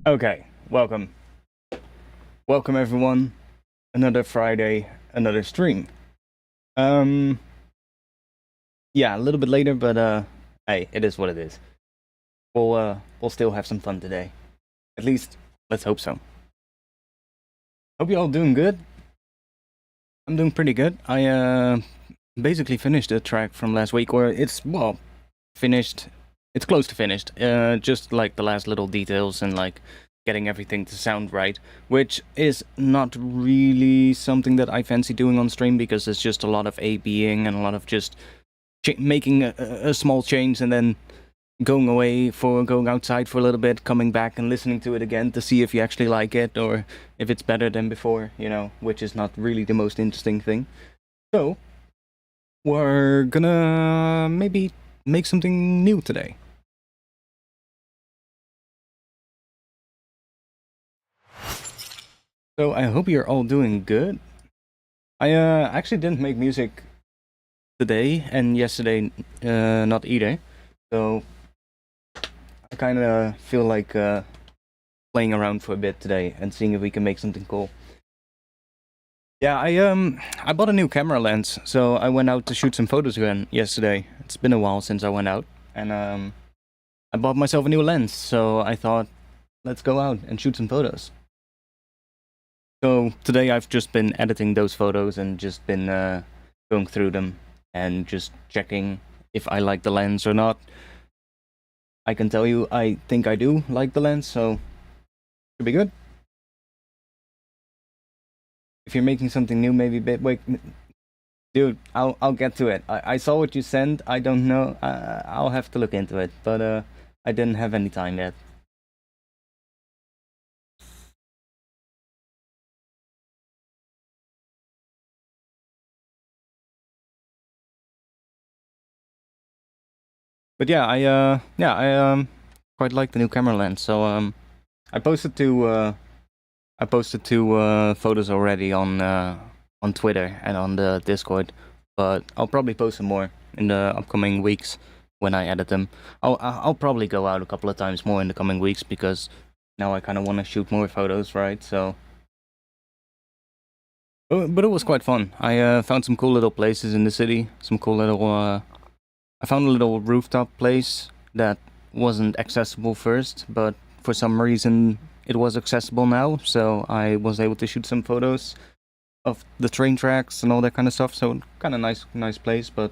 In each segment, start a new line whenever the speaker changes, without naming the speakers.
Okay, welcome. Welcome everyone. Another Friday, another stream. Um yeah, a little bit later, but hey, it is what it is. We'll still have some fun today. At least let's hope so. Hope you all doing good. I'm doing pretty good. I basically finished a track from last week, or it's finished. It's close to finished. Just like the last little details and like getting everything to sound right, which is not really something that I fancy doing on stream because it's just a lot of A-Bing and a lot of just making a small change and then going outside for a little bit, coming back and listening to it again to see if you actually like it or if it's better than before, which is not really the most interesting thing. So, we're gonna maybe make something new today. So I hope you're all doing good. I actually didn't make music today and yesterday, not either. So I kind of feel like playing around for a bit today and seeing if we can make something cool. Yeah, I bought a new camera lens, so I went out to shoot some photos again yesterday. It's been a while since I went out, and I bought myself a new lens, so I thought, let's go out and shoot some photos. So today I've just been editing those photos and just been going through them and just checking if I like the lens or not. I can tell you I think I do like the lens, so should be good. If you're making something new, maybe wait, dude, I'll get to it. I saw what you sent. I don't know. I'll have to look into it, but I didn't have any time yet. But yeah, I quite like the new camera lens. So I posted two photos already on Twitter and on the Discord, but I'll probably post some more in the upcoming weeks when I edit them. I'll probably go out a couple of times more in the coming weeks because now I kind of want to shoot more photos, right? So, but it was quite fun. I found some cool little places in the city. Some cool little. I found a little rooftop place that wasn't accessible first, but for some reason it was accessible now, so I was able to shoot some photos of the train tracks and all that kind of stuff. So kind of nice place, but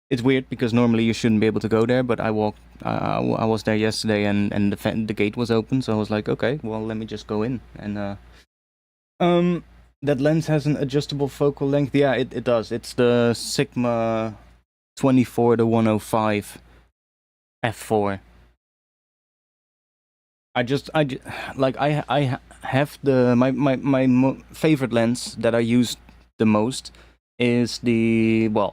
it's weird because normally you shouldn't be able to go there. But I was there yesterday, and the gate was open, so I was like, okay, well, let me just go in. And that lens has an adjustable focal length. Yeah, it does. It's the Sigma 24-105 f4. I have my favorite lens that I use the most is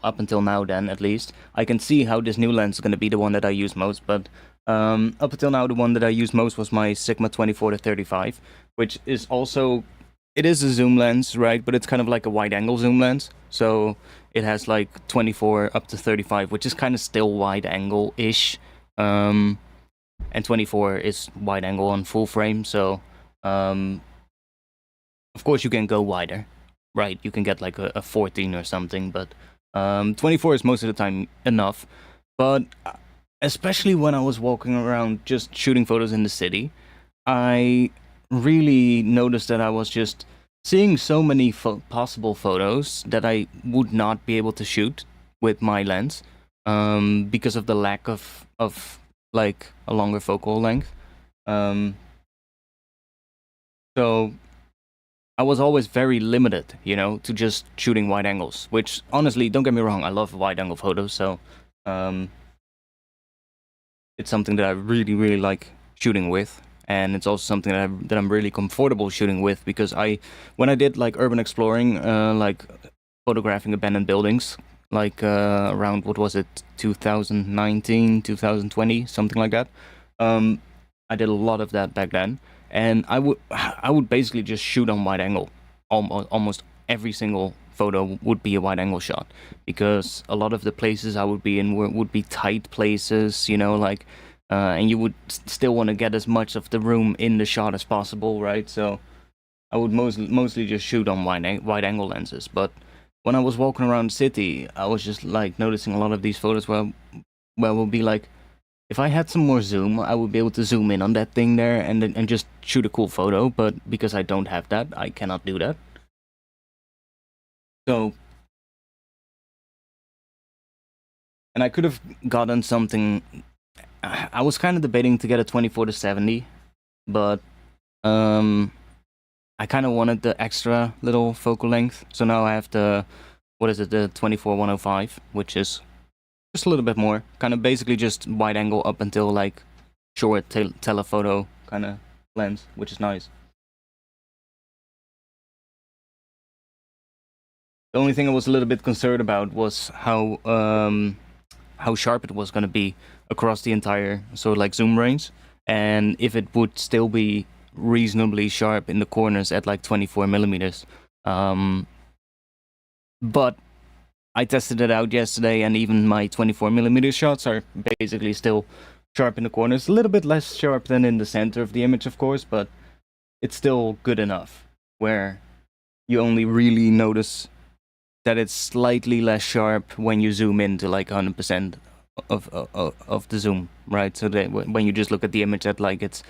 up until now, then at least I can see how this new lens is going to be the one that I use most, but up until now the one that I used most was my Sigma 24-35, which is also, it is a zoom lens, right? But it's kind of like a wide angle zoom lens, so it has like 24 up to 35, which is kind of still wide angle ish. And 24 is wide angle on full frame, so of course you can go wider, right? You can get like a 14 or something, but 24 is most of the time enough. But especially when I was walking around just shooting photos in the city, I really noticed that I was just seeing so many possible photos that I would not be able to shoot with my lens because of the lack of like a longer focal length. So I was always very limited, to just shooting wide angles, which honestly, don't get me wrong, I love wide angle photos, so it's something that I really, really like shooting with. And it's also something that I'm really comfortable shooting with because when I did like urban exploring, like photographing abandoned buildings, like around, what was it, 2019, 2020, something like that. I did a lot of that back then, and I would basically just shoot on wide angle. Almost every single photo would be a wide angle shot because a lot of the places I would be in would be tight places, like and you would still want to get as much of the room in the shot as possible, right? So I would mostly just shoot on wide angle lenses. But when I was walking around the city, I was just like noticing a lot of these photos where will be like, if I had some more zoom, I would be able to zoom in on that thing there and just shoot a cool photo. But because I don't have that, I cannot do that. So, and I could have gotten something. I was kind of debating to get a 24-70, but I kind of wanted the extra little focal length. So now I have the, what is it, the 24-105, which is just a little bit more. Kind of basically just wide angle up until like short telephoto kind of lens, which is nice. The only thing I was a little bit concerned about was how sharp it was going to be across the entire like zoom range, and if it would still be reasonably sharp in the corners at like 24 millimeters. But I tested it out yesterday, and even my 24 millimeter shots are basically still sharp in the corners. A little bit less sharp than in the center of the image, of course, but it's still good enough where you only really notice that it's slightly less sharp when you zoom in to like 100% of the zoom, right? So that when you just look at the image at like its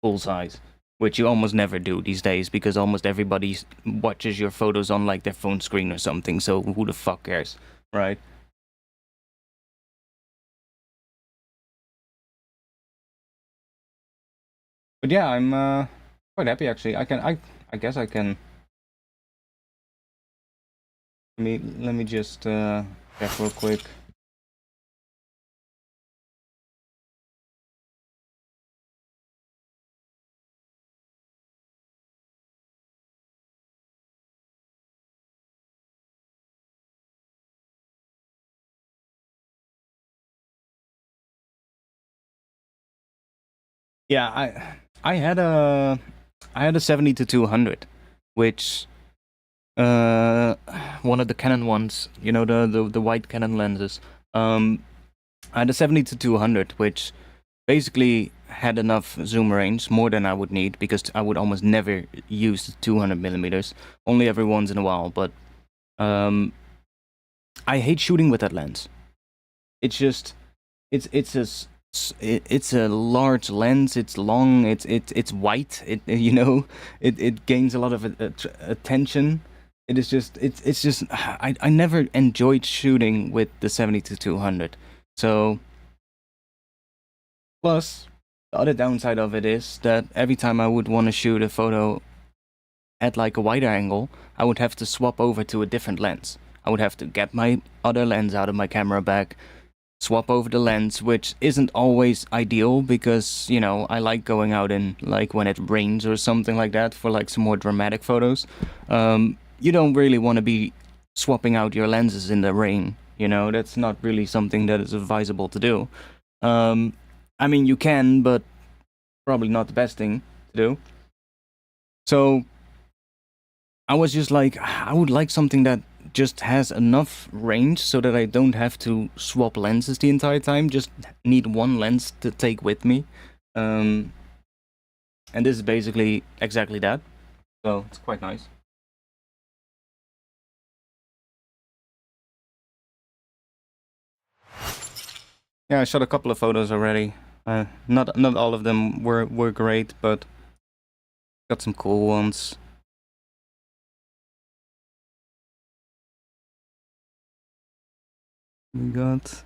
full size, which you almost never do these days because almost everybody watches your photos on like their phone screen or something. So who the fuck cares, right? But yeah, I'm quite happy actually. I guess I can. Let me just check real quick. Yeah, I had a 70-200, which one of the Canon ones, you know, the white Canon lenses. I had a 70-200, which basically had enough zoom range, more than I would need, because I would almost never use the 200 millimeters, only every once in a while. But I hate shooting with that lens. It's just it's a large lens. It's long. It's white. It gains a lot of attention. It is just it's just I never enjoyed shooting with the 70-200. So plus the other downside of it is that every time I would want to shoot a photo at like a wider angle, I would have to swap over to a different lens. I would have to get my other lens out of my camera bag, swap over the lens, which isn't always ideal because, you know, I like going out in like when it rains or something like that for like some more dramatic photos. You don't really want to be swapping out your lenses in the rain, you know, that's not really something that is advisable to do. I mean, you can, but probably not the best thing to do. So I was just like, I would like something that just has enough range so that I don't have to swap lenses the entire time. Just need one lens to take with me. And this is basically exactly that. So it's quite nice. Yeah, I shot a couple of photos already. Not all of them were great, but got some cool ones. We got.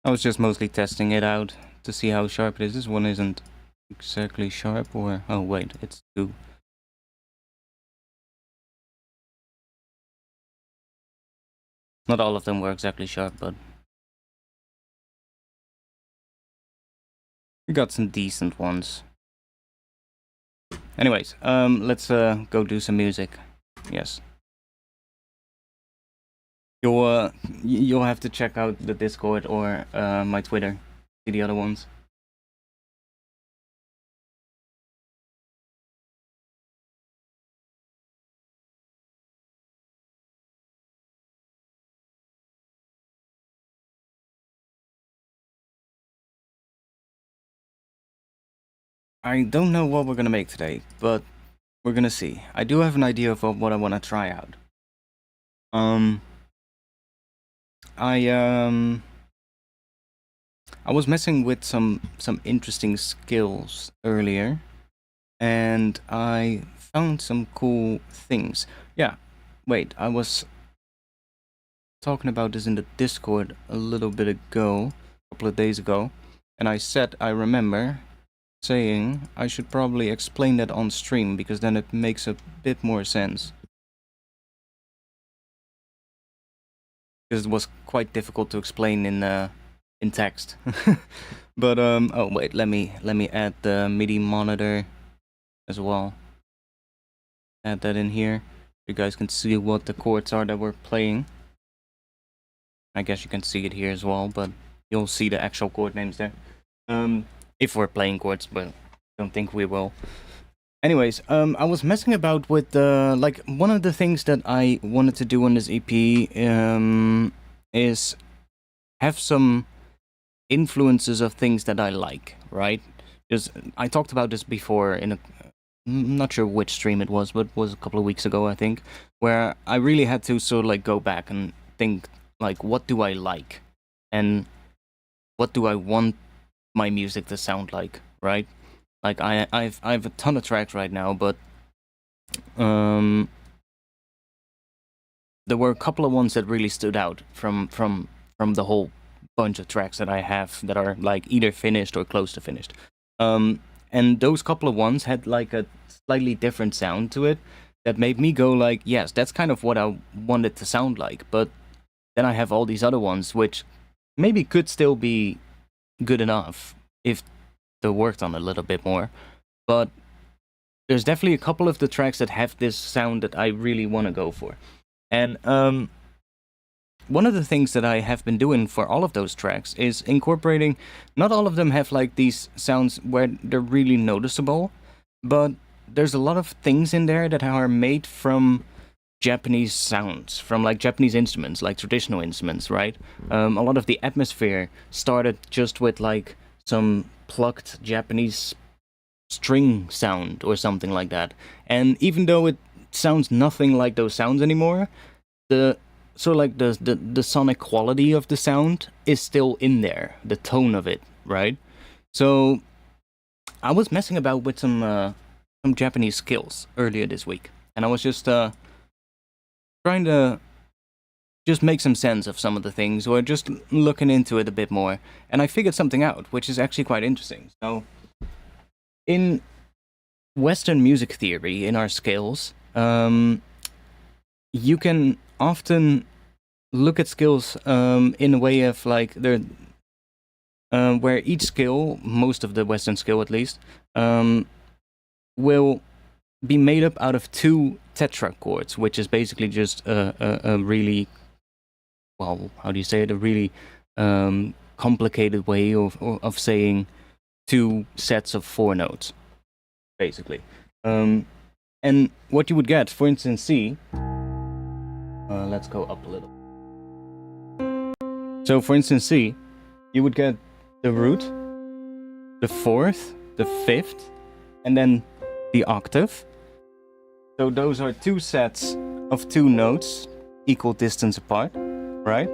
I was just mostly testing it out to see how sharp it is. This one isn't exactly sharp, or oh wait, it's two. Not all of them were exactly sharp, but we got some decent ones. Anyways, let's go do some music. Yes. You'll have to check out the Discord or my Twitter. See the other ones. I don't know what we're gonna make today, but we're gonna see. I do have an idea of what I want to try out. I was messing with some interesting skills earlier, and I found some cool things. Yeah, wait, I was talking about this in the Discord a little bit ago, a couple of days ago, and I said I remember saying I should probably explain that on stream because then it makes a bit more sense. Because it was quite difficult to explain in text. But oh wait, let me add the MIDI monitor as well. Add that in here. You guys can see what the chords are that we're playing. I guess you can see it here as well, but you'll see the actual chord names there. If we're playing chords, but I don't think we will. Anyways, I was messing about with like one of the things that I wanted to do on this EP is have some influences of things that I like, right? Because I talked about this before in a, I'm not sure which stream it was, but it was a couple of weeks ago, I think, where I really had to sort of like go back and think like, what do I like, and what do I want my music to sound like, right? Like I've a ton of tracks right now, but there were a couple of ones that really stood out from the whole bunch of tracks that I have that are like either finished or close to finished. And those couple of ones had like a slightly different sound to it that made me go like, yes, that's kind of what I wanted to sound like. But then I have all these other ones which maybe could still be good enough if they worked on a little bit more. But there's definitely a couple of the tracks that have this sound that I really want to go for. And one of the things that I have been doing for all of those tracks is incorporating, not all of them have like these sounds where they're really noticeable, but there's a lot of things in there that are made from Japanese sounds, from like Japanese instruments, like traditional instruments, right? A lot of the atmosphere started just with like some plucked Japanese string sound or something like that. And even though it sounds nothing like those sounds anymore, the sort of like the sonic quality of the sound is still in there, the tone of it, right? So I was messing about with some Japanese skills earlier this week, and I was just trying to just make some sense of some of the things, or just looking into it a bit more, and I figured something out, which is actually quite interesting. So, in Western music theory, in our scales, you can often look at skills in a way of like they're where each skill, most of the Western skill at least, will be made up out of two tetrachords, which is basically just a really, well, how do you say it? A really complicated way of saying two sets of four notes, basically. And what you would get, for instance, C. Let's go up a little. So, for instance, C, you would get the root, the fourth, the fifth, and then the octave. So those are two sets of two notes equal distance apart, right?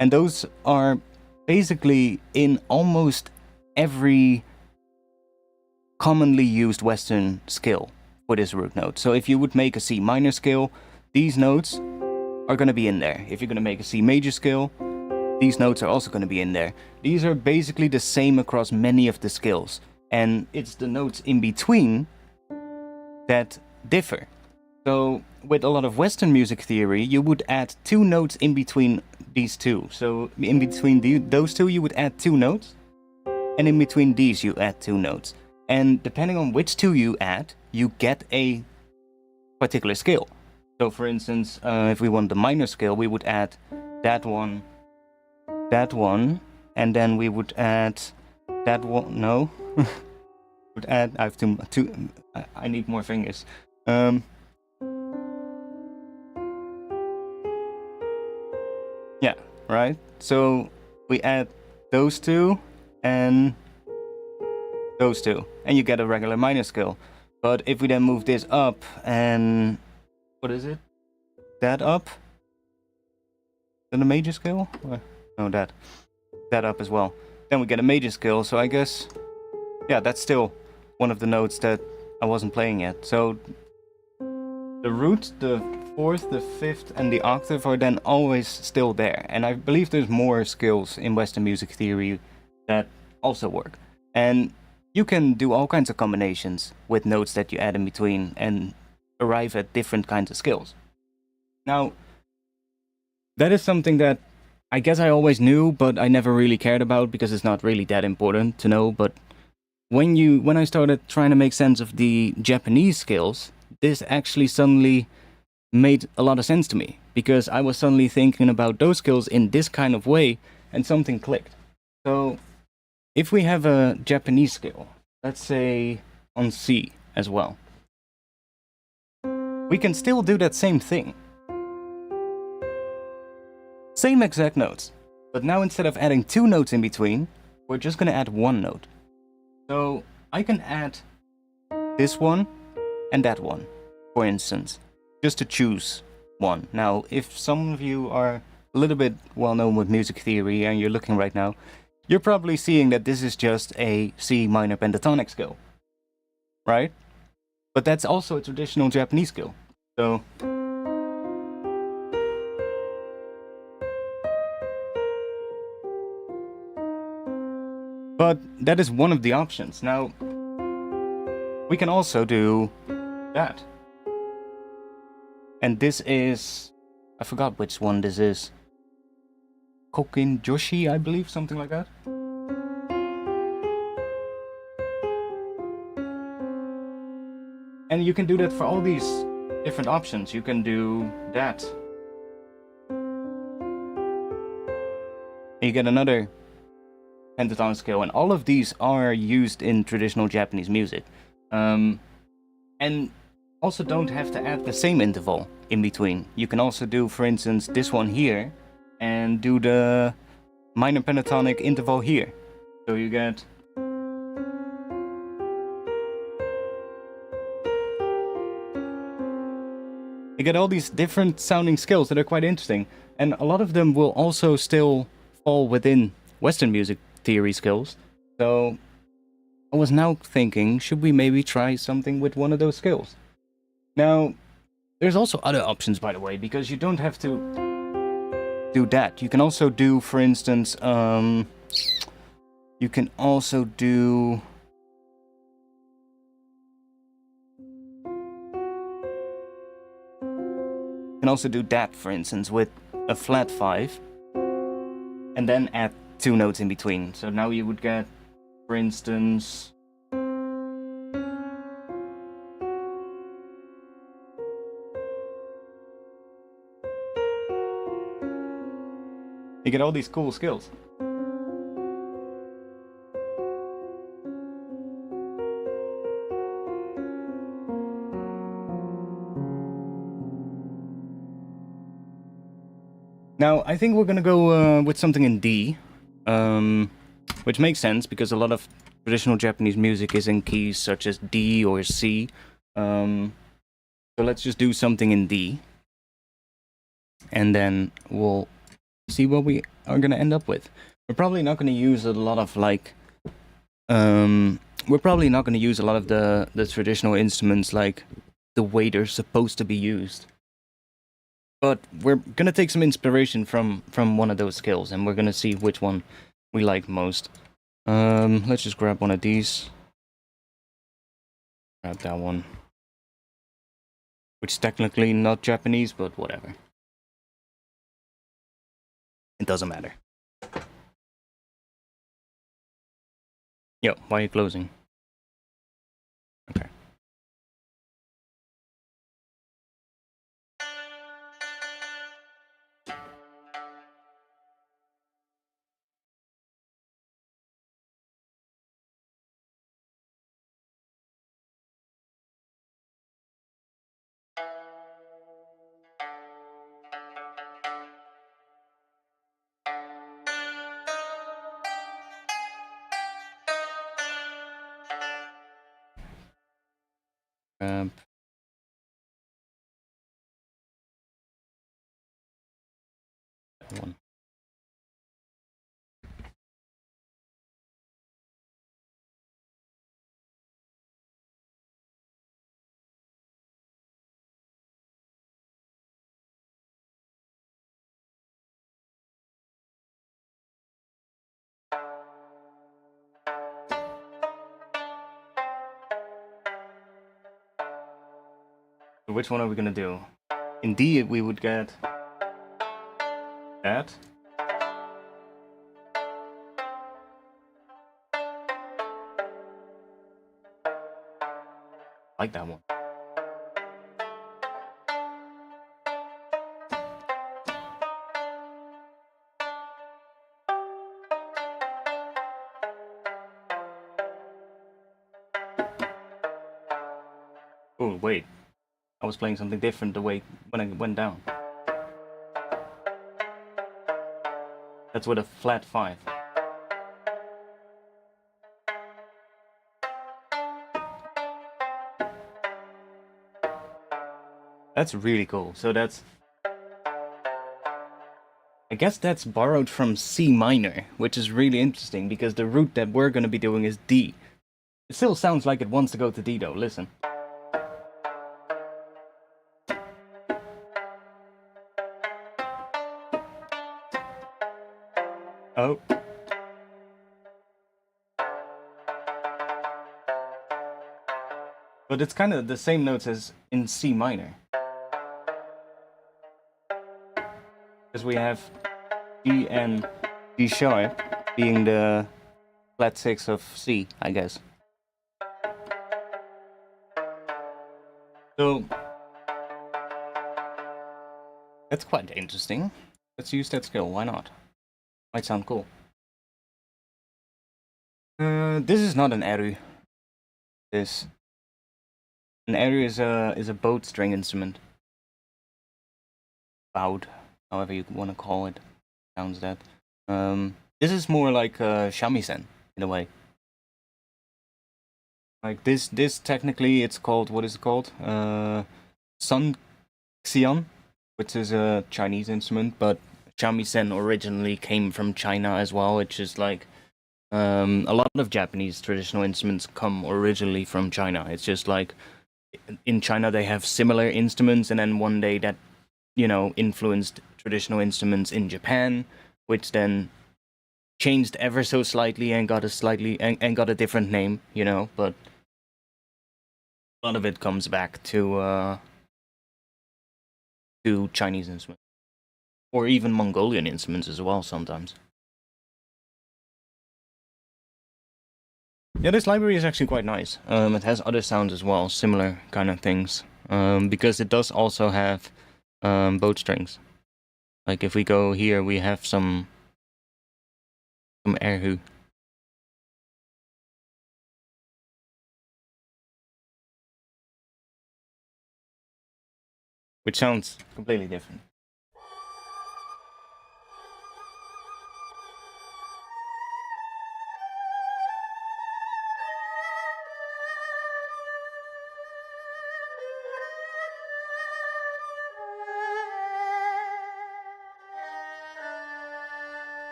And those are basically in almost every commonly used Western scale for this root note. So if you would make a C minor scale, these notes are going to be in there. If you're going to make a C major scale, these notes are also going to be in there. These are basically the same across many of the scales. And it's the notes in between that differ. So with a lot of Western music theory, you would add two notes in between these two. So in between those two, you would add two notes. And in between these, you add two notes. And depending on which two you add, you get a particular scale. So for instance, if we want the minor scale, we would add that one, and then we would add that one. No, would add. I have two. I need more fingers. Yeah, right. So we add those two and those two, and you get a regular minor scale. But if we then move this up and what is it? That up? Then a major scale? No, that up as well. Then we get a major scale. So I guess, yeah, that's still one of the notes that I wasn't playing yet. So the root, the fourth, the fifth, and the octave are then always still there. And I believe there's more scales in Western music theory that also work. And you can do all kinds of combinations with notes that you add in between and arrive at different kinds of scales. Now, that is something that I guess I always knew, but I never really cared about because it's not really that important to know. But when I started trying to make sense of the Japanese scales, this actually suddenly made a lot of sense to me because I was suddenly thinking about those scales in this kind of way and something clicked. So if we have a Japanese scale, let's say on C as well, we can still do that same thing. Same exact notes, but now instead of adding 2 notes in between, we're just going to add 1 note. So I can add this one and that one, for instance, just to choose one. Now, if some of you are a little bit well known with music theory and you're looking right now, you're probably seeing that this is just a C minor pentatonic scale, right? But that's also a traditional Japanese scale. So but that is one of the options. Now, we can also do that. And this is, I forgot which one this is. Kokin Joshi, I believe, something like that. And you can do that for all these different options. You can do that. And you get another pentatonic scale, and all of these are used in traditional Japanese music. And also don't have to add the same interval in between. You can also do, for instance, this one here, and do the minor pentatonic interval here. So you get... You get all these different sounding scales that are quite interesting, and a lot of them will also still fall within Western music theory skills. So I was now thinking, should we maybe try something with one of those skills? Now, there's also other options, by the way, because you don't have to do that. You can also do, for instance, you can also do... You can also do that, for instance, with a flat 5, and then add 2 notes in between. So now you would get, for instance... You get all these cool skills. Now, I think we're gonna go with something in D, which makes sense because a lot of traditional Japanese music is in keys such as D or C. So let's just do something in D, and then we'll see what we are gonna end up with. We're probably not gonna use a lot of like, we're probably not gonna use a lot of the traditional instruments like the way they're supposed to be used. But we're gonna take some inspiration from one of those skills, and we're gonna see which one we like most. Let's just grab one of these. Grab that one. Which is technically not Japanese, but whatever. It doesn't matter. Yo, why are you closing? Okay. Grab that one. So which one are we gonna do? In D, we would get that. I like that one. Oh, wait. I was playing something different the way when I went down. That's with a flat 5. That's really cool. So that's... I guess that's borrowed from C minor, which is really interesting because the root that we're going to be doing is D. It still sounds like it wants to go to D though, listen. Oh. But it's kind of the same notes as in C minor. Because we have G and G sharp being the flat 6 of C, I guess. So that's quite interesting. Let's use that skill, why not? Might sound cool. This is not an eru. An eru is a bowed string instrument. Bowed, however you want to call it. Sounds that. This is more like shamisen in a way. Like this technically it's called, what is it called? Sun Xian, which is a Chinese instrument, but shamisen originally came from China as well, which is like a lot of Japanese traditional instruments come originally from China. It's just like in China they have similar instruments, and then one day that, you know, influenced traditional instruments in Japan, which then changed ever so slightly and got a different name, you know, but a lot of it comes back to Chinese instruments. Or even Mongolian instruments as well sometimes. Yeah, this library is actually quite nice. It has other sounds as well, similar kind of things. Because it does also have bowed strings. Like if we go here, we have some erhu. Which sounds completely different.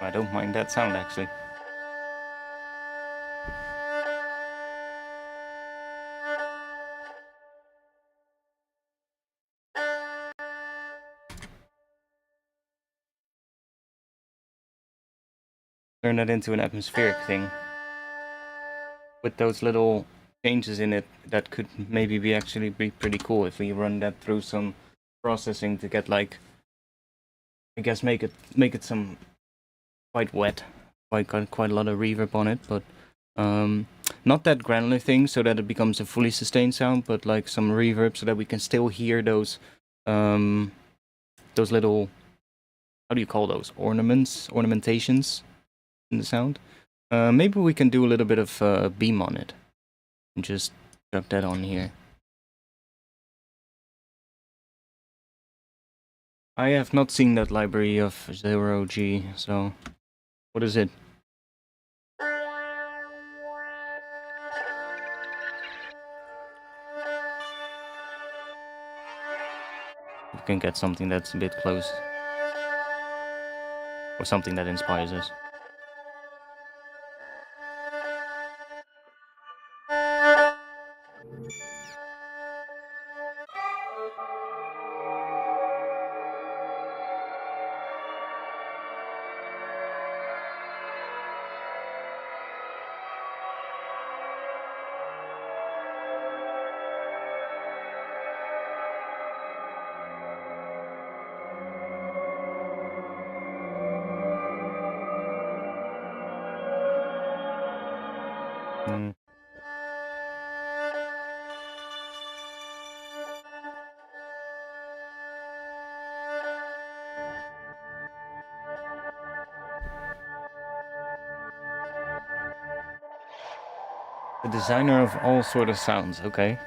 I don't mind that sound actually. Turn that into an atmospheric thing. With those little changes in it, that could maybe be actually be pretty cool if we run that through some processing to get like, I guess make it some quite wet, quite a lot of reverb on it, but not that granular thing so that it becomes a fully sustained sound, but like some reverb so that we can still hear those little, how do you call those, ornamentations in the sound. Maybe we can do a little bit of beam on it and just drop that on here. I have not seen that library of 0G, so what is it? We can get something that's a bit close. Or something that inspires us. The designer of all sort of sounds, okay.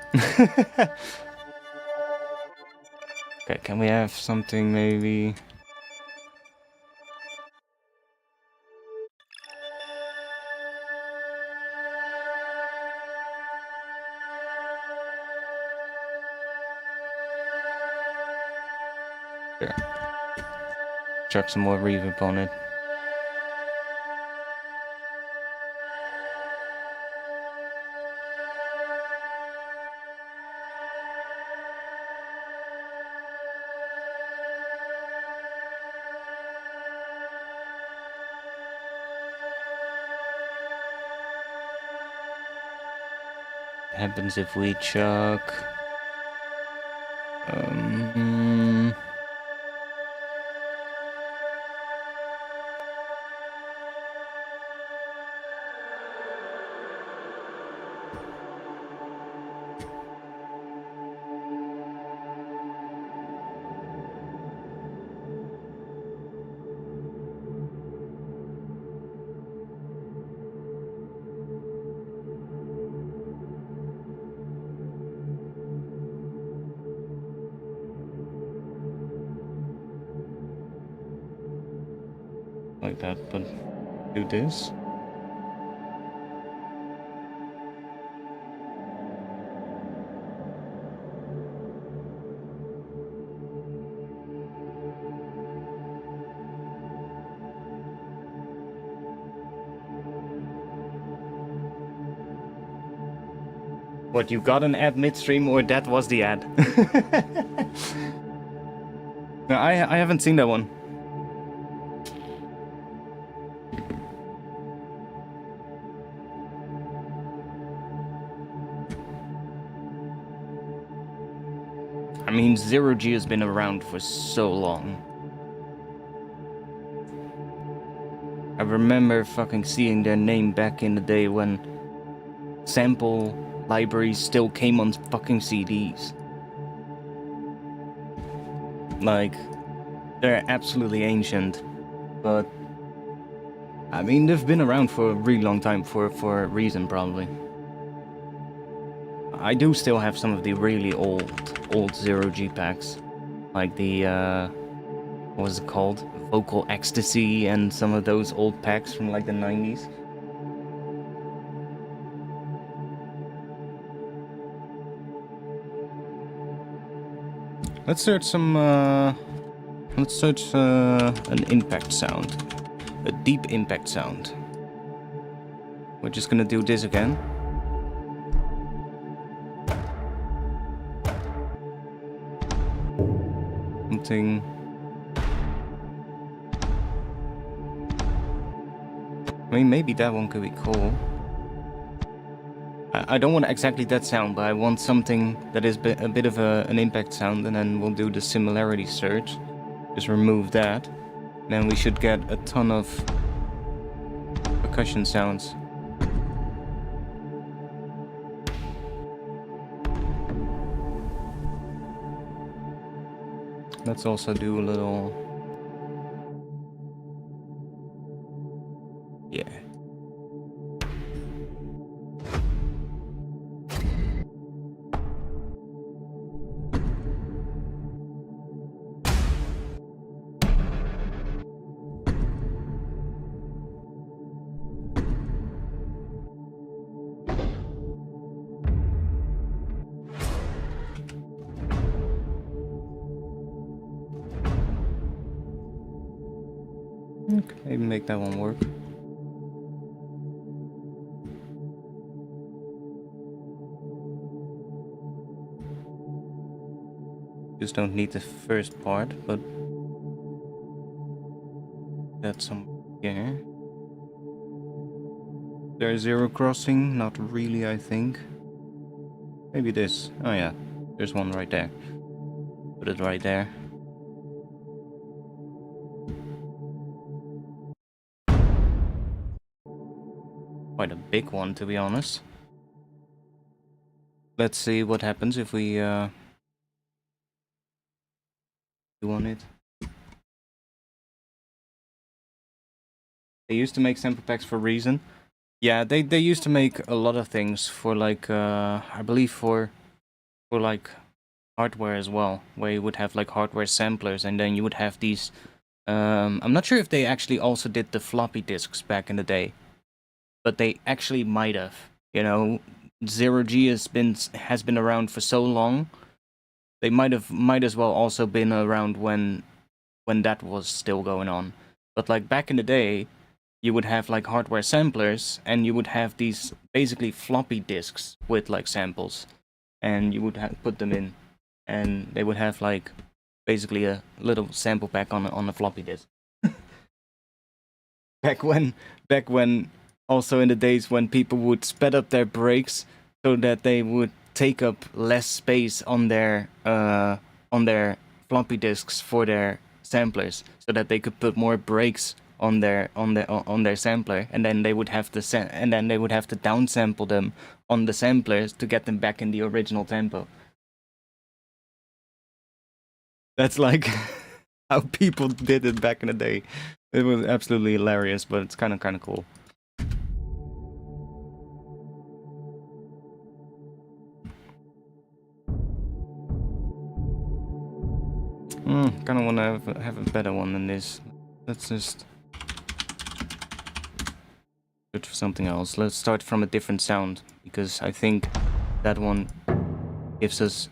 Okay, can we have something maybe... Sure. Chuck some more reverb on it. Happens if we chuck... like that, but do this. What, you got an ad midstream, or that was the ad? No, I haven't seen that one. I mean, 0G has been around for so long. I remember fucking seeing their name back in the day when sample libraries still came on fucking CDs. Like, they're absolutely ancient, but I mean, they've been around for a really long time for a reason, probably. I do still have some of the really old 0G packs, like the what was it called? Vocal Ecstasy, and some of those old packs from like the 90s. Let's search some, let's search an impact sound. A deep impact sound. We're just gonna do this again. Something... I mean, maybe that one could be cool. I don't want exactly that sound, but I want something that is a bit of an impact sound, and then we'll do the similarity search. Just remove that. Then we should get a ton of percussion sounds. Let's also do a little... Yeah. Okay, maybe make that one work. Just don't need the first part, but that's some here. There's zero crossing, not really, I think. Maybe this. Oh yeah, there's one right there. Put it right there. Quite a big one, to be honest. Let's see what happens if we do on it. They used to make sample packs for Reason. Yeah, they used to make a lot of things for like I believe for like hardware as well, where you would have like hardware samplers, and then you would have these. I'm not sure if they actually also did the floppy disks back in the day, but they actually might have. You know, 0G has been around for so long. They might as well also been around when that was still going on. But like back in the day, you would have like hardware samplers, and you would have these basically floppy disks with like samples, and you would put them in, and they would have like basically a little sample pack on a floppy disk. back when also in the days when people would sped up their breaks so that they would take up less space on their floppy disks for their samplers, so that they could put more breaks on their sampler, and then they would have to downsample them on the samplers to get them back in the original tempo. That's like how people did it back in the day. It was absolutely hilarious, but it's kind of cool. Kind of want to have a better one than this. Let's just search for something else. Let's start from a different sound, because I think that one gives us...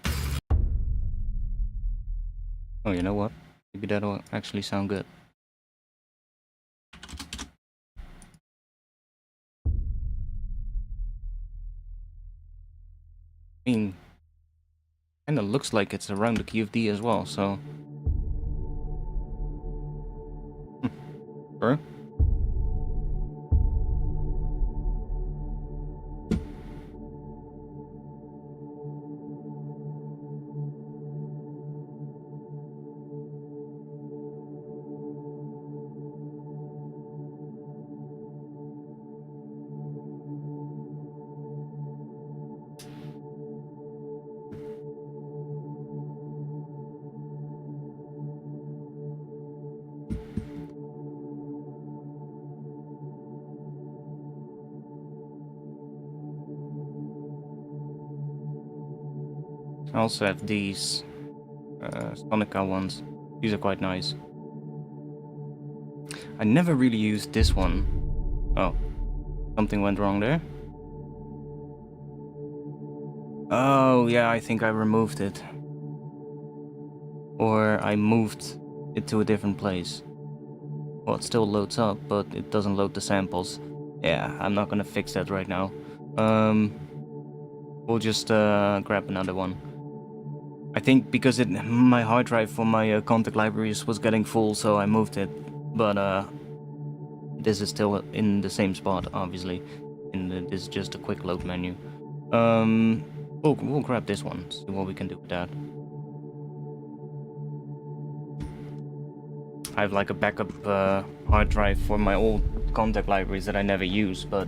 Oh, you know what? Maybe that'll actually sound good. I mean, kind of looks like it's around the key of D as well, so... Sure. I also have these Sonica ones. These are quite nice. I never really used this one. Oh, something went wrong there. Oh, yeah, I think I removed it. Or I moved it to a different place. Well, it still loads up, but it doesn't load the samples. Yeah, I'm not gonna fix that right now. We'll just grab another one. I think because my hard drive for my contact libraries was getting full, so I moved it. But this is still in the same spot, obviously. This is just a quick load menu. We'll grab this one, see what we can do with that. I have like a backup hard drive for my old contact libraries that I never use, but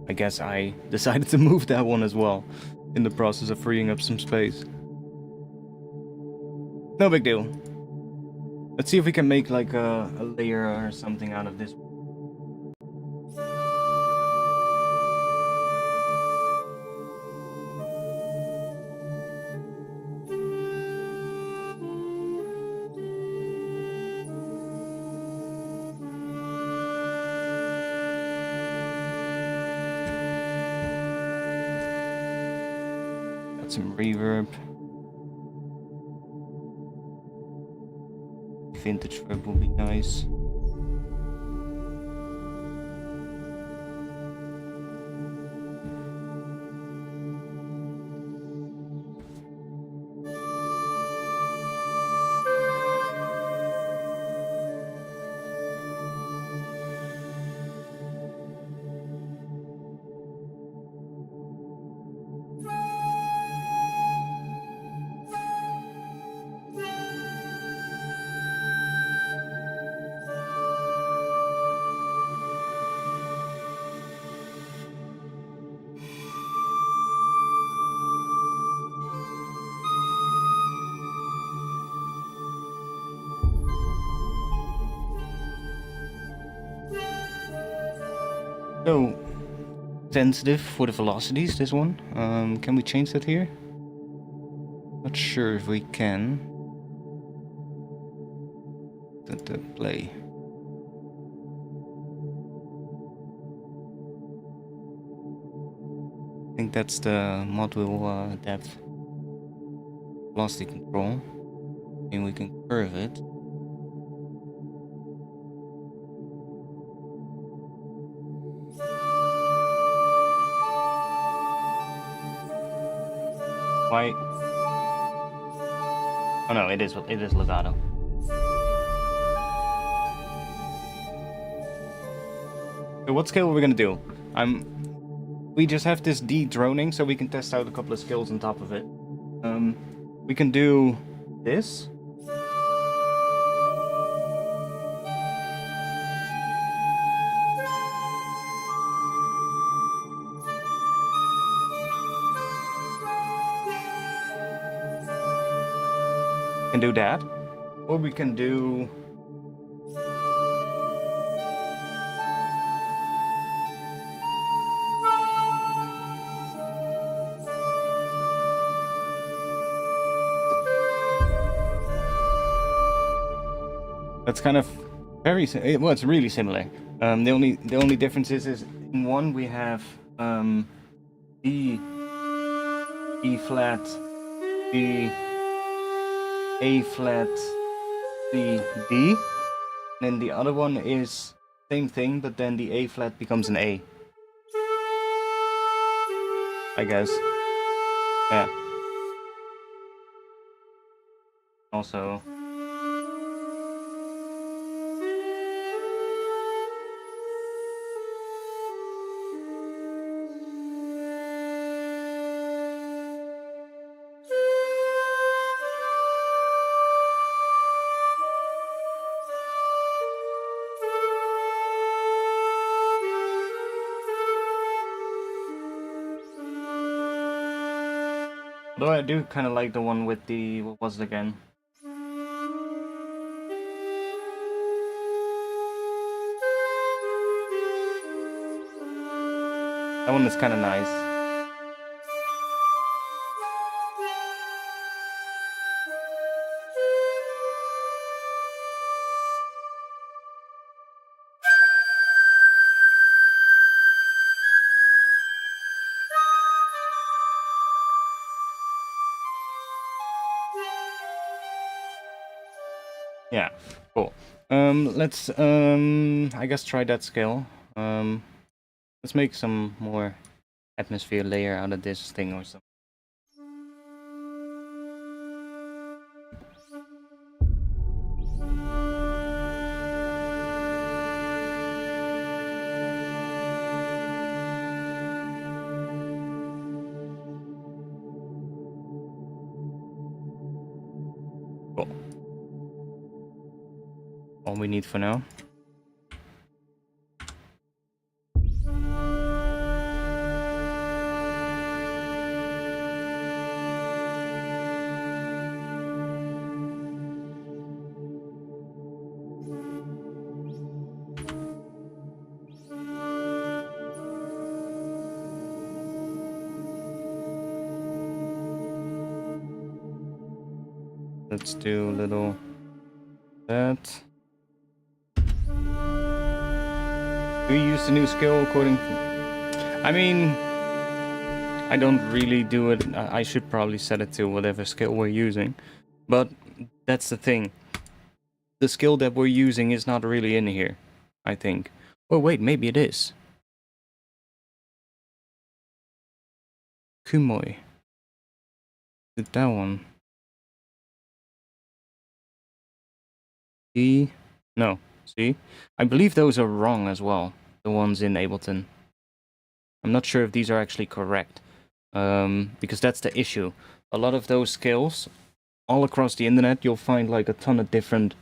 I guess I decided to move that one as well in the process of freeing up some space. No big deal. Let's see if we can make like a layer or something out of this. Got some reverb. Vintage verb will be nice. So, sensitive for the velocities, this one. Can we change that here? Not sure if we can. The play. I think that's the module depth. Velocity control. And we can curve it. Why? Oh no, it is legato. So what scale are we gonna do? We just have this de-droning, so we can test out a couple of skills on top of it. We can do this. Can do that, or we can do that's kind of very well, it's really similar. The only difference is in one we have E flat, B, A flat, C, D. And then the other one is same thing, but then the A flat becomes an A. I guess. Yeah. Also. Although I do kind of like the one with the, what was it again? That one is kind of nice. Yeah, cool. Let's I guess try that scale. Let's make some more atmosphere layer out of this thing or something. Cool. All we need for now. Let's do a little that. Do you use the new skill according to... I mean, I don't really do it. I should probably set it to whatever skill we're using. But that's the thing. The skill that we're using is not really in here, I think. Oh wait, maybe it is. Kumoy. Did that one. See? No. See? I believe those are wrong as well. The ones in Ableton. I'm not sure if these are actually correct. Because that's the issue. A lot of those skills, all across the internet, you'll find like a ton of different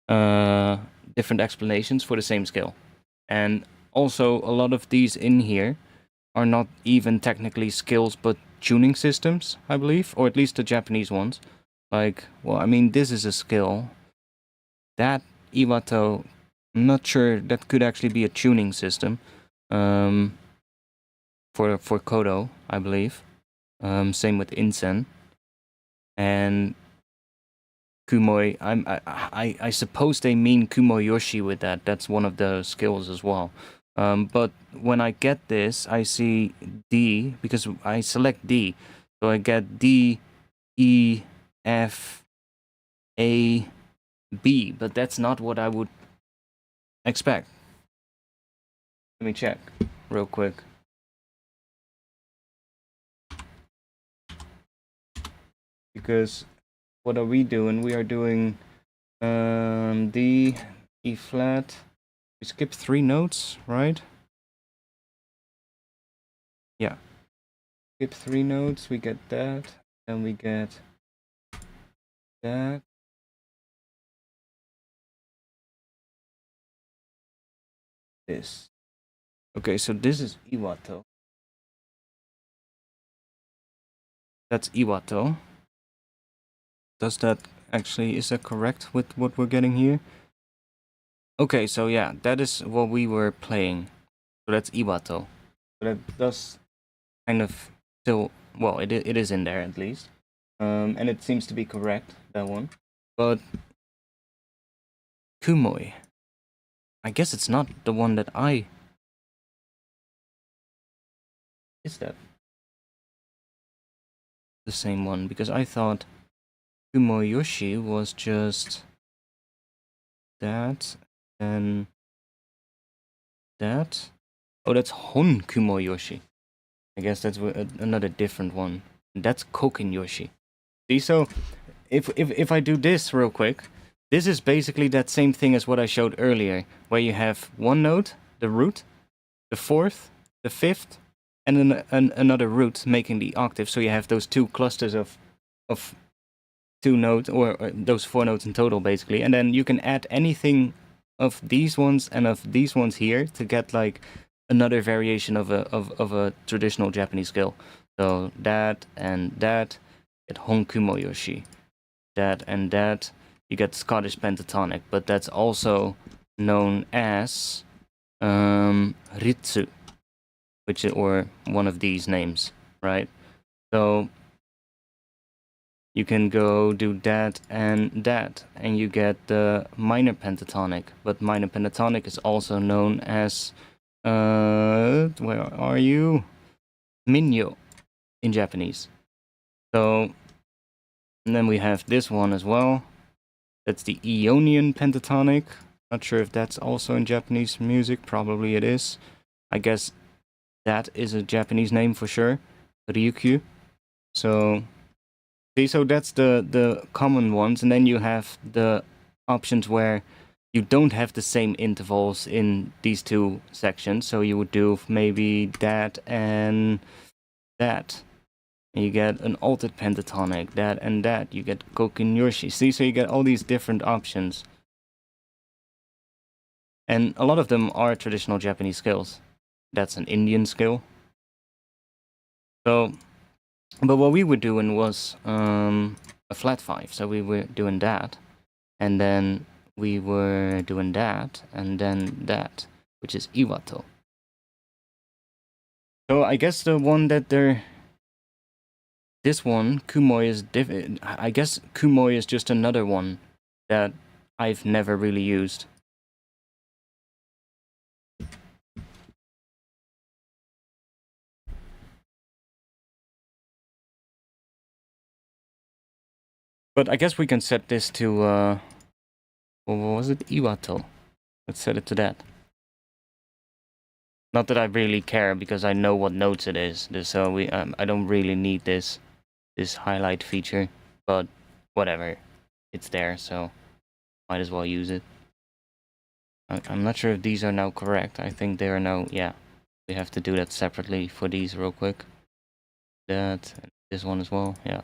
explanations for the same skill. And also, a lot of these in here are not even technically skills, but tuning systems, I believe. Or at least the Japanese ones. Like, well, I mean, this is a skill. That Iwato, I'm not sure that could actually be a tuning system. for Kodo, I believe. Same with Insen and Kumoi. I suppose they mean Kumoyoshi with that. That's one of the skills as well. But when I get this, I see D because I select D, so I get D, E, F, A, B. But that's not what I would expect. Let me check real quick. Because what are we doing? We are doing D, E flat. We skip 3 notes, right? Yeah. Skip 3 notes, we get that, and we get that. This. Okay, so this is Iwato. That's Iwato. Does that actually, is that correct with what we're getting here? Okay, so yeah, that is what we were playing. So that's Iwato. So that does kind of still, well, it is in there at least. And it seems to be correct, that one. But Kumoi, I guess it's not the one that I... Is that the same one? Because I thought Kumoyoshi was just that and that. Oh, that's Hon Kumoyoshi. I guess that's another different one. That's Kokenyoshi. See, so if I do this real quick, this is basically that same thing as what I showed earlier, where you have one note, the root, the fourth, the fifth, and then another root making the octave. So you have those 2 clusters of 2 notes, or those 4 notes in total, basically. And then you can add anything of these ones and of these ones here to get like another variation of a traditional Japanese scale. So that and that, get Honkumoyoshi. That and that, you get Scottish pentatonic, but that's also known as Ritsu, which is, or one of these names, right? So you can go do that, and you get the minor pentatonic. But minor pentatonic is also known as where are you? Minyo in Japanese. So, and then we have this one as well. That's the Ionian pentatonic. Not sure if that's also in Japanese music. Probably it is. I guess that is a Japanese name for sure. Ryukyu. So, see, so that's the common ones, and then you have the options where you don't have the same intervals in these 2 sections. So you would do maybe that and that. And you get an altered pentatonic, that and that. You get Kokenyoshi. See, so you get all these different options. And a lot of them are traditional Japanese scales. That's an Indian scale. So, but what we were doing was a flat 5. So we were doing that. And then we were doing that, and then that, which is Iwato. So I guess the one that they're... This one, Kumoi, is different. I guess Kumoi is just another one that I've never really used. But I guess we can set this to, what was it? Iwato. Let's set it to that. Not that I really care, because I know what notes it is. So I don't really need this highlight feature. But whatever, it's there, so might as well use it. I'm not sure if these are now correct. I think they are now, yeah. We have to do that separately for these real quick. That, and this one as well, yeah.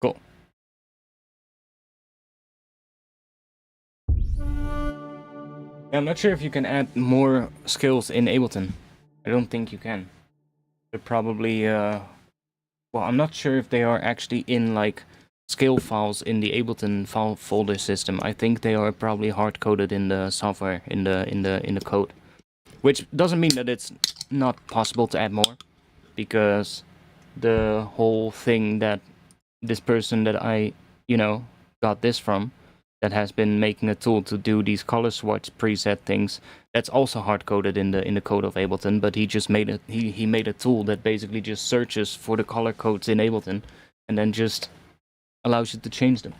Cool. Yeah, I'm not sure if you can add more skills in Ableton. I don't think you can. They're probably, well, I'm not sure if they are actually in, like, scale files in the Ableton file folder system. I think they are probably hard coded in the software, in the code, which doesn't mean that it's not possible to add more, because the whole thing that this person that I, got this from, that has been making a tool to do these color swatch preset things, that's also hard coded in the code of Ableton. But he just made he made a tool that basically just searches for the color codes in Ableton and then just allows you to change them.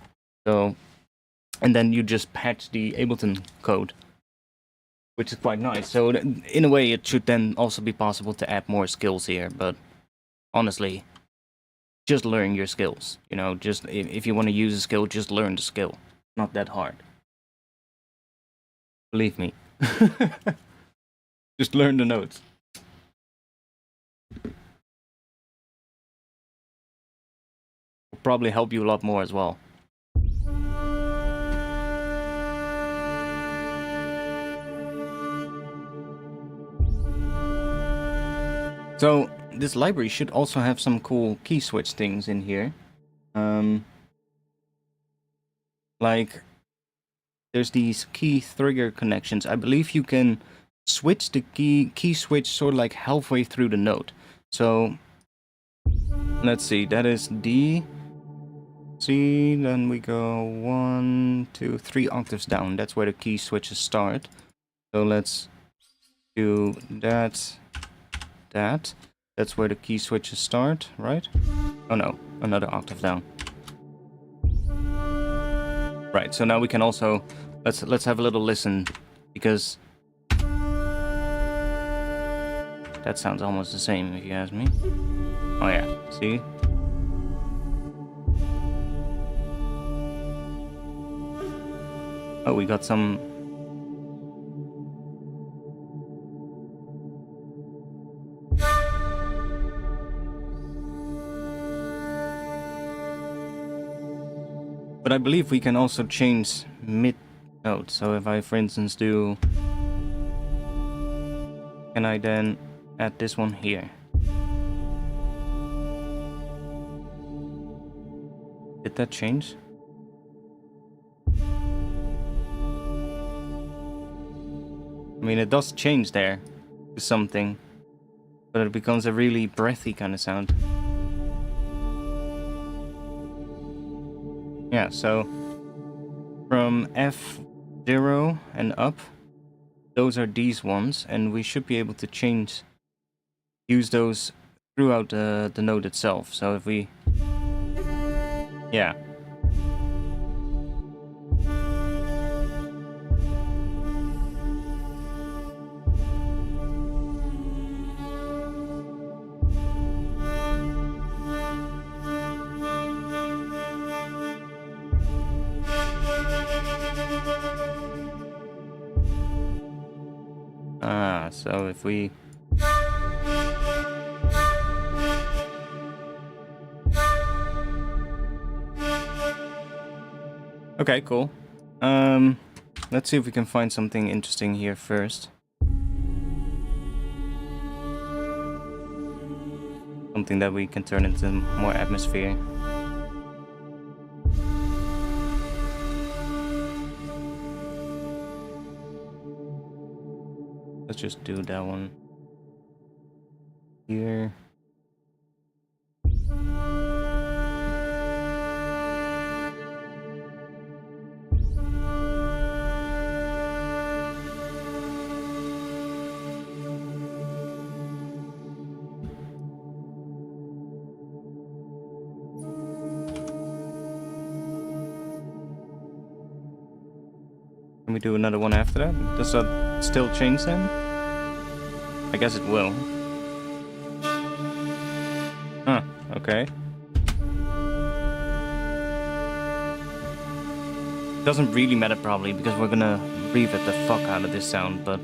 So, and then you just patch the Ableton code, which is quite nice. So in a way, it should then also be possible to add more skills here. But honestly, just learn your skills. Just if you want to use a skill, just learn the skill. Not that hard. Believe me. Just learn the notes. Will probably help you a lot more as well. So this library should also have some cool key switch things in here. Like, there's these key trigger connections. I believe you can switch the key switch sort of like halfway through the note. So let's see, that is D, C, then we go 1, 2, 3 octaves down. That's where the key switches start. So let's do that. That's where the key switches start, right? Oh no, another octave down. Right, so now we can also let's have a little listen, because that sounds almost the same if you ask me. Oh yeah, see? Oh, we got some. But I believe we can also change mid note. So if I, for instance, do, can I then add this one here? Did that change? I mean, it does change there to something, but it becomes a really breathy kind of sound. Yeah, so from F0 and up, those are these ones, and we should be able to use those throughout the note itself. So if we, yeah. So if we, okay, cool. Let's see if we can find something interesting here first. Something that we can turn into more atmosphere. Let's just do that one here. Can we do another one after that? Does that still change then? I guess it will. Huh, okay. Doesn't really matter probably, because we're gonna reverb the fuck out of this sound, but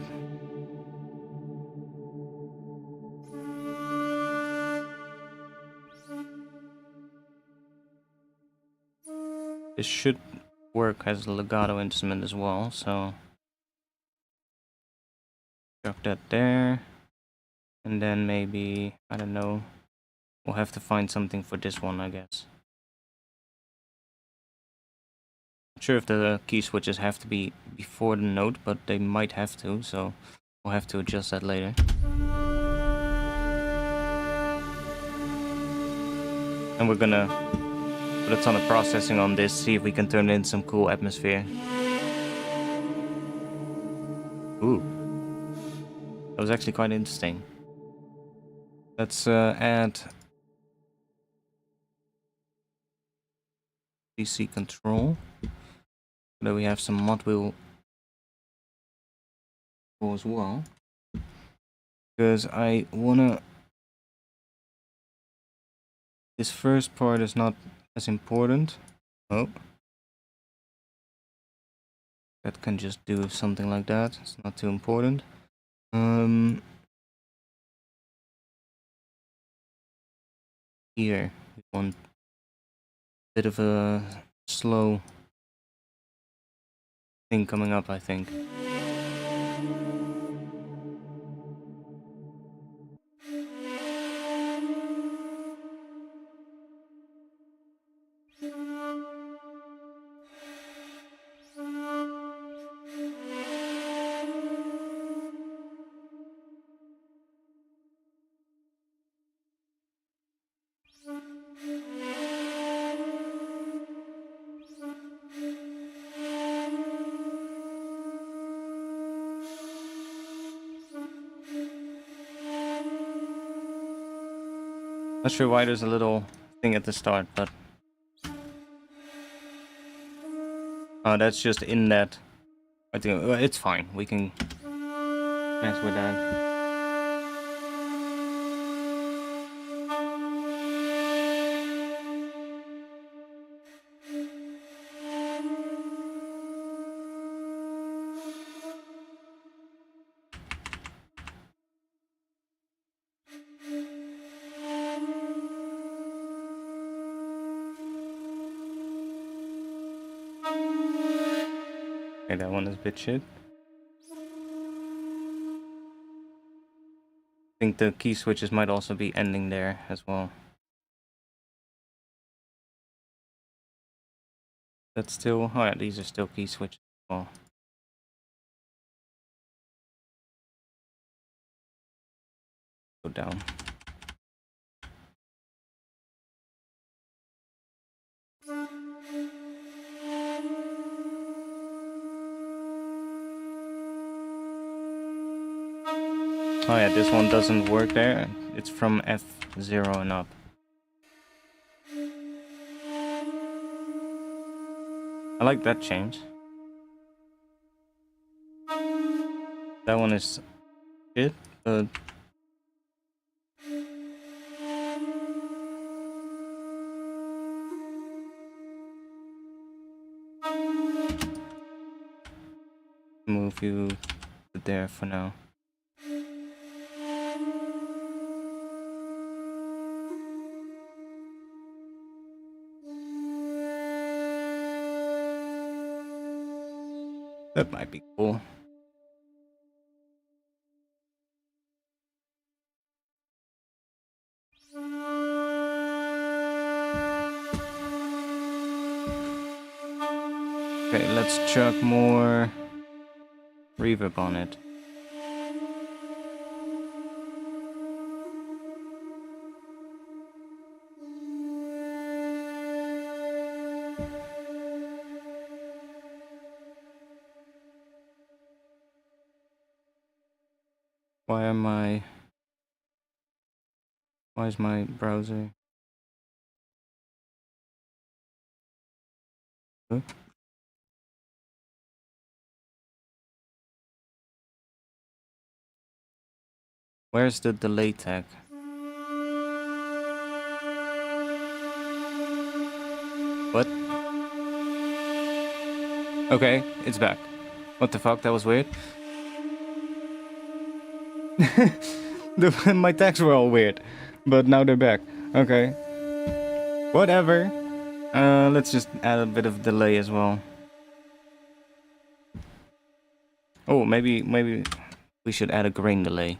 this should work as a legato instrument as well, so chuck that there. And then maybe, I don't know, we'll have to find something for this one, I guess. Not sure if the key switches have to be before the note, but they might have to, so we'll have to adjust that later. And we're gonna put a ton of processing on this, see if we can turn in some cool atmosphere. Ooh. That was actually quite interesting. Let's add DC control. So that we have some mod wheel as well. Because I wanna... This first part is not as important. Oh. That can just do something like that. It's not too important. Here we want a bit of a slow thing coming up, I think. Not sure why there's a little thing at the start, but... Oh, that's just in that... I think it's fine. We can mess with that. Okay, that one is a bit shit. I think the key switches might also be ending there as well. That's still... Oh yeah, these are still key switches as well. Go down. Oh yeah, this one doesn't work there. It's from F0 and up. I like that change. That one is shit, but... Move you to there for now. That might be cool. Okay, let's chuck more reverb on it. Why is my browser... Huh? Where's the delay tag? What? Okay, it's back. What the fuck? That was weird. My tags were all weird, but now they're back. Okay. Whatever. Let's just add a bit of delay as well. Oh, maybe we should add a grain delay.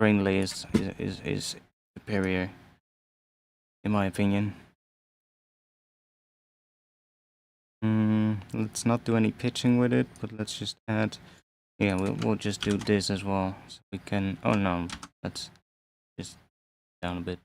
Grain delay is superior, in my opinion. Let's not do any pitching with it, but let's just add. Yeah, we'll just do this as well, so we can. Oh no, let's just down a bit.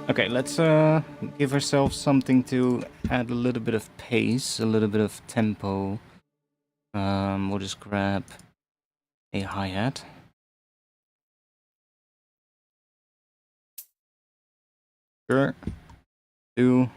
Okay, let's give ourselves something to add a little bit of pace, a little bit of tempo. We'll just grab a hi-hat. Sure. 2.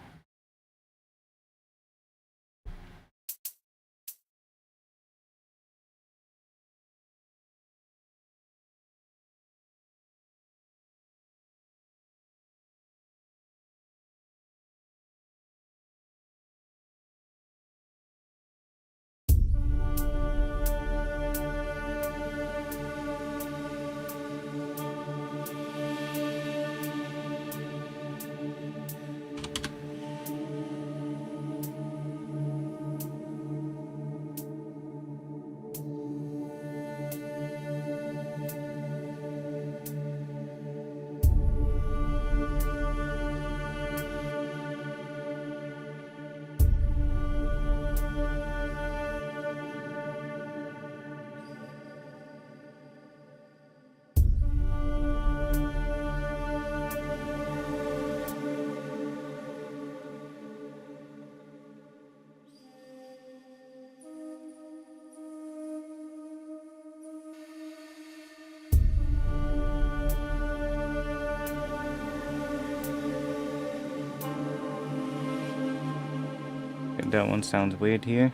That one sounds weird here.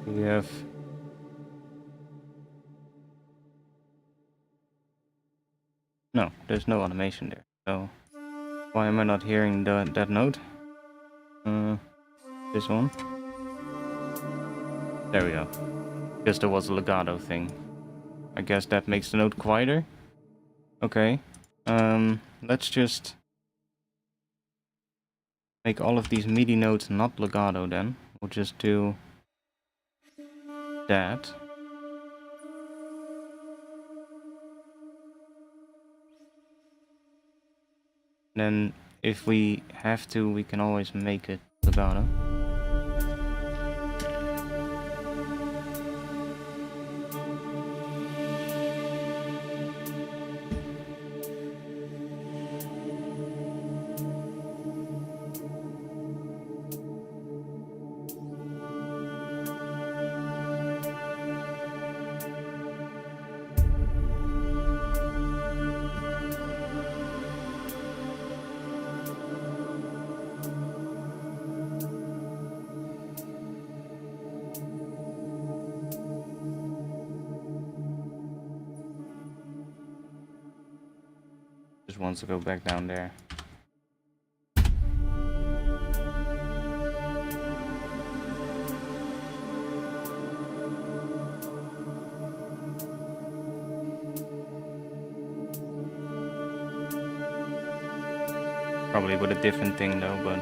We have no, there's no automation there. So why am I not hearing that note? This one. There we go. Because there was a legato thing. I guess that makes the note quieter. Okay. Let's just make all of these MIDI notes not legato then. We'll just do that. Then if we have to, we can always make it legato. Just wants to go back down there. Probably with a different thing though, but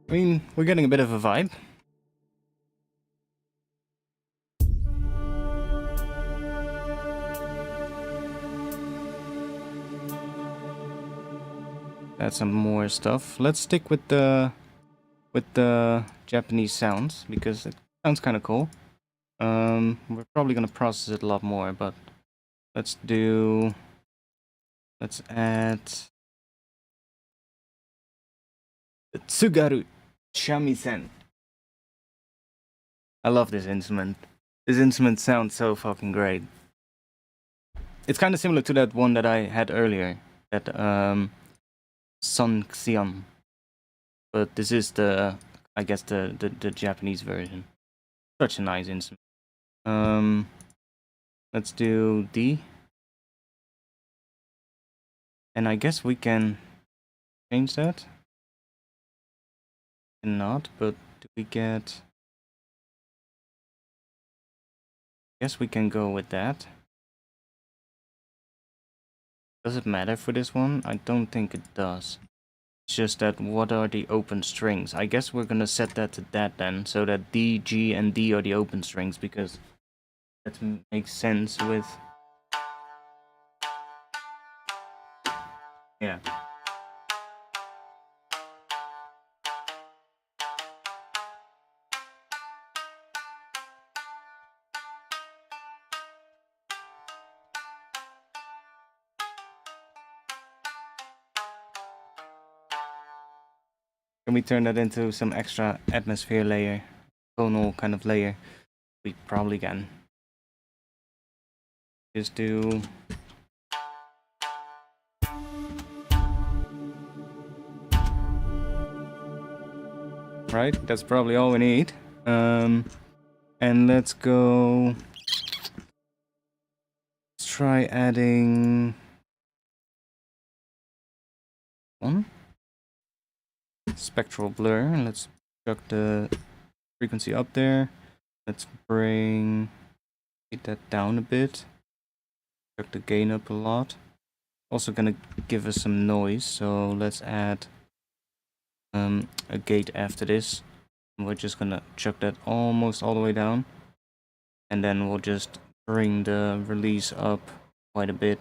I mean, we're getting a bit of a vibe. Add some more stuff. Let's stick with the Japanese sounds because it sounds kind of cool. We're probably gonna process it a lot more, but let's add the Tsugaru shamisen. I love this instrument. This instrument sounds so fucking great. It's kind of similar to that one that I had earlier, that Son Xian. But this is I guess the Japanese version. Such a nice instrument. Let's do D. And I guess we can change that. Cannot, but do we get... Guess we can go with that. Does it matter for this one? I don't think it does. It's just that what are the open strings? I guess we're gonna set that to that then, so that D, G, and D are the open strings, because that makes sense with... Yeah. Can we turn that into some extra atmosphere layer? Tonal kind of layer? We probably can. Just do... Right, that's probably all we need. And let's go... Let's try adding... one? Spectral blur. Let's chuck the frequency up there. Let's bring that down a bit. Chuck the gain up a lot. Also gonna give us some noise, so let's add a gate after this. We're just gonna chuck that almost all the way down, and then we'll just bring the release up quite a bit.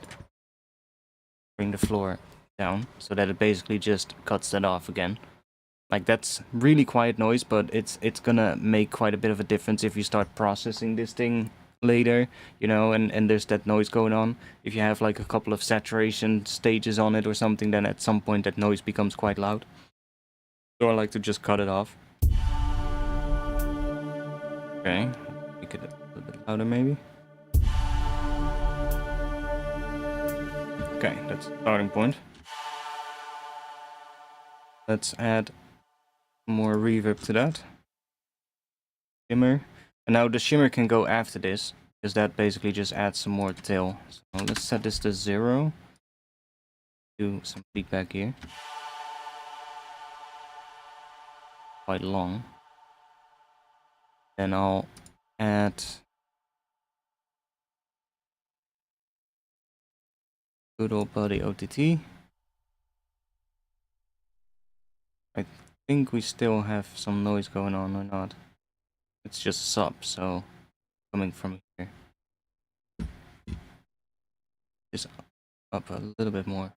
Bring the floor down so that it basically just cuts that off again. Like, that's really quiet noise, but it's gonna make quite a bit of a difference if you start processing this thing later, you know, and there's that noise going on. If you have like a couple of saturation stages on it or something, then at some point that noise becomes quite loud. So I like to just cut it off. Okay, make it a little bit louder maybe. Okay, that's the starting point. Let's add more reverb to that. Shimmer. And now the shimmer can go after this, because that basically just adds some more tail. So let's set this to 0. Do some feedback here. Quite long. Then I'll add good old buddy OTT. I think we still have some noise going on or not. It's just sub, so coming from here. Just up a little bit more.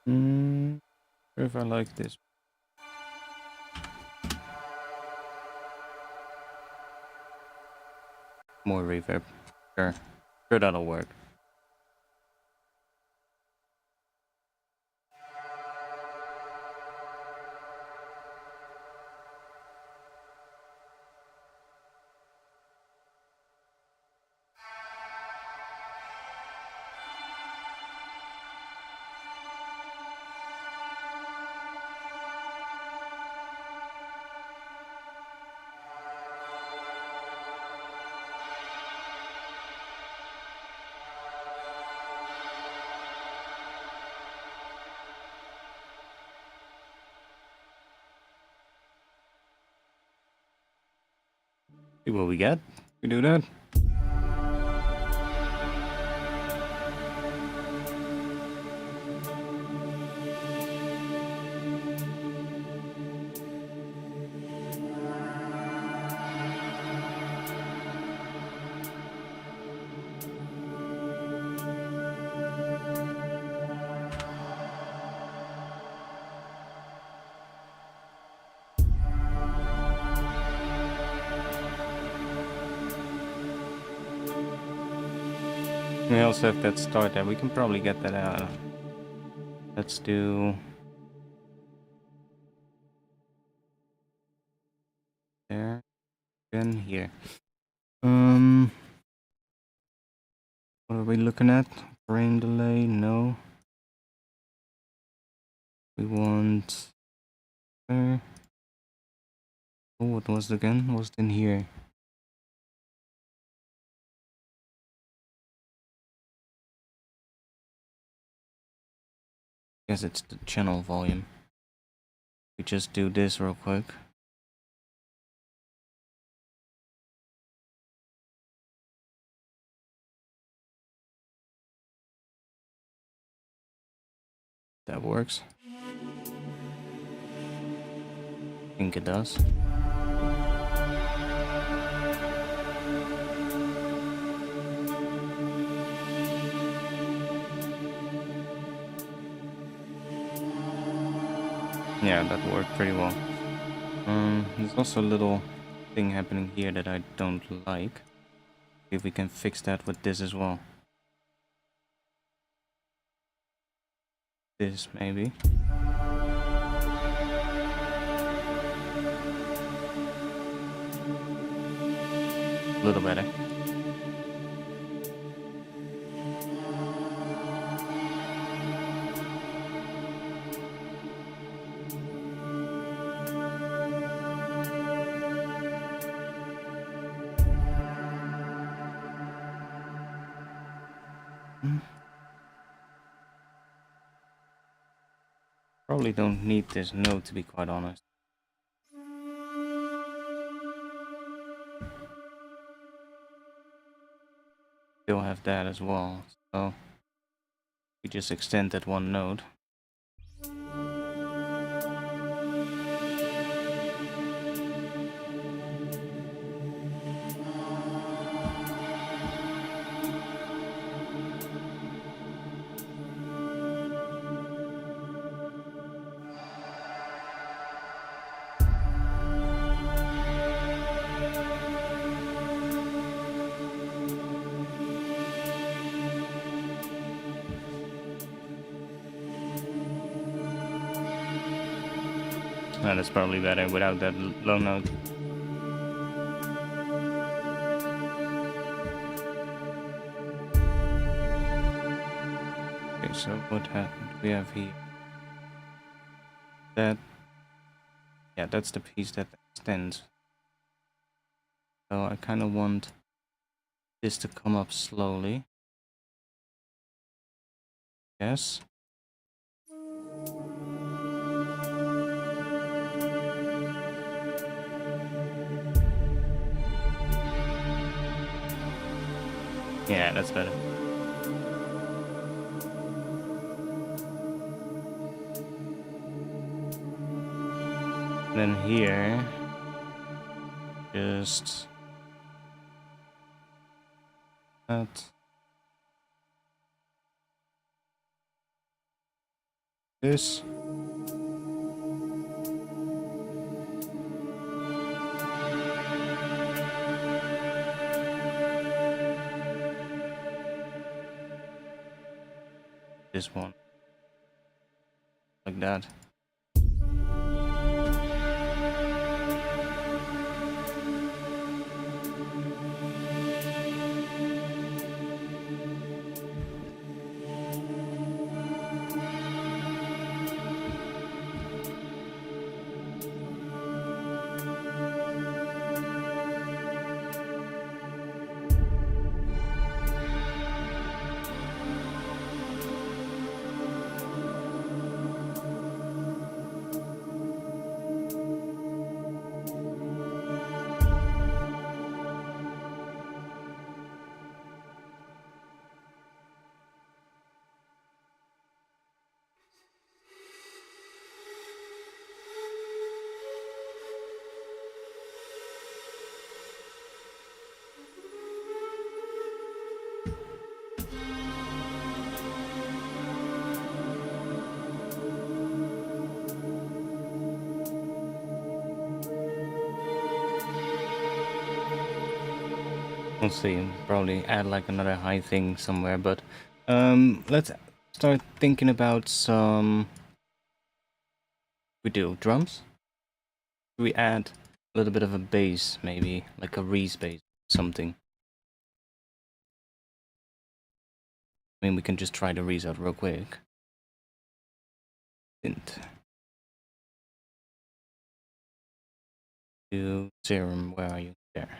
If I like this. More reverb. Sure. Sure, that'll work. See what we get. We do that. We also have that start there. We can probably get that out. Let's do there, then here. What are we looking at? Frame delay? No. We want there. Oh, what was it again? What was it in here? Guess it's the channel volume. We just do this real quick. That works. I think it does. Yeah, that worked pretty well. There's also a little thing happening here that I don't like. See if we can fix that with this as well. This, maybe. A little better. Probably don't need this note, to be quite honest. Still have that as well, so we just extend that one note. That is probably better without that low note. Okay, so what happened? We have here that. Yeah, that's the piece that extends. So I kind of want this to come up slowly. Yes. Yeah, that's better. Then here, just that. this. This one. Like that. We'll see, probably add like another high thing somewhere, but let's start thinking about some... We do drums? We add a little bit of a bass, maybe, like a res bass, something. I mean, we can just try the res out real quick. Int. To Serum, where are you? There.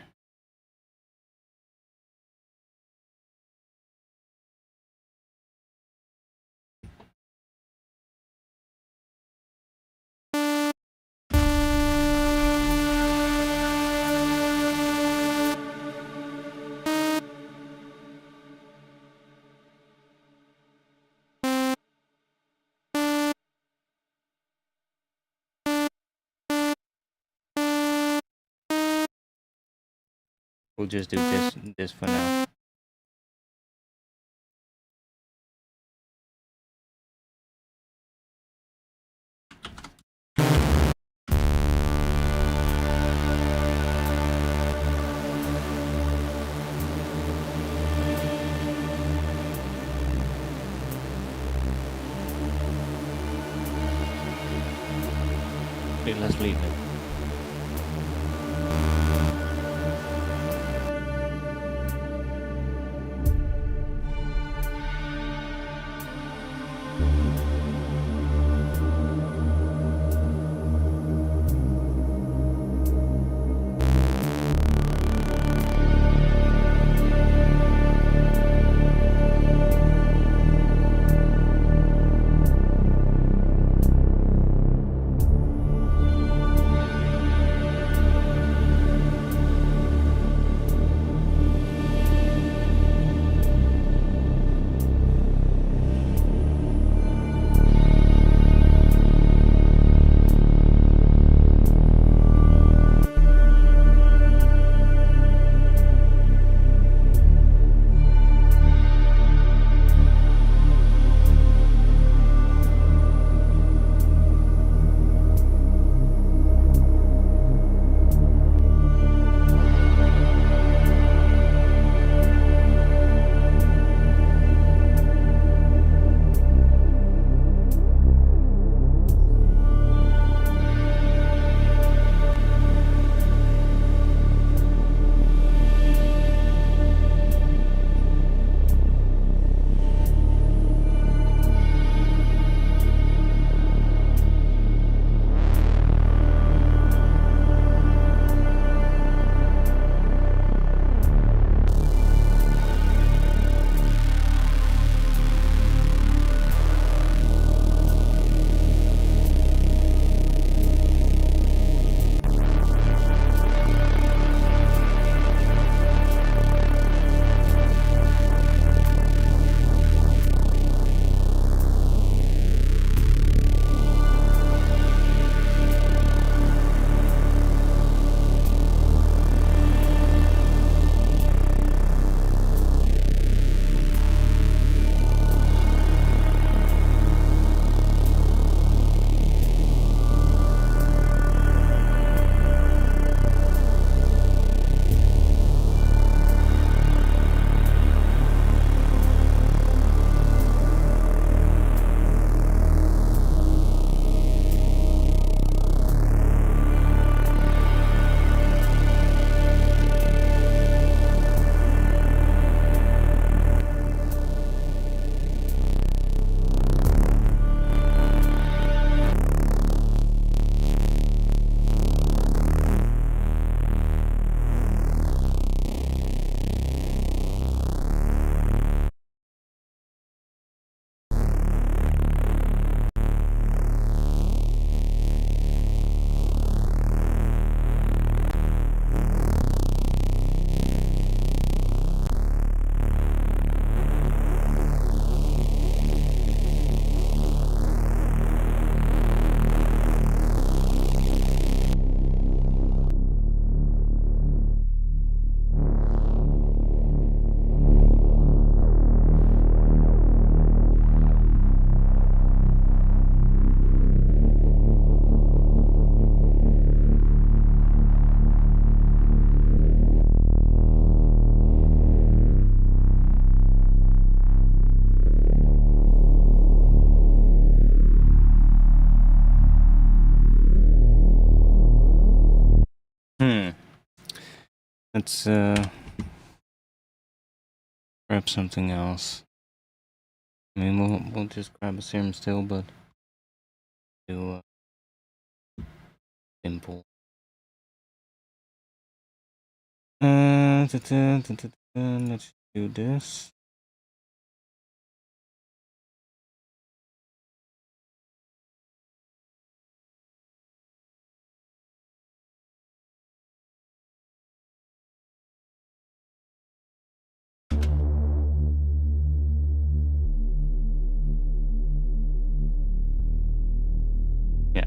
We'll just do this for now. Okay, let's leave it. Let's grab something else. I mean, we'll just grab a serum still, but do simple. Let's do this. Yeah.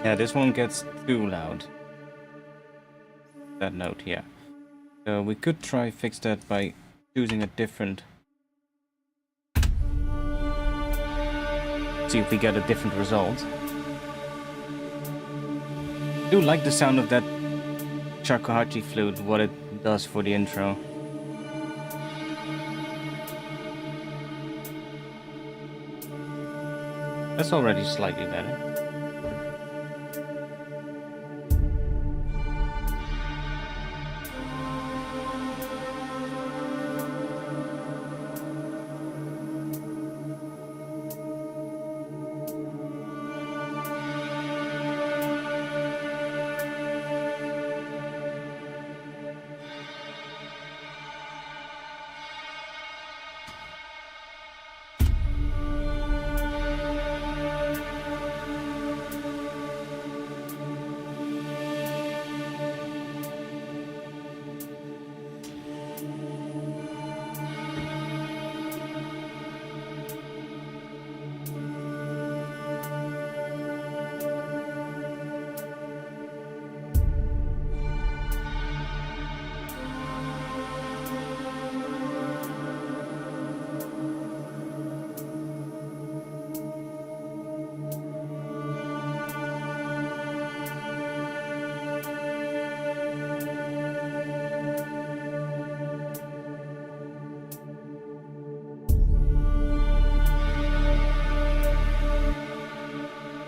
Yeah, this one gets too loud. That note, yeah. So we could try fix that by choosing a different. See if we get a different result. I do like the sound of that shakuhachi flute, what it does for the intro. That's already slightly better.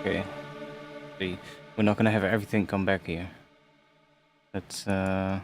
Okay. See, we're not gonna have everything come back here. Let's go.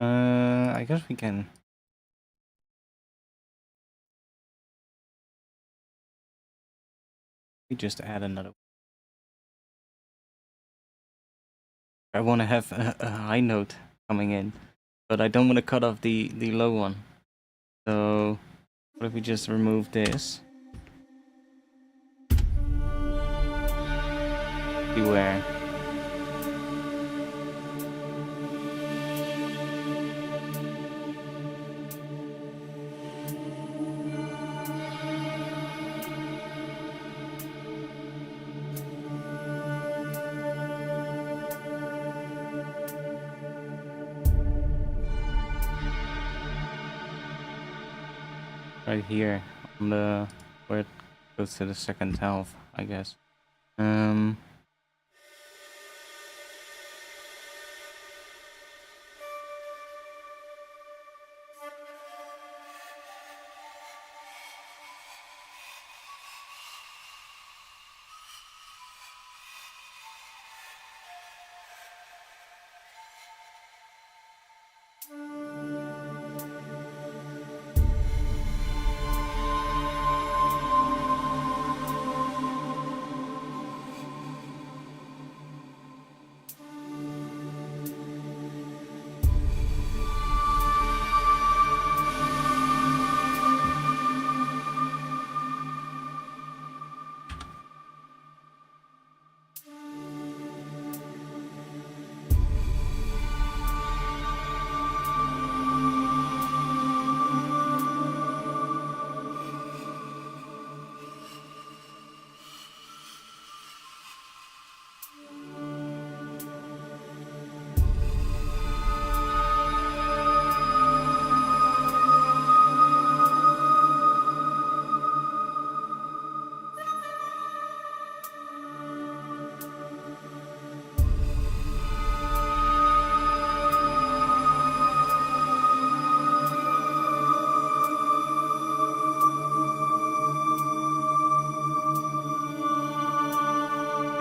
I guess we can. We just add another. I want to have a high note coming in, but I don't want to cut off the low one. So what if we just remove this? Beware. Right here on the where it goes to the second half, I guess.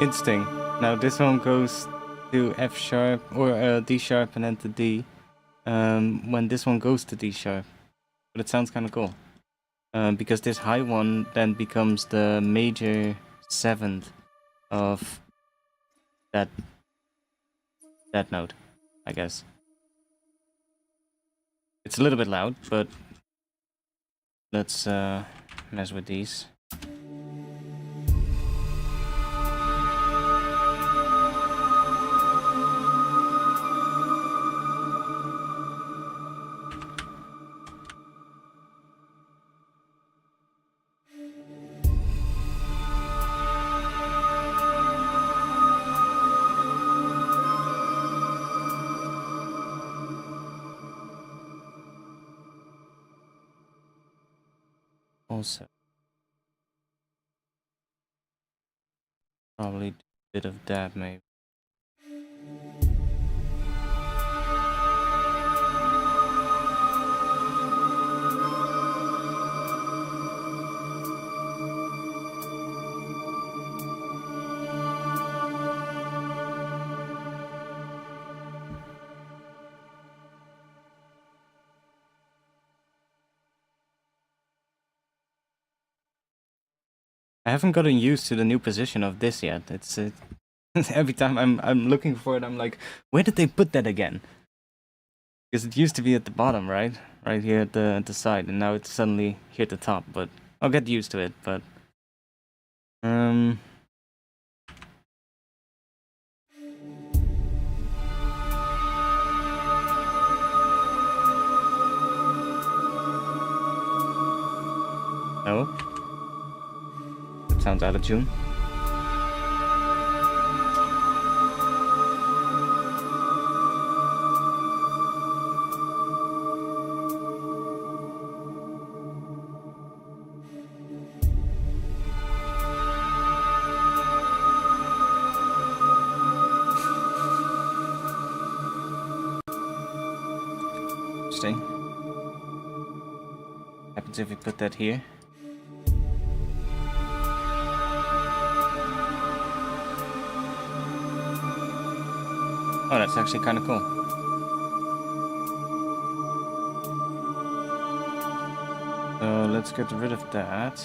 Interesting. Now this one goes to F sharp or D sharp and then to D. When this one goes to D sharp, but it sounds kind of cool. Because this high one then becomes the major seventh of that note, I guess. It's a little bit loud, but let's mess with these. Also, probably a bit of that maybe. I haven't gotten used to the new position of this yet. It's every time I'm looking for it, I'm like, where did they put that again? Because it used to be at the bottom, right? Right here at the side, and now it's suddenly here at the top. But I'll get used to it. But no, it sounds out of tune. Interesting. Happens if we put that here. Oh, that's actually kind of cool. So let's get rid of that.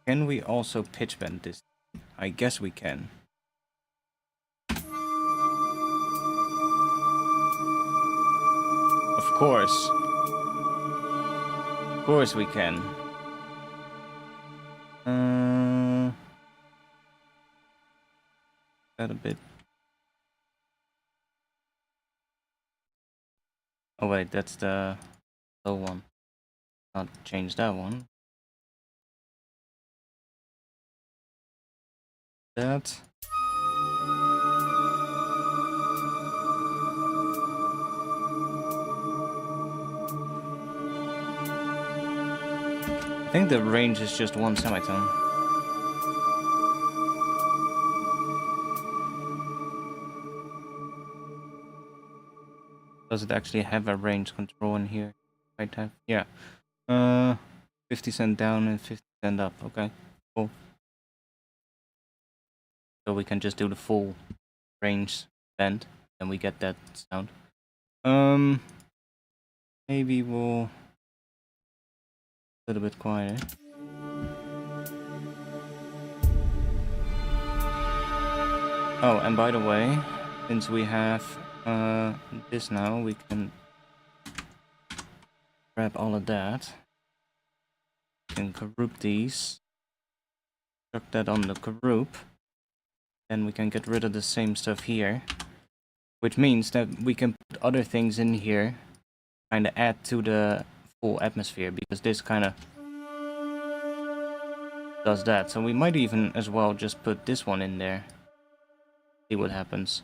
Can we also pitch bend this? I guess we can. Of course. Of course we can. That a bit. Oh wait, that's the low one. I'll change that one. That. I think the range is just one semitone. Does it actually have a range control in here? Right have? Yeah. 50 cent down and 50 cent up. Okay, cool. So we can just do the full range bend, and we get that sound. Maybe we'll a little bit quieter. Oh, and by the way, since we have this now, we can grab all of that. We can group these. Chuck that on the group. Then we can get rid of the same stuff here. Which means that we can put other things in here, kind of add to the full atmosphere, because this kind of does that. So we might even as well just put this one in there. See what happens.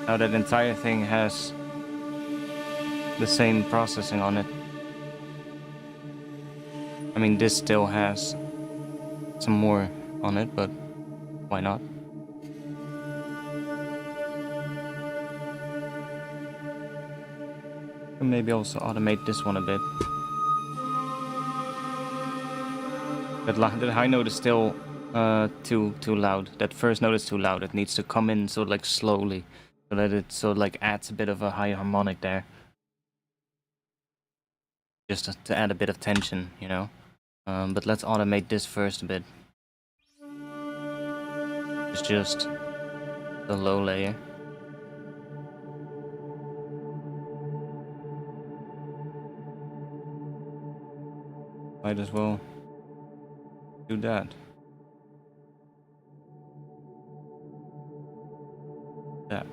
Now that entire thing has the same processing on it. I mean, this still has some more on it, but why not? And maybe also automate this one a bit. That high note is still too loud. That first note is too loud. It needs to come in sort of like slowly, so that it sort of like adds a bit of a high harmonic there. Just to add a bit of tension, you know. But let's automate this first a bit. It's just the low layer. Might as well do that. That.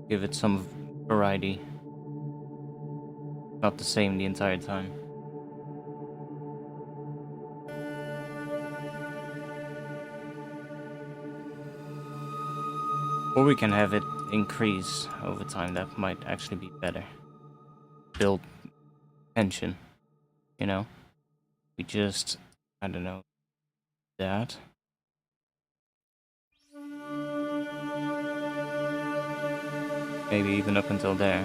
Give it some variety. Not the same the entire time. Or we can have it increase over time. That might actually be better. Build tension, you know? We just, I don't know, that. Maybe even up until there.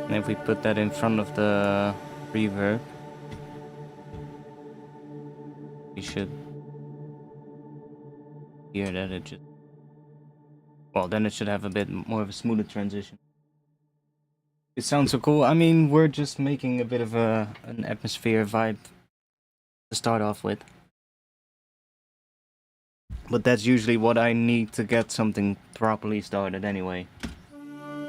And if we put that in front of the reverb, we should hear that it just... Well, then it should have a bit more of a smoother transition. It sounds so cool. I mean, we're just making a bit of an atmosphere vibe to start off with. But that's usually what I need to get something properly started anyway.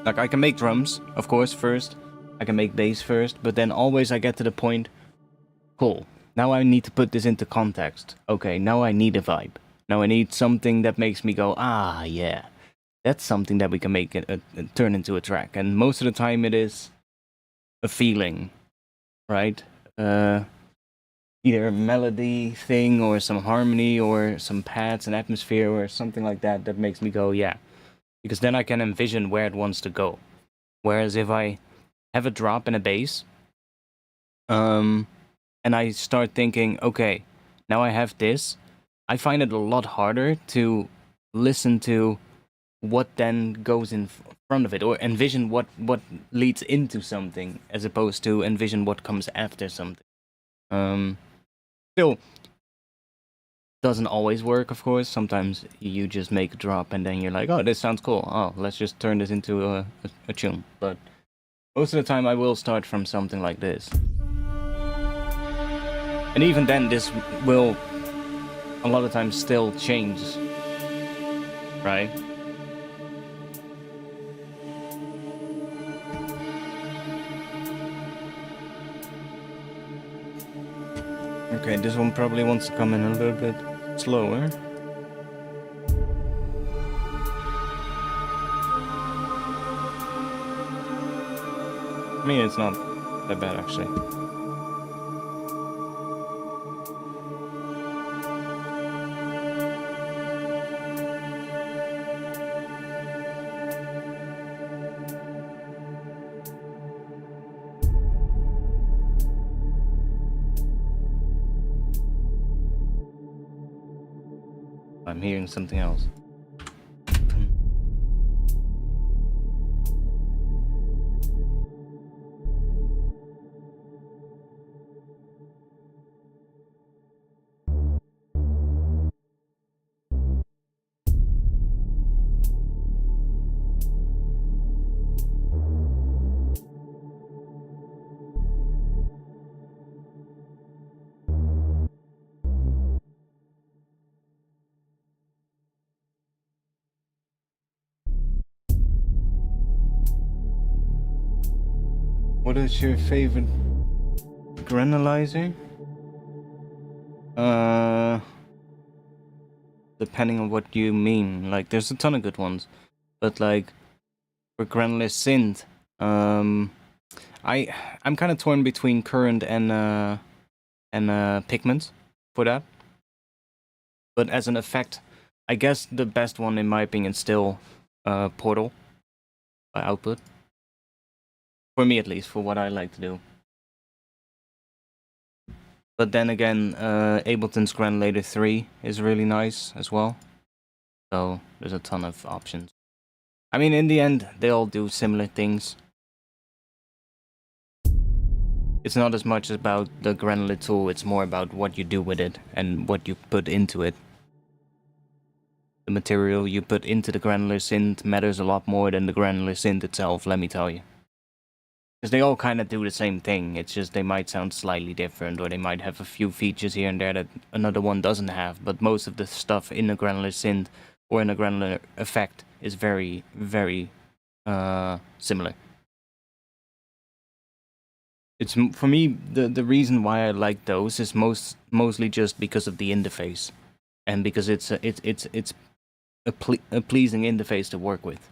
Like, I can make drums, of course, first. I can make bass first, but then always I get to the point, cool, now I need to put this into context. Okay, now I need a vibe. Now I need something that makes me go, ah, yeah. That's something that we can make it turn into a track. And most of the time it is a feeling, right? Either a melody thing or some harmony or some pads and atmosphere or something like that that makes me go, yeah. Because then I can envision where it wants to go. Whereas if I have a drop and a bass, and I start thinking, okay, now I have this, I find it a lot harder to listen to what then goes in front of it, or envision what leads into something, as opposed to envision what comes after something. Still, doesn't always work, of course. Sometimes you just make a drop and then you're like, oh, this sounds cool. Oh, let's just turn this into a tune. But most of the time I will start from something like this. And even then, this will a lot of times still change, right? Okay, this one probably wants to come in a little bit slower. I mean, it's not that bad, actually. I'm hearing something else. What is your favorite granulizer? Depending on what you mean. Like, there's a ton of good ones, but like for granular synth, I'm kind of torn between current and pigment for that. But as an effect, I guess the best one in my opinion is still Portal by Output. For me, at least, for what I like to do. But then again, Ableton's Granulator 3 is really nice as well. So there's a ton of options. I mean, in the end, they all do similar things. It's not as much about the granular tool, it's more about what you do with it and what you put into it. The material you put into the granular synth matters a lot more than the granular synth itself, let me tell you. Because they all kind of do the same thing, it's just they might sound slightly different, or they might have a few features here and there that another one doesn't have, but most of the stuff in a granular synth or in a granular effect is very, very similar. It's, for me, the reason why I like those is mostly just because of the interface, and because it's a pleasing interface to work with.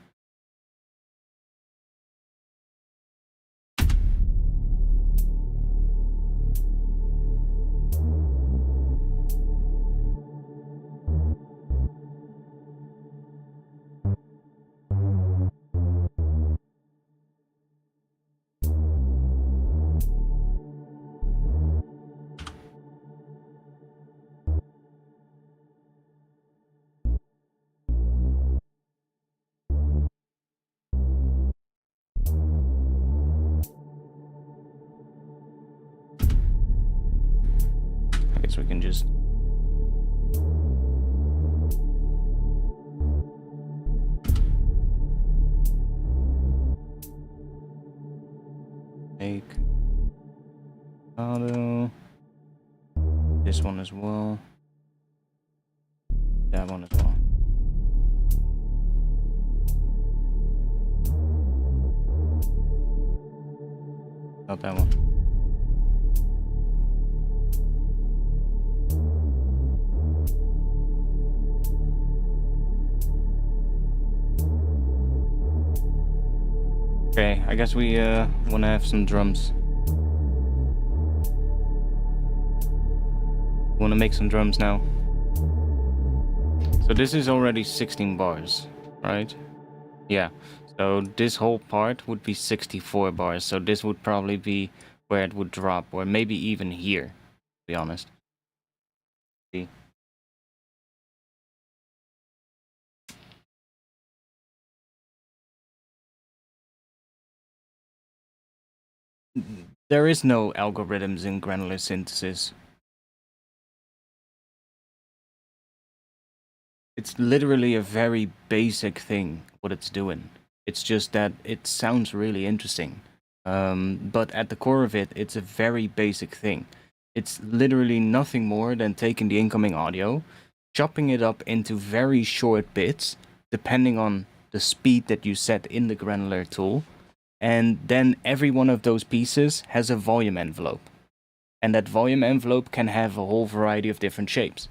I guess we can just make auto, this one as well, that one as well. Not that one. Okay, I guess we want to have some drums. Want to make some drums now. So this is already 16 bars, right? Yeah. So this whole part would be 64 bars. So this would probably be where it would drop, or maybe even here, to be honest. See. There is no algorithms in granular synthesis. It's literally a very basic thing, what it's doing. It's just that it sounds really interesting. But at the core of it, it's a very basic thing. It's literally nothing more than taking the incoming audio, chopping it up into very short bits, depending on the speed that you set in the granular tool. And then every one of those pieces has a volume envelope. And that volume envelope can have a whole variety of different shapes.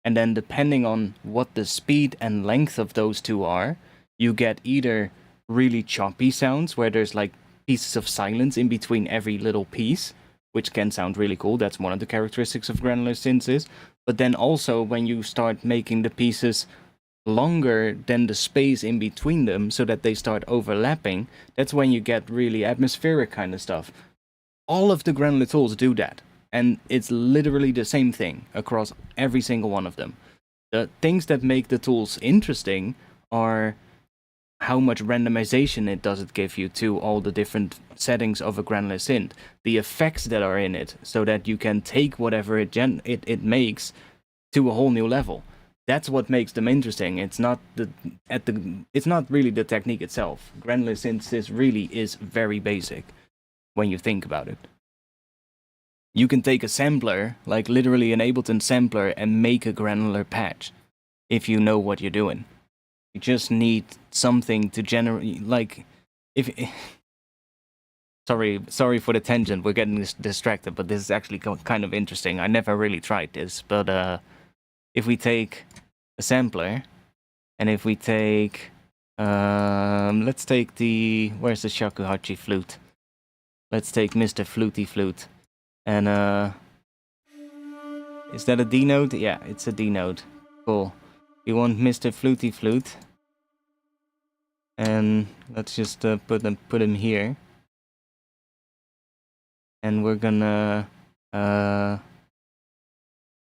And then depending on what the speed and length of those two are, you get either really choppy sounds where there's like pieces of silence in between every little piece, which can sound really cool. That's one of the characteristics of granular synths. But then also when you start making the pieces longer than the space in between them so that they start overlapping, that's when you get really atmospheric kind of stuff. All of the granular tools do that. And it's literally the same thing across every single one of them. The things that make the tools interesting are how much randomization it does it give you to all the different settings of a granular synth, the effects that are in it, so that you can take whatever it makes to a whole new level. That's what makes them interesting. It's not really the technique itself. Granular synthesis really is very basic when you think about it. You can take a sampler, like literally an Ableton sampler, and make a granular patch if you know what you're doing. You just need something to generate, like, if... Sorry for the tangent, we're getting distracted, but this is actually kind of interesting. I never really tried this, but if we take a sampler, and if we take... let's take the... Where's the shakuhachi flute? Let's take Mr. Fluty Flute. And, is that a D note? Yeah, it's a D note. Cool. We want Mr. Fluty Flute. And let's just put him here. And we're gonna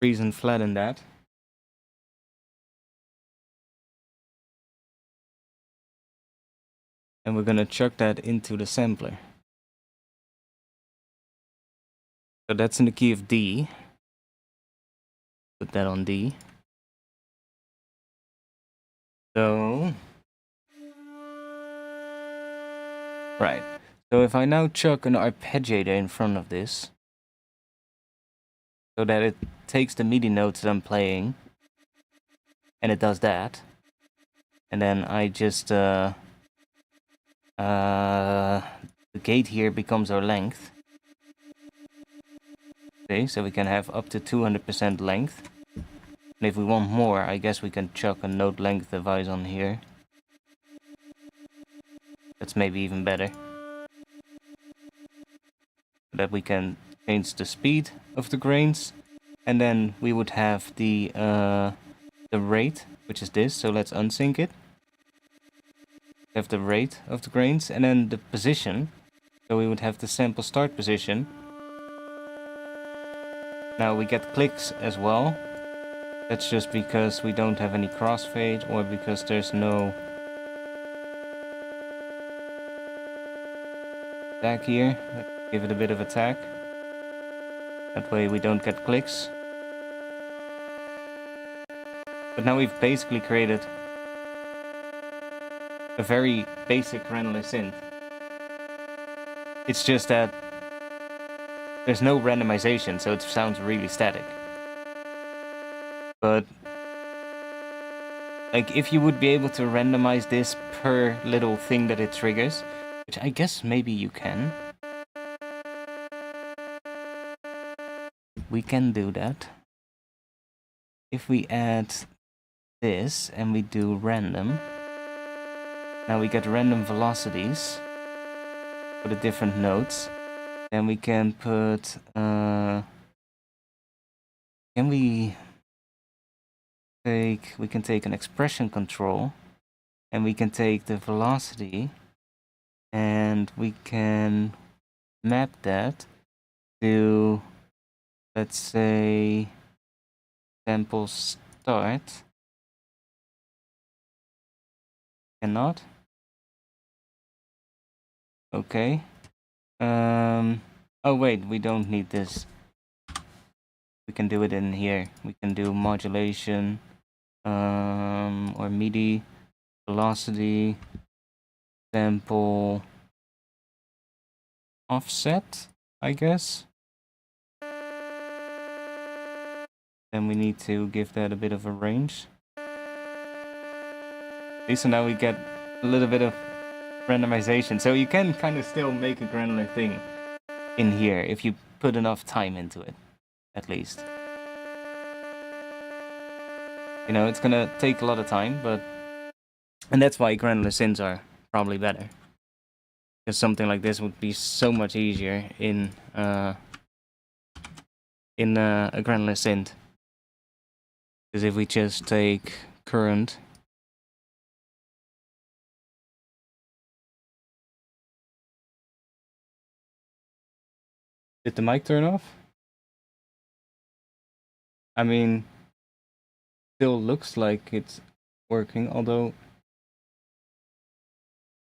freeze and flatten that. And we're gonna chuck that into the sampler. So that's in the key of D. Put that on D. So... Right. So if I now chuck an arpeggiator in front of this, so that it takes the MIDI notes that I'm playing, and it does that, and then I just, the gate here becomes our length. Okay, so we can have up to 200% length. And if we want more, I guess we can chuck a note length device on here. That's maybe even better. That we can change the speed of the grains. And then we would have the rate, which is this. So let's unsync it. We have the rate of the grains, and then the position. So we would have the sample start position. Now we get clicks as well. That's just because we don't have any crossfade, or because there's no tag here. Let's give it a bit of a tag. That way we don't get clicks. But now we've basically created a very basic granular synth. It's just that there's no randomization, so it sounds really static. But like, if you would be able to randomize this per little thing that it triggers, which I guess maybe you can. We can do that. If we add this and we do random, now we get random velocities for the different notes. Then we can put, we can take an expression control, and we can take the velocity, and we can map that to, let's say sample start. Cannot. Okay. Oh wait, we don't need this. We can do it in here. We can do modulation, or MIDI, velocity, sample, offset, I guess. Then we need to give that a bit of a range. Okay, so now we get a little bit of randomization. So you can kind of still make a granular thing in here if you put enough time into it, at least. You know, it's gonna take a lot of time, but... And that's why granular synths are probably better. Because something like this would be so much easier in a granular synth. Because if we just take current... Did the mic turn off? I mean, still looks like it's working, although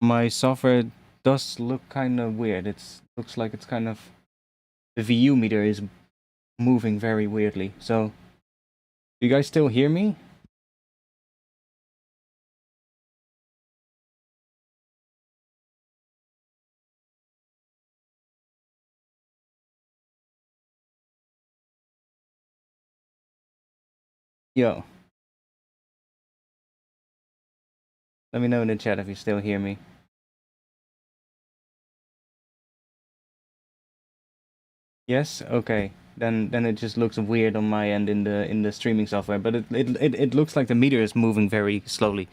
my software does look kind of weird. It looks like it's kind of... The VU meter is moving very weirdly. So, do you guys still hear me? Yo. Let me know in the chat if you still hear me. Yes? Okay. Then it just looks weird on my end in the streaming software, but it looks like the meter is moving very slowly.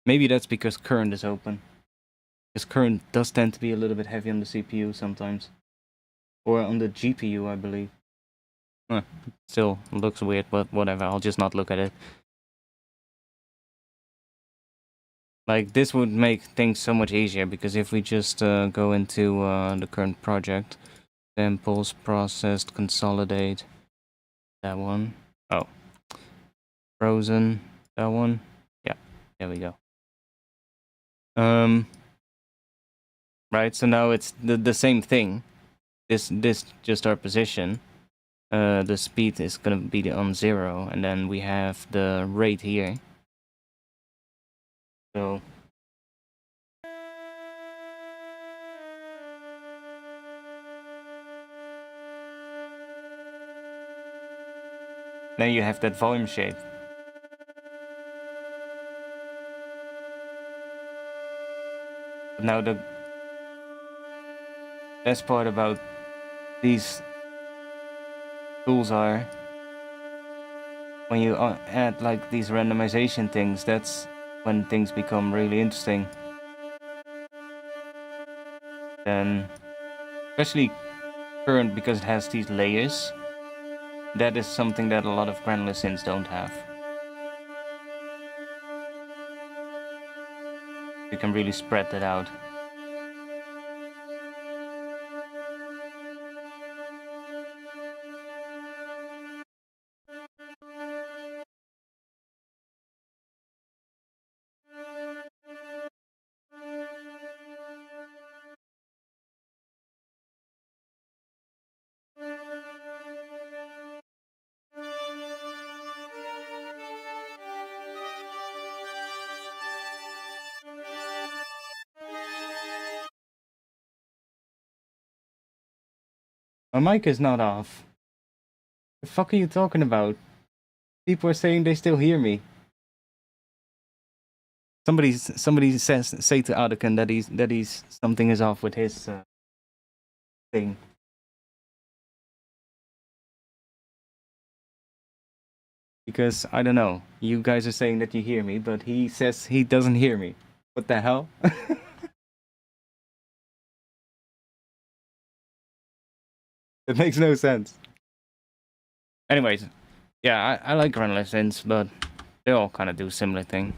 Maybe that's because current is open. Because current does tend to be a little bit heavy on the CPU sometimes. Or on the GPU, I believe. Still looks weird, but whatever, I'll just not look at it. Like, this would make things so much easier, because if we just go into the current project, samples, processed, consolidate, that one. Oh. Frozen, that one. Yeah, there we go. Right, so now it's the same thing. This just our position. The speed is gonna be on 0, and then we have the rate here. So then you have that volume shape. But now the best part about these tools are when you add like these randomization things, that's when things become really interesting. Then, especially current, because it has these layers, that is something that a lot of granular synths don't have. You can really spread that out. My mic is not off. The fuck are you talking about? People are saying they still hear me. Somebody say to Adekan that he's something is off with his thing. Because I don't know. You guys are saying that you hear me, but he says he doesn't hear me. What the hell? It makes no sense. Anyways, yeah, I like granular synths, but they all kind of do similar thing.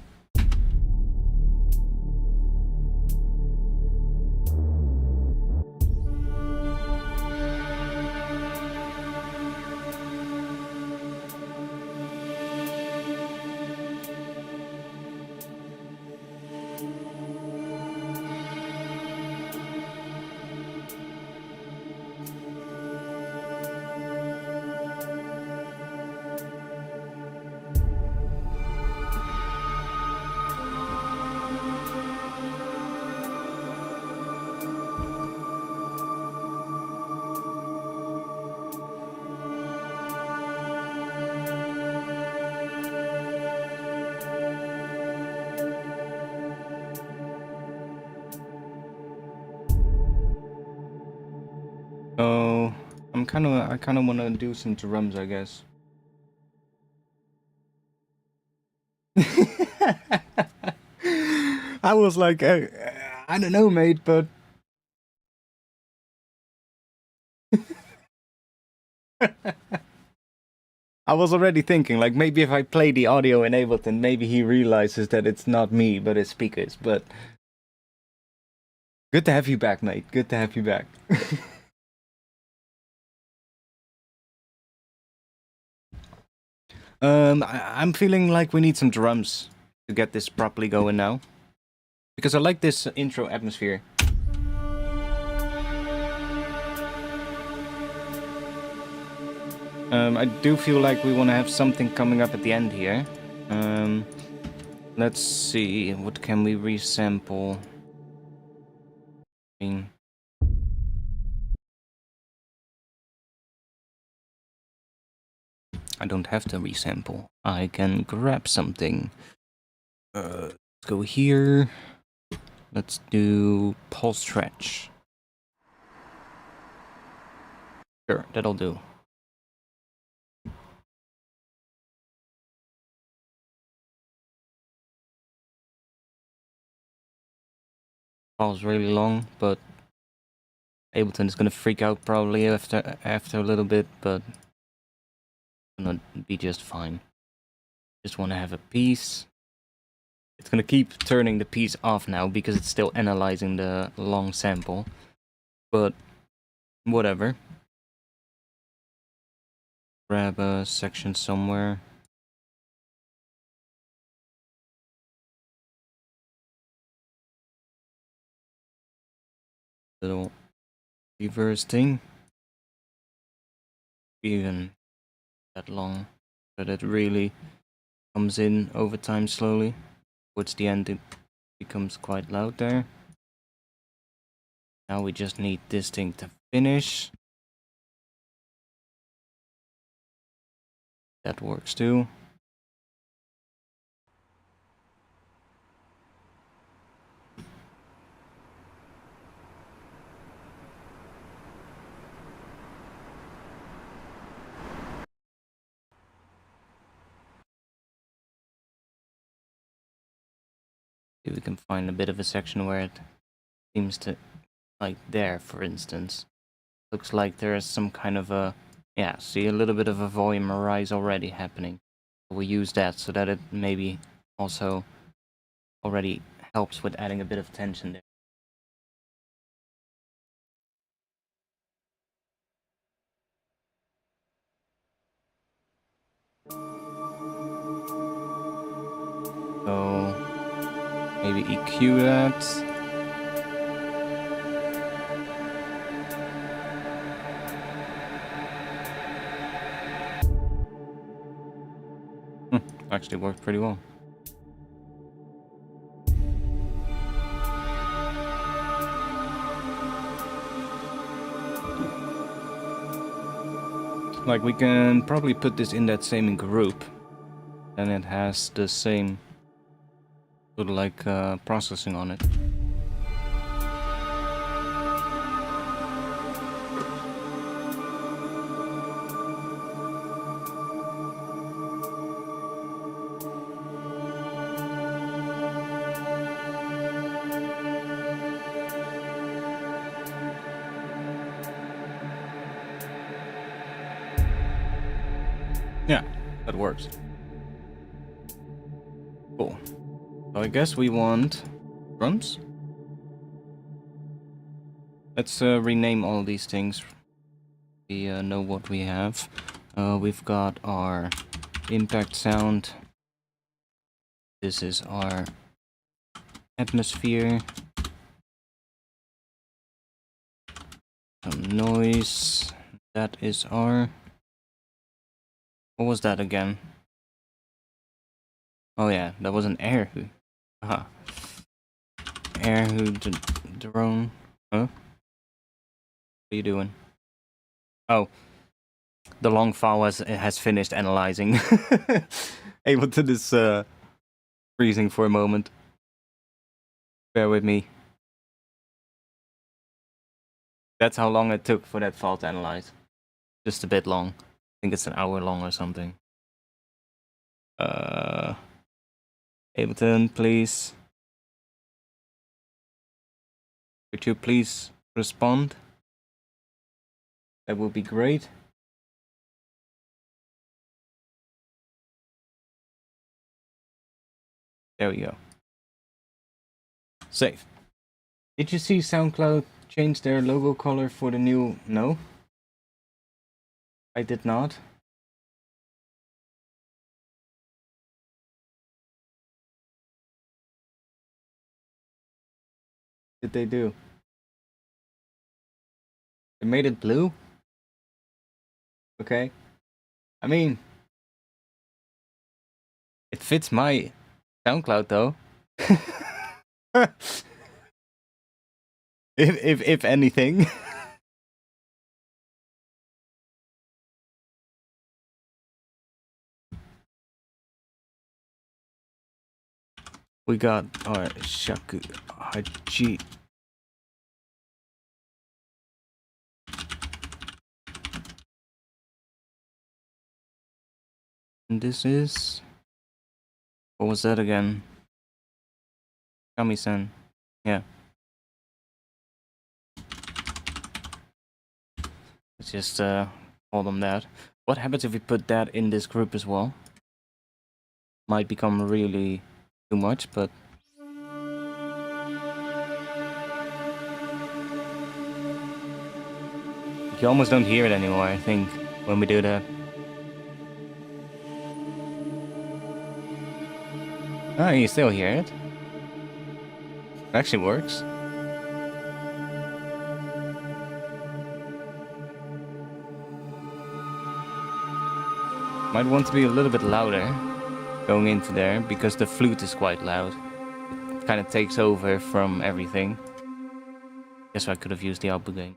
So I kind of want to do some drums, I guess. I was like, I don't know, mate, but I was already thinking, like, maybe if I play the audio in Ableton, maybe he realizes that it's not me, but it's speakers. But good to have you back, mate. Good to have you back. I'm feeling like we need some drums to get this properly going now. Because I like this intro atmosphere. I do feel like we want to have something coming up at the end here. Let's see, what can we resample? I don't have to resample. I can grab something. Let's go here. Let's do pulse stretch. Sure, that'll do. Pulse really long, but Ableton is gonna freak out probably after a little bit, but it's gonna be just fine. Just want to have a piece. It's gonna keep turning the piece off now because it's still analyzing the long sample, but whatever. Grab a section somewhere. Little reverse thing. Even that long, but it really comes in over time slowly. Towards the end it becomes quite loud there. Now we just need this thing to finish. That works too. See if we can find a bit of a section where it seems to, like there for instance. Looks like there is some kind of a, yeah, see a little bit of a volume rise already happening. We'll use that so that it maybe also already helps with adding a bit of tension there. So maybe EQ that. Actually worked pretty well. Like we can probably put this in that same group, and it has the same sort of like processing on it. Yeah, that works. Cool. So I guess we want drums. Let's rename all these things. We know what we have. We've got our impact sound. This is our atmosphere. Some noise. That is our... What was that again? Oh yeah, that was an air hood. Aha. Air hood drone. Huh? What are you doing? Oh. The long file has finished analyzing. Ableton is freezing for a moment. Bear with me. That's how long it took for that file to analyze. Just a bit long. I think it's an hour long or something. Ableton, please. Could you please respond? That would be great. There we go. Save. Did you see SoundCloud change their logo color for the new... No? I did not. Did they do? They made it blue? Okay. I mean... It fits my SoundCloud though. if anything. We got our Shaku Haji. And this is... What was that again? Kami-san. Yeah. Let's just call them that. What happens if we put that in this group as well? Might become really too much, but... You almost don't hear it anymore, I think, when we do that. Oh, you still hear it. It actually works. Might want to be a little bit louder going into there, because the flute is quite loud. It kind of takes over from everything. Guess I could have used the output gain.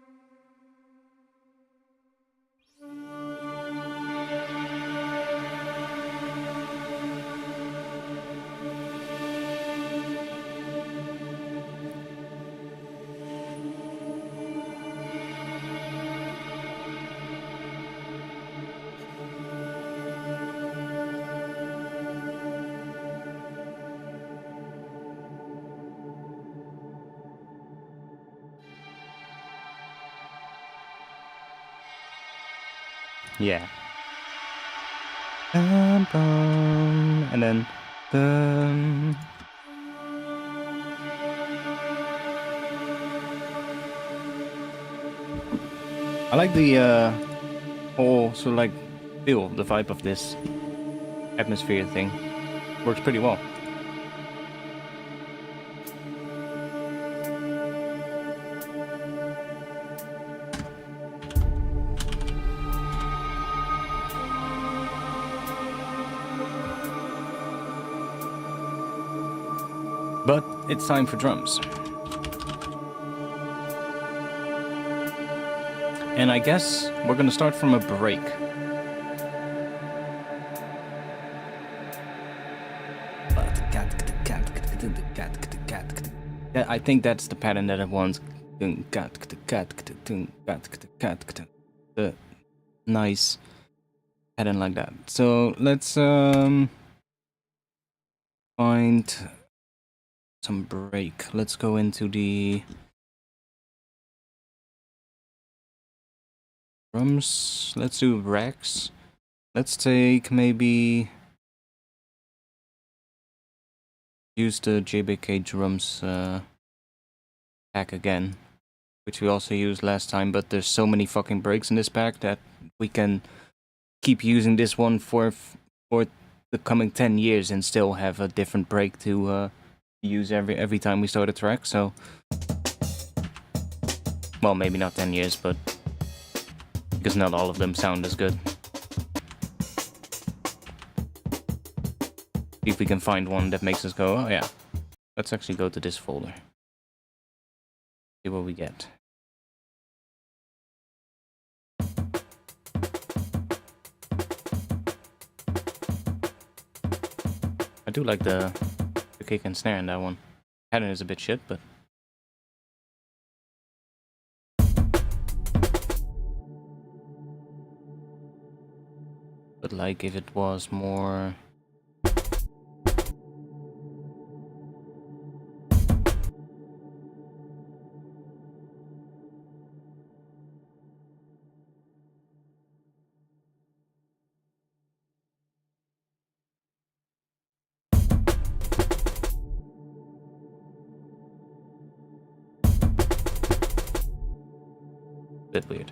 Yeah. And then... I like the whole sort of like feel, the vibe of this atmosphere thing. Works pretty well. But it's time for drums. And I guess we're gonna start from a break. Yeah, I think that's the pattern that it wants. The nice pattern like that. So let's find some break. Let's go into the drums. Let's do racks. Let's take maybe use the JBK drums pack again, which we also used last time, but there's so many fucking breaks in this pack that we can keep using this one for the coming 10 years and still have a different break to use every time we start a track. So, well, maybe not 10 years, but because not all of them sound as good. See if we can find one that makes us go, oh yeah, let's actually go to this folder. See what we get. I do like the kick and snare in that one. Pattern is a bit shit, but But like if it was more... bit weird.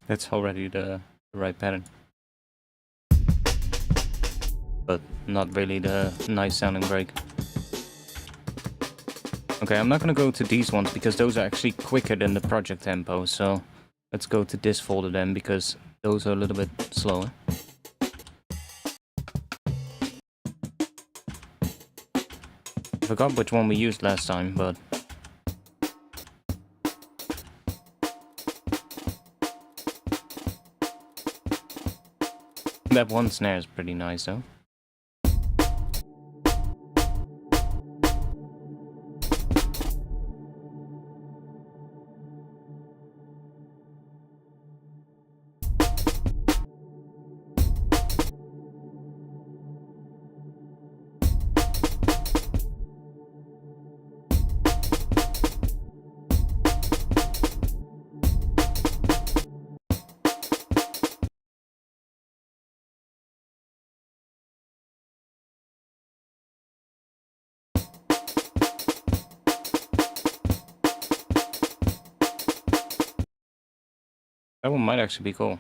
That's already the right pattern. But not really the nice sounding break. Okay, I'm not gonna go to these ones because those are actually quicker than the project tempo, so let's go to this folder then because those are a little bit slower. I forgot which one we used last time, but... that one snare is pretty nice though. That one might actually be cool.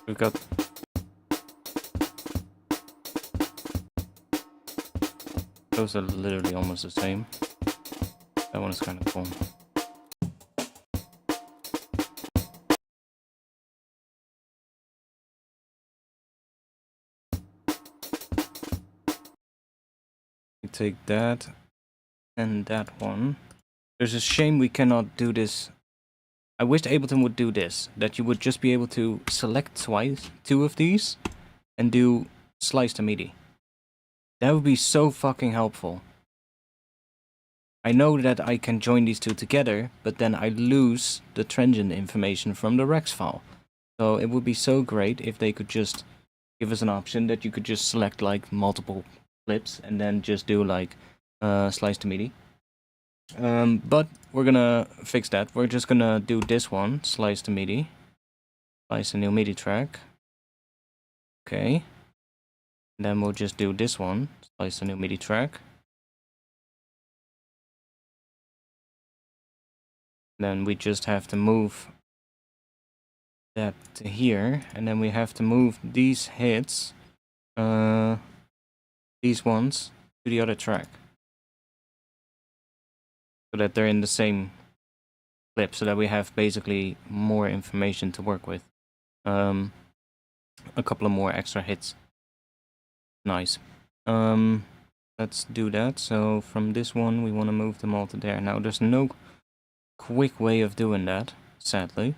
We've got... those are literally almost the same. That one is kind of cool. We take that and that one. There's a shame we cannot do this. I wish Ableton would do this, that you would just be able to select twice, two of these, and do slice to MIDI. That would be so fucking helpful. I know that I can join these two together, but then I lose the transient information from the Rex file. So it would be so great if they could just give us an option that you could just select like multiple clips and then just do like slice to MIDI. But we're gonna fix that. We're just gonna do this one, slice to MIDI. Slice a new MIDI track. Okay. And then we'll just do this one, slice a new MIDI track. Then we just have to move that to here, and then we have to move these hits, these ones, to the other track. So that they're in the same clip, so that we have basically more information to work with. A couple of more extra hits. Nice. Let's do that. So from this one, we want to move them all to there. Now, there's no quick way of doing that, sadly.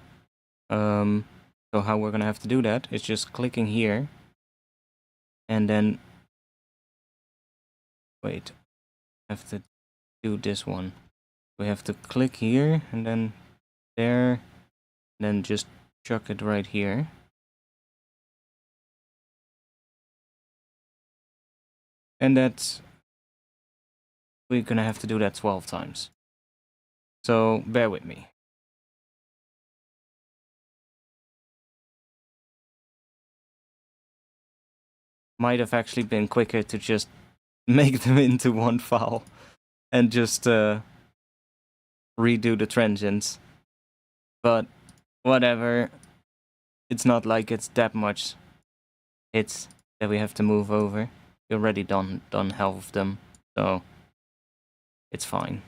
So how we're gonna have to do that is just clicking here, and then wait, I have to do this one. We have to click here, and then there, and then just chuck it right here. And that's... we're gonna have to do that 12 times. So bear with me. Might have actually been quicker to just make them into one file and just redo the transients. But whatever. It's not like it's that much hits that we have to move over. We already done half of them, so it's fine.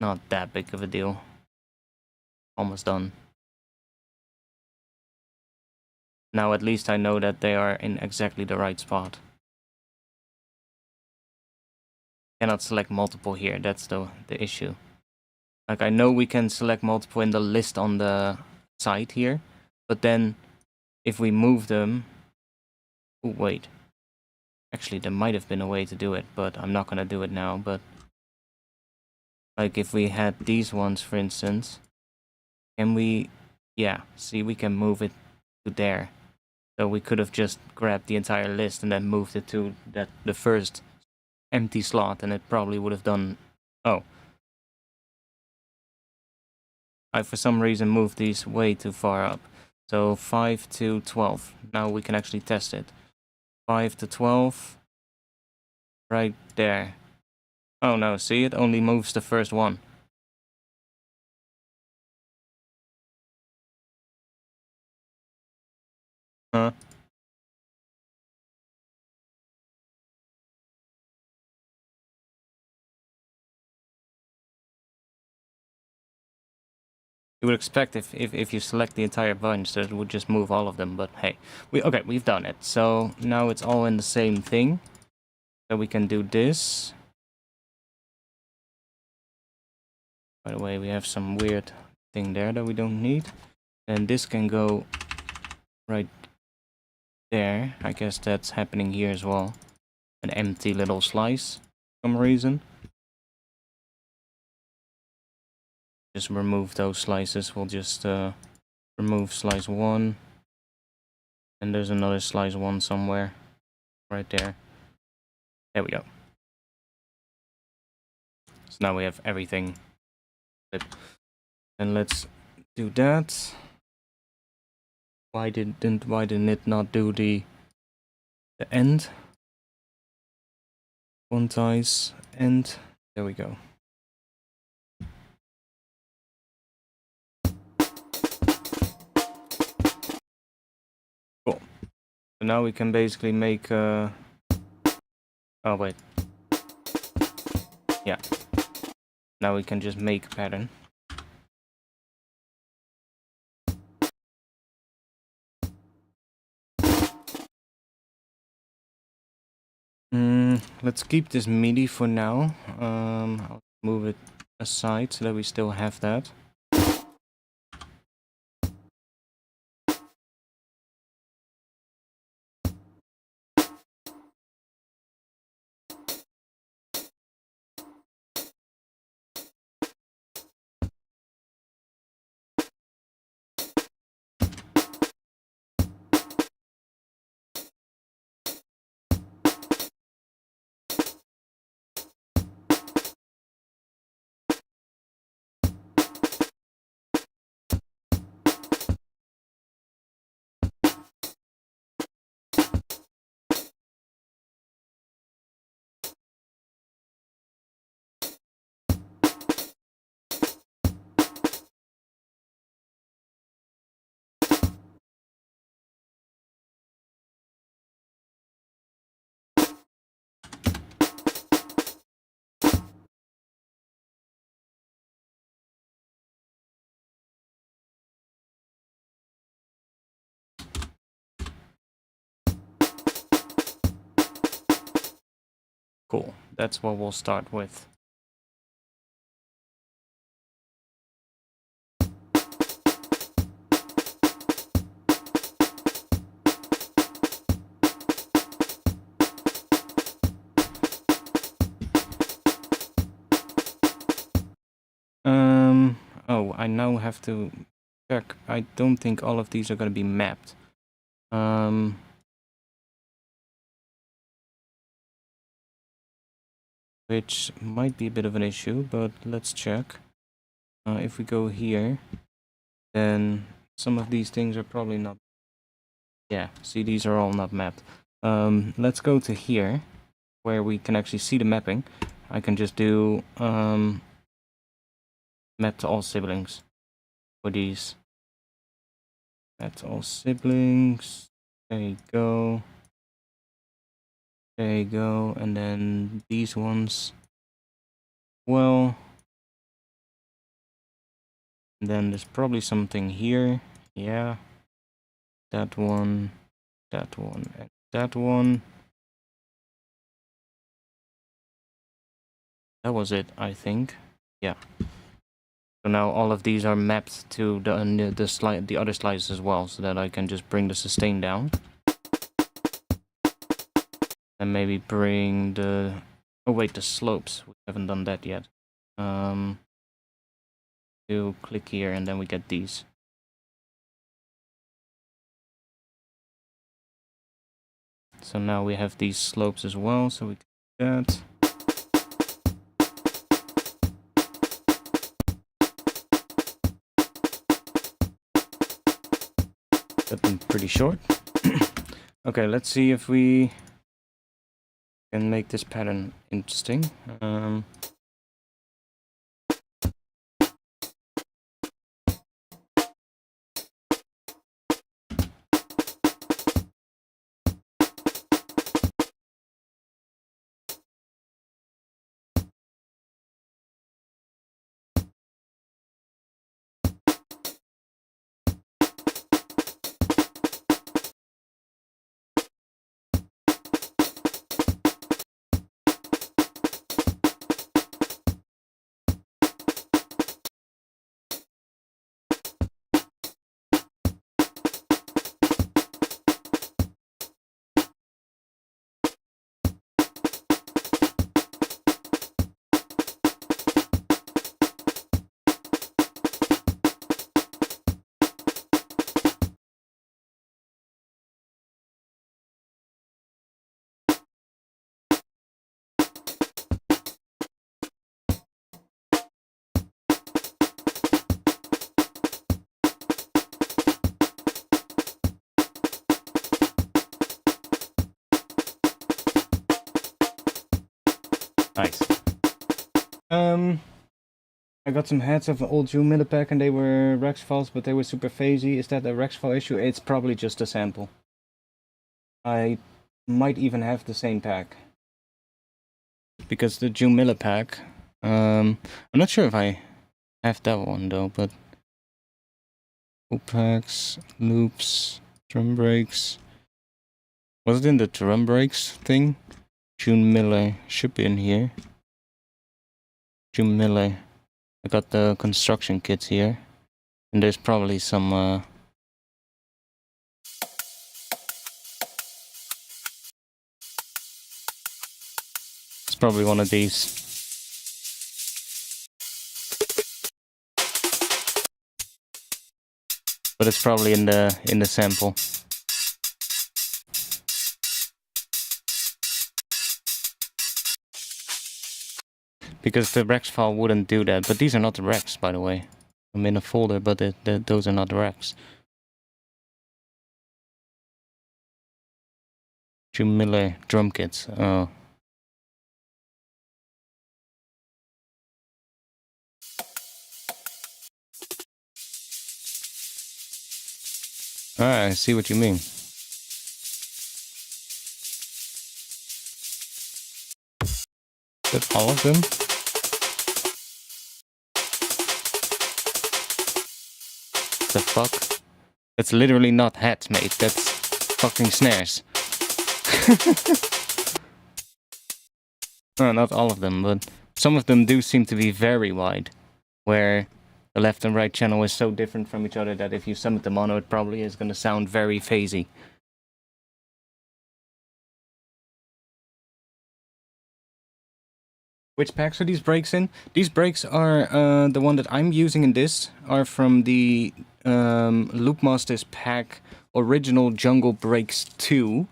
Not that big of a deal. Almost done. Now at least I know that they are in exactly the right spot. Cannot select multiple here, that's the issue. Like, I know we can select multiple in the list on the side here, but then if we move them... oh, wait. Actually, there might have been a way to do it, but I'm not gonna do it now, but... like, if we had these ones, for instance, can we... yeah, see, we can move it to there. So we could have just grabbed the entire list and then moved it to the first empty slot, and it probably would have done... oh. I, for some reason, moved these way too far up. So 5 to 12. Now we can actually test it. 5 to 12. Right there. Oh no, see, it only moves the first one. Huh? You would expect if you select the entire bunch that it would just move all of them, but hey. We've done it. So now it's all in the same thing. So we can do this. By the way, we have some weird thing there that we don't need. And this can go right there. I guess that's happening here as well. An empty little slice for some reason. Just remove those slices. We'll just remove slice 1. And there's another slice 1 somewhere. Right there. There we go. So now we have everything. And let's do that. Why didn't it not do the end? Quantize end. There we go. Cool. So now we can basically make oh wait. Yeah. Now we can just make a pattern. Let's keep this MIDI for now. I'll move it aside so that we still have that. Cool. That's what we'll start with. Oh, I now have to check. I don't think all of these are going to be mapped. which might be a bit of an issue, but let's check. If we go here, then some of these things are probably not. Yeah, see, these are all not mapped. Let's go to here, where we can actually see the mapping. I can just do map to all siblings for these. Map to all siblings. There you go. There you go. And then these ones. Well, and then there's probably something here. Yeah. That one, and that one. That was it, I think. Yeah. So now all of these are mapped to the other slices as well, so that I can just bring the sustain down. And maybe bring the... Oh wait, the slopes. We haven't done that yet. To click here and then we get these. So now we have these slopes as well, so we can do that. That's been pretty short. Okay, let's see if we can make this pattern interesting. Nice. I got some heads of an old June Miller pack and they were Rex files, but they were super phasey. Is that a Rex file issue? It's probably just a sample. I might even have the same pack. Because the June Miller pack, I'm not sure if I have that one though, but packs, loops, drum breaks. Was it in the drum breaks thing? June Miller should be in here. June Miller. I got the construction kits here. And there's probably some it's probably one of these. But it's probably in the sample. Because the Rex file wouldn't do that. But these are not the Rex, by the way. I'm in a folder, but those are not the Rex. Jim Miller drum kits. Oh. Ah, I see what you mean. But all of them? The fuck? That's literally not hats, mate. That's fucking snares. No, not all of them, but some of them do seem to be very wide. Where the left and right channel is so different from each other that if you sum it to mono, it probably is going to sound very phasey. Which packs are these breaks in? These breaks are, the one that I'm using in this, are from the Loopmasters pack Original Jungle Breaks 2.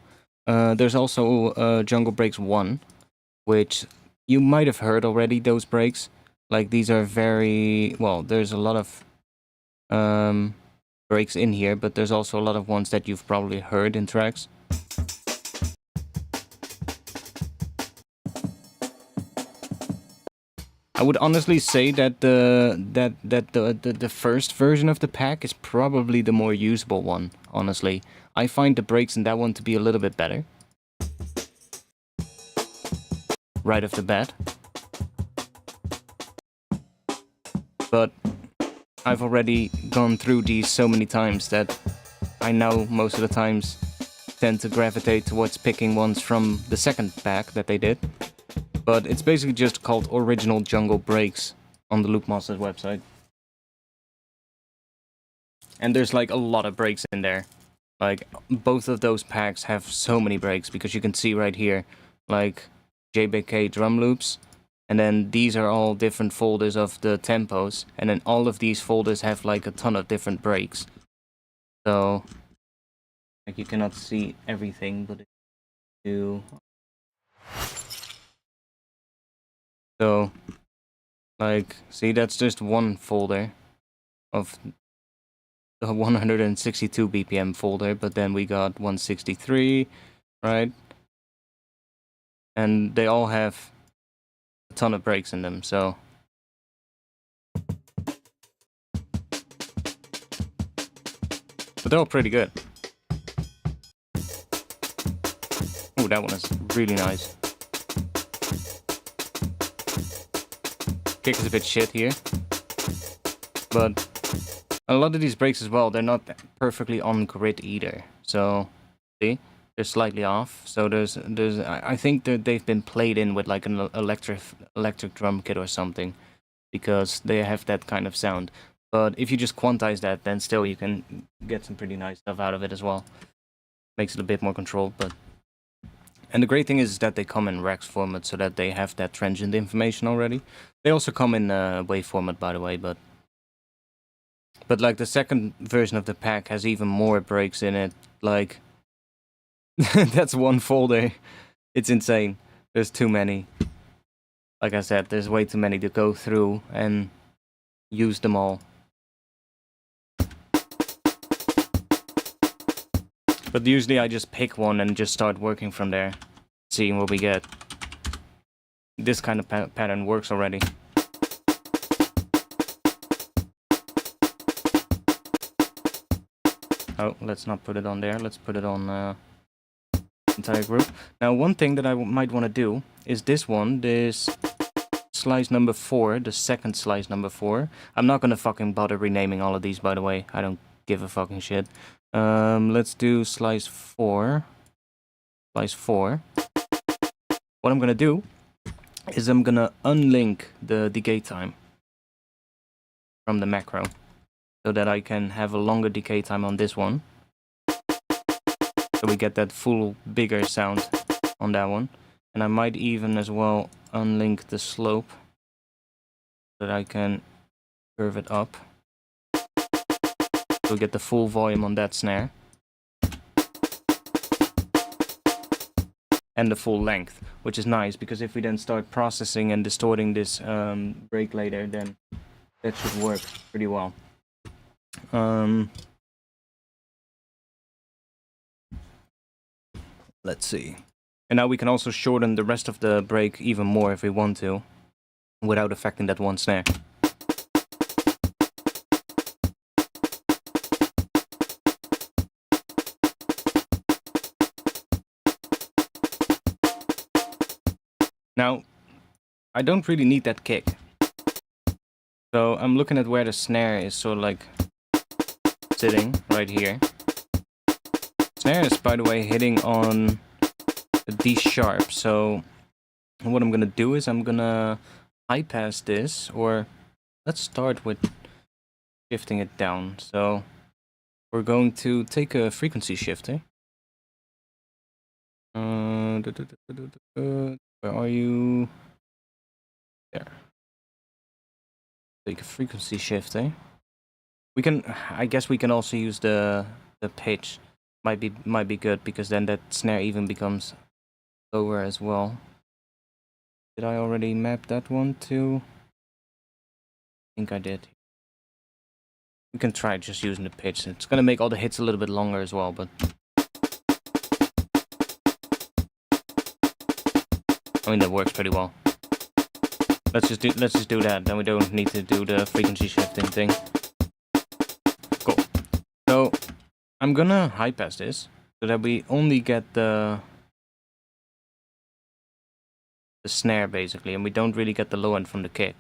There's also Jungle Breaks 1, which you might have heard already those breaks. Like these are very well. There's a lot of breaks in here, but there's also a lot of ones that you've probably heard in tracks. I would honestly say that the first version of the pack is probably the more usable one, honestly. I find the breaks in that one to be a little bit better. Right off the bat. But I've already gone through these so many times that I now most of the times tend to gravitate towards picking ones from the second pack that they did. But it's basically just called Original Jungle Breaks on the Loopmasters website. And there's like a lot of breaks in there. Like, both of those packs have so many breaks, because you can see right here, like, JBK drum loops. And then these are all different folders of the tempos. And then all of these folders have like a ton of different breaks. So, like, you cannot see everything, but if you... So, like, see, that's just one folder of the 162 BPM folder, but then we got 163, right? And they all have a ton of breaks in them, so... But they're all pretty good. Oh, that one is really nice. Kick is a bit shit here. But a lot of these breaks as well, they're not perfectly on grid either. So, see? They're slightly off. So I think that they've been played in with like an electric drum kit or something, because they have that kind of sound. But if you just quantize that, then still you can get some pretty nice stuff out of it as well. Makes it a bit more controlled, but... And the great thing is that they come in Rex format, so that they have that transient information already. They also come in wave format, by the way, but like the second version of the pack has even more breaks in it. Like, that's one folder. It's insane. There's too many. Like I said, there's way too many to go through and use them all. But usually I just pick one and just start working from there, seeing what we get. This kind of pattern works already. Oh, let's not put it on there. Let's put it on entire group. Now, one thing that I might want to do is this one, this slice number 4, the second slice number 4. I'm not gonna fucking bother renaming all of these, by the way. I don't give a fucking shit. Let's do slice 4. Slice 4. What I'm gonna do is I'm gonna unlink the decay time from the macro, so that I can have a longer decay time on this one. So we get that full, bigger sound on that one. And I might even as well unlink the slope, so that I can curve it up. So we get the full volume on that snare. And the full length, which is nice, because if we then start processing and distorting this break later, then that should work pretty well. Let's see. And now we can also shorten the rest of the break even more if we want to, without affecting that one snare. Now, I don't really need that kick. So I'm looking at where the snare is sort of like sitting right here. Snare is, by the way, hitting on a D sharp. So what I'm gonna do is I'm gonna high pass this, or let's start with shifting it down. So we're going to take a frequency shifter. Where are you? There. Take a frequency shifter. We can, I guess we can also use the pitch. Might be good, because then that snare even becomes lower as well. Did I already map that one to? I think I did. We can try just using the pitch. It's gonna make all the hits a little bit longer as well, but I mean that works pretty well. Let's just do that. Then we don't need to do the frequency shifting thing. Cool. So I'm gonna high pass this so that we only get the snare basically, and we don't really get the low end from the kick.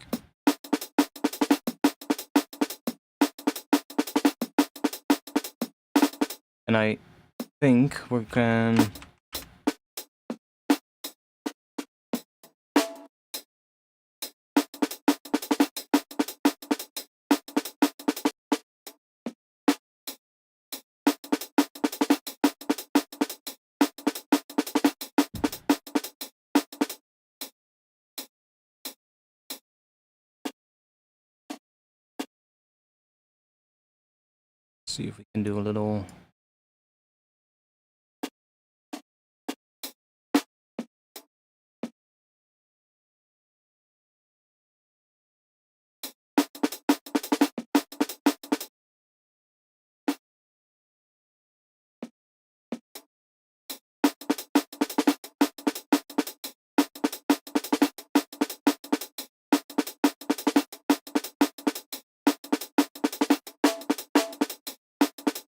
And I think we can. See if we can do a little.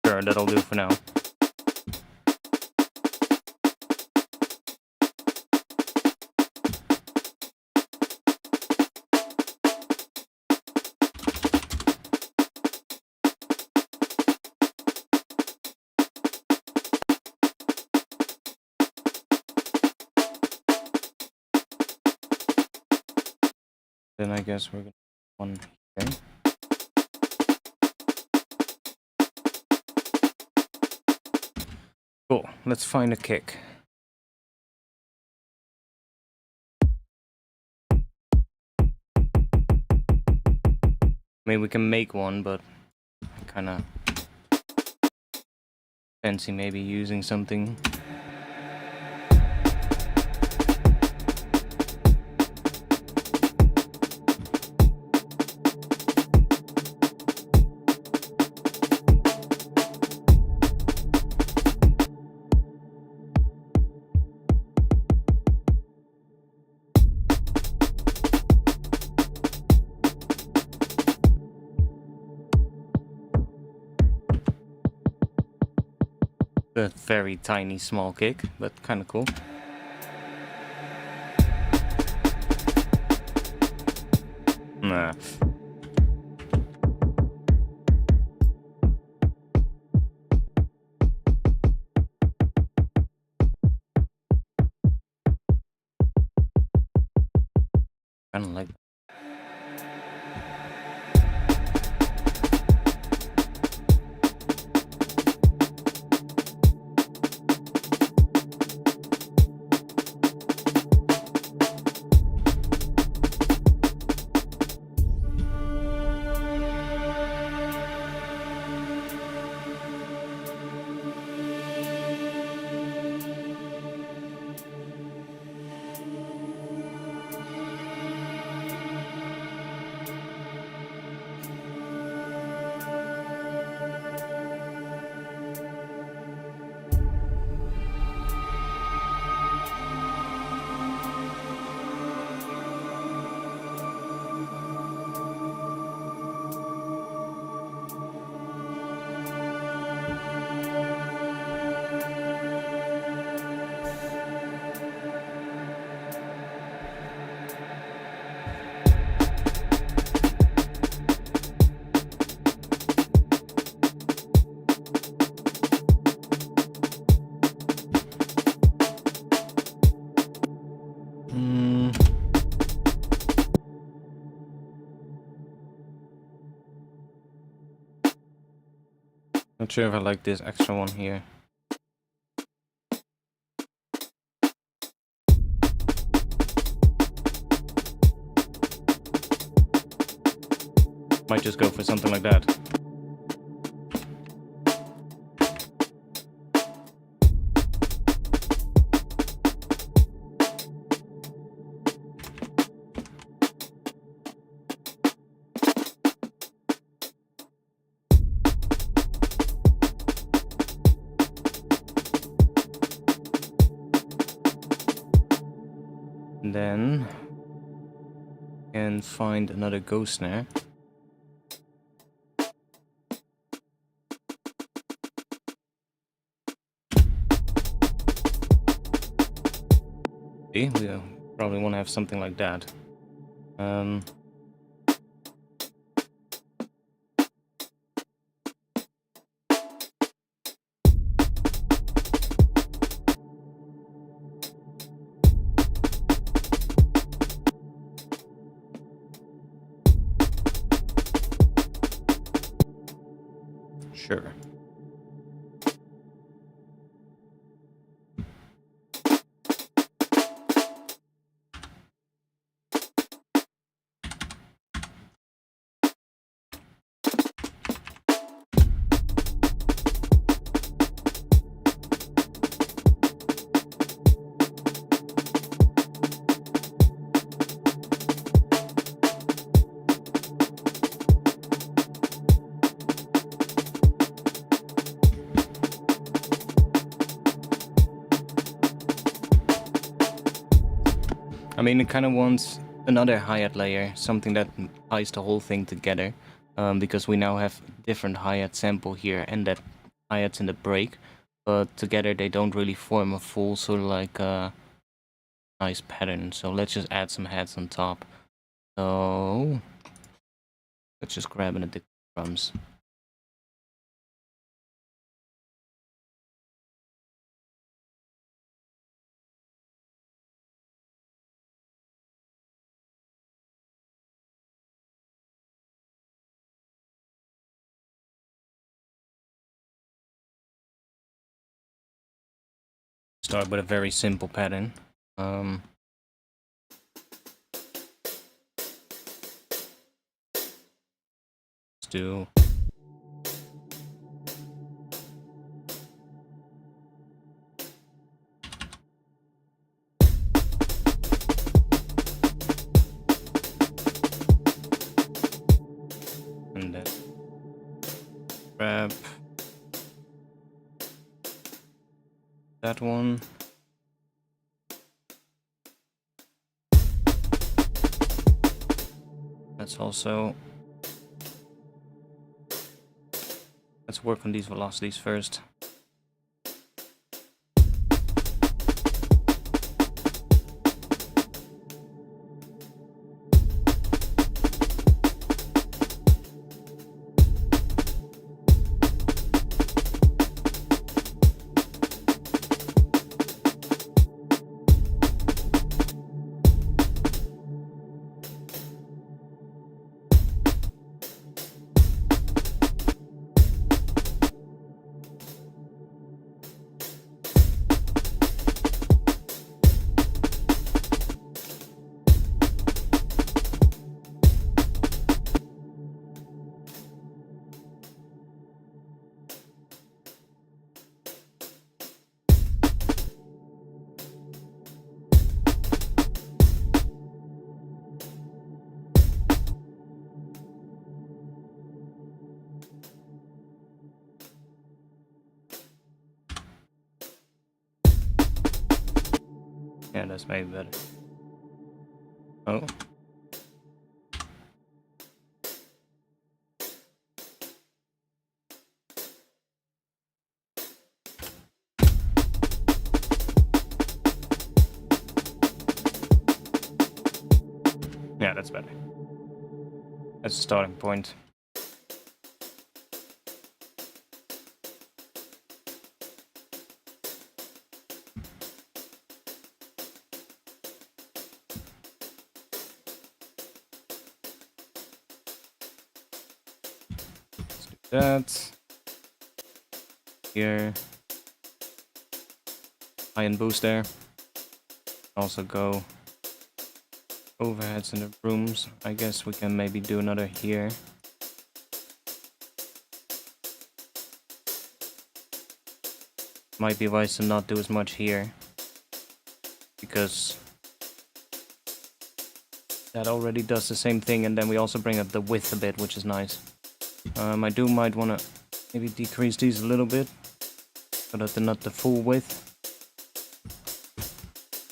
Sure, that'll do for now. Then I guess we're gonna do one here. Cool, let's find a kick. I mean, we can make one, but I kinda fancy maybe using something. A very tiny small kick, but kind of cool. Nah. Kind of like that. Not sure if I like this extra one here. Might just go for something like that. And then can find another ghost snare. See, we probably want to have something like that. Sure. I mean, it kind of wants another hi-hat layer, something that ties the whole thing together, because we now have different hi-hat sample here and that hi-hats in the break, but together they don't really form a full sort of like nice pattern. So let's just add some hats on top. So let's just grab an addict drums. Start with a very simple pattern. Let's do and then grab that one. Let's work on these velocities first. Yeah, that's maybe better. Oh. Yeah, that's better. That's a starting point. Let's do that. Here. High-end boost there. Also go overheads in the rooms. I guess we can maybe do another here. Might be wise to not do as much here, because that already does the same thing, and then we also bring up the width a bit, which is nice. I might want to maybe decrease these a little bit, so that they're not the full width.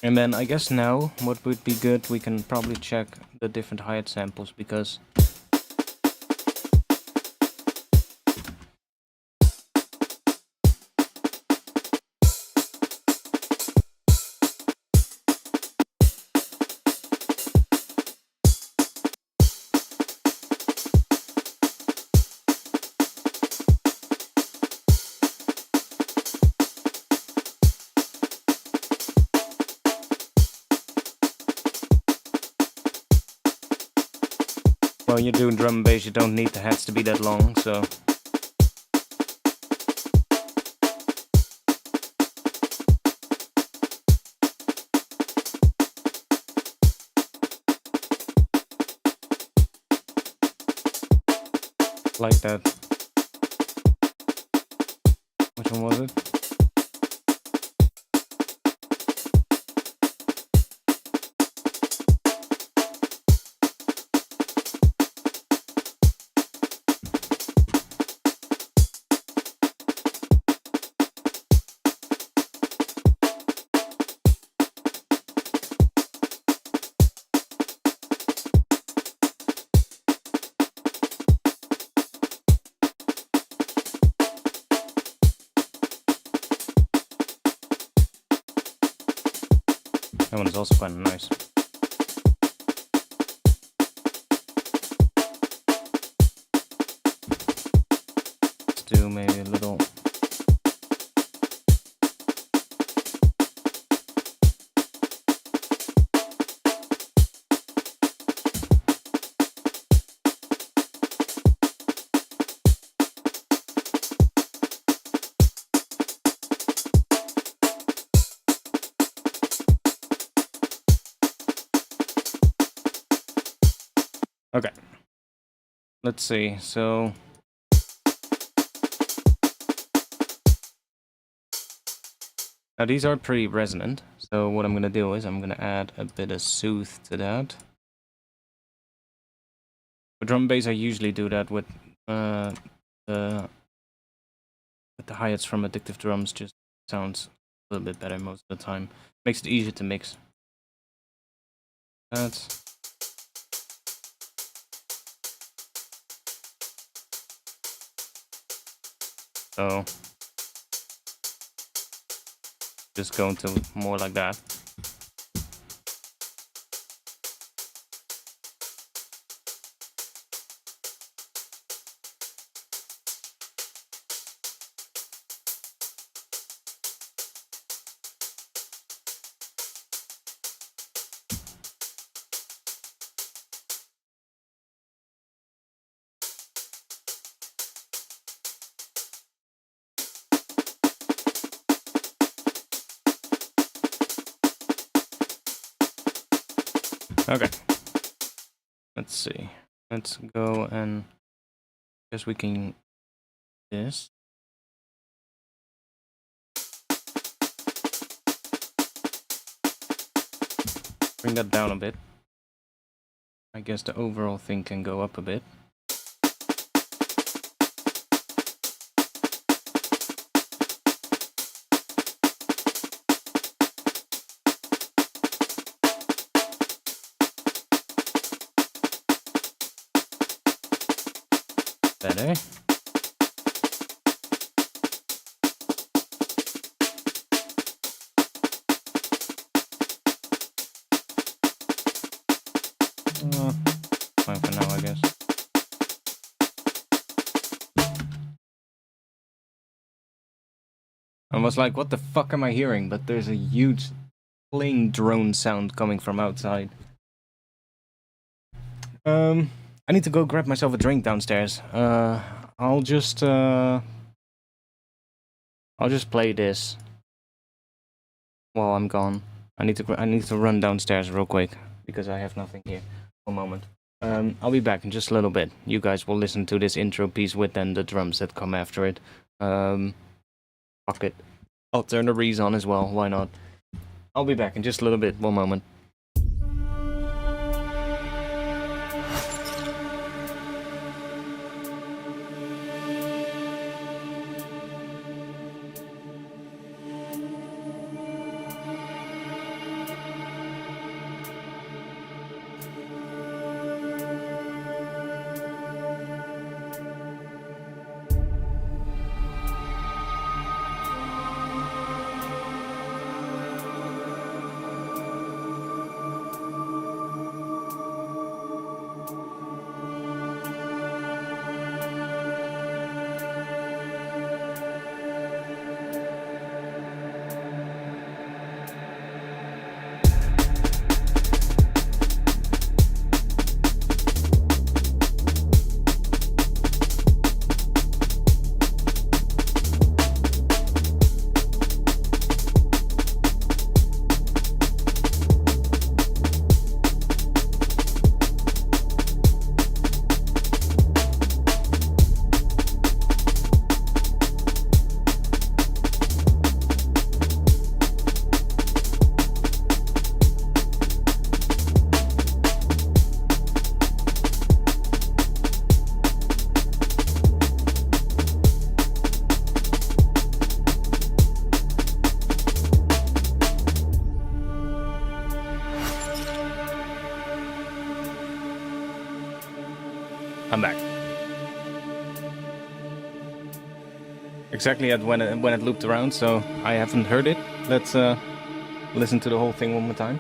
And then I guess now what would be good, we can probably check the different hi-hat samples, because when you're doing drum and bass, you don't need the hats to be that long, so... like that. Which one was it? That one is also quite nice. Let's do maybe a little... Okay. Let's see, so... now these are pretty resonant, so what I'm gonna do is I'm gonna add a bit of soothe to that. For drum and bass, I usually do that with the hi-hats from Addictive Drums. Just sounds a little bit better most of the time. Makes it easier to mix. That's... so... just go into more like that. Okay. Let's see. Let's go and guess we can this. Bring that down a bit. I guess the overall thing can go up a bit. Better. Fine for now, I guess. I was like, what the fuck am I hearing? But there's a huge playing drone sound coming from outside. I need to go grab myself a drink downstairs. I'll just play this while I'm gone. I need to run downstairs real quick because I have nothing here for a moment. I'll be back in just a little bit. You guys will listen to this intro piece with then the drums that come after it. Fuck it. I'll turn the res on as well. Why not? I'll be back in just a little bit. One moment. I'm back. Exactly at when it looped around, so I haven't heard it. Let's listen to the whole thing one more time.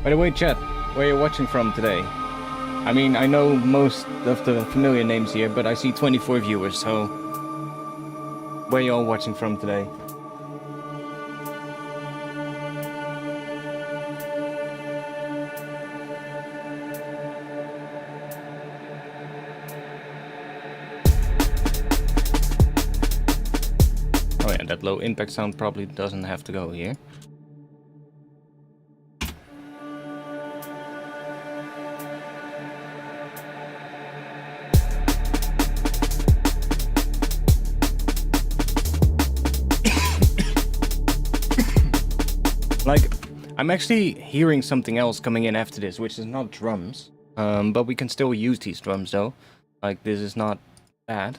By the way, chat, where are you watching from today? I mean, I know most of the familiar names here, but I see 24 viewers, so where are you all watching from today? Oh yeah, that low impact sound probably doesn't have to go here. Like, I'm actually hearing something else coming in after this, which is not drums. But we can still use these drums though. Like, this is not bad.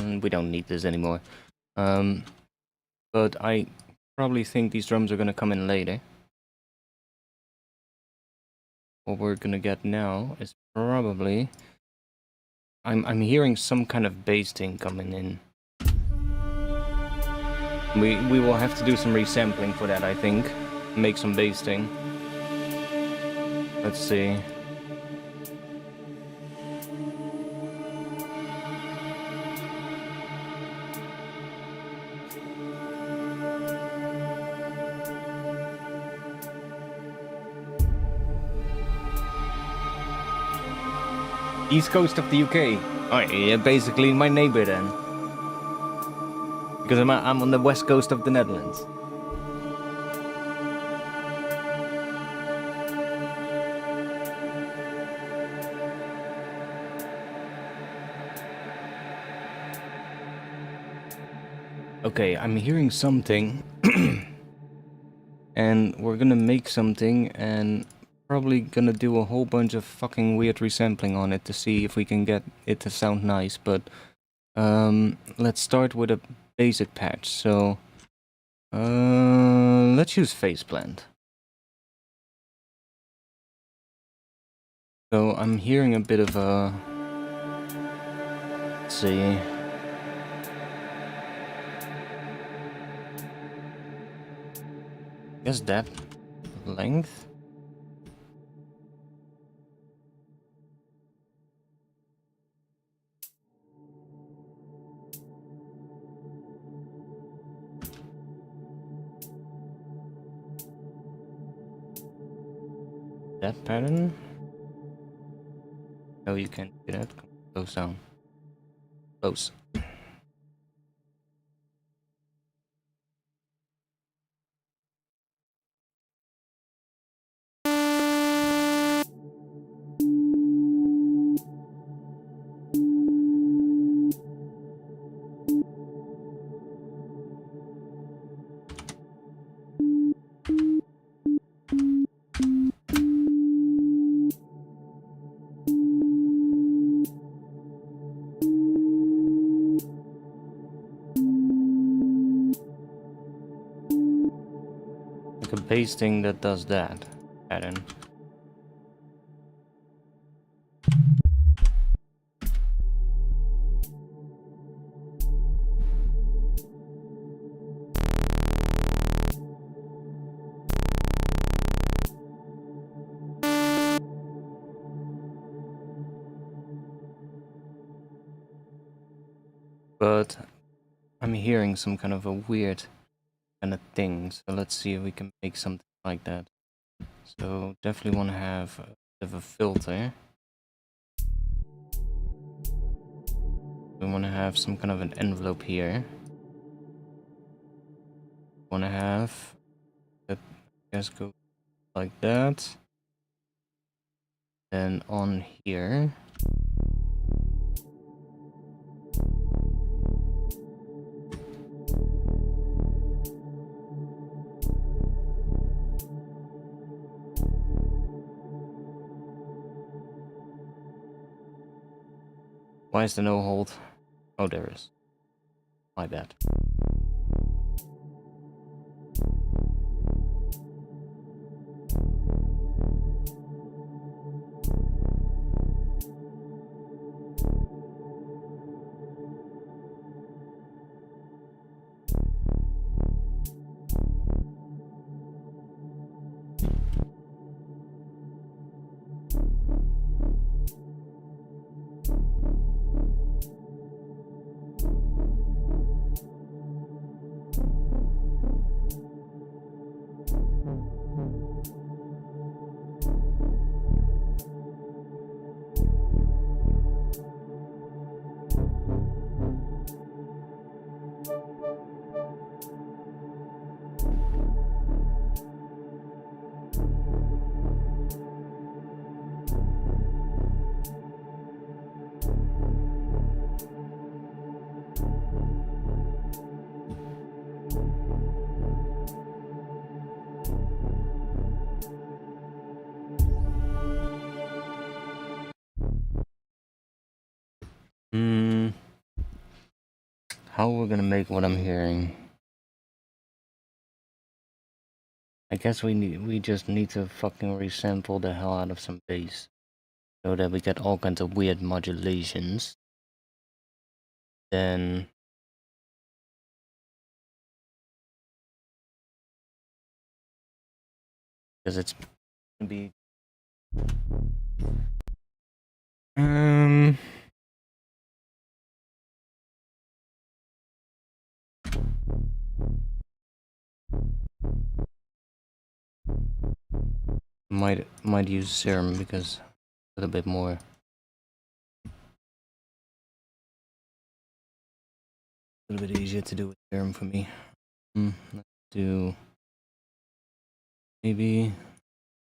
We don't need this anymore. But I probably think these drums are gonna come in later. What we're gonna get now is probably... I'm hearing some kind of bass thing coming in. We will have to do some resampling for that, I think. Make some bass thing. Let's see. East coast of the UK. Oh yeah, basically my neighbor then. Because I'm on the west coast of the Netherlands. Okay, I'm hearing something. And we're gonna make something and probably gonna do a whole bunch of fucking weird resampling on it to see if we can get it to sound nice, but let's start with a basic patch. So let's use Faceplant. So I'm hearing a bit of a... Let's see. Guess that length. That pattern. No, you can't do that. Close down. Close. Like a bass thing that does that pattern. But I'm hearing some kind of a weird kind of thing, so let's see if we can make something like that. So definitely want to have a bit of a filter. We want to have some kind of an envelope here. Want to have that, I guess, go like that. Then on here. Why is there no hold? Oh, there is. My bad. How are we gonna make what I'm hearing? I guess we just need to fucking resample the hell out of some bass, so that we get all kinds of weird modulations. Then because it's gonna be might use serum because a little bit more. A little bit easier to do with serum for me. Let's do maybe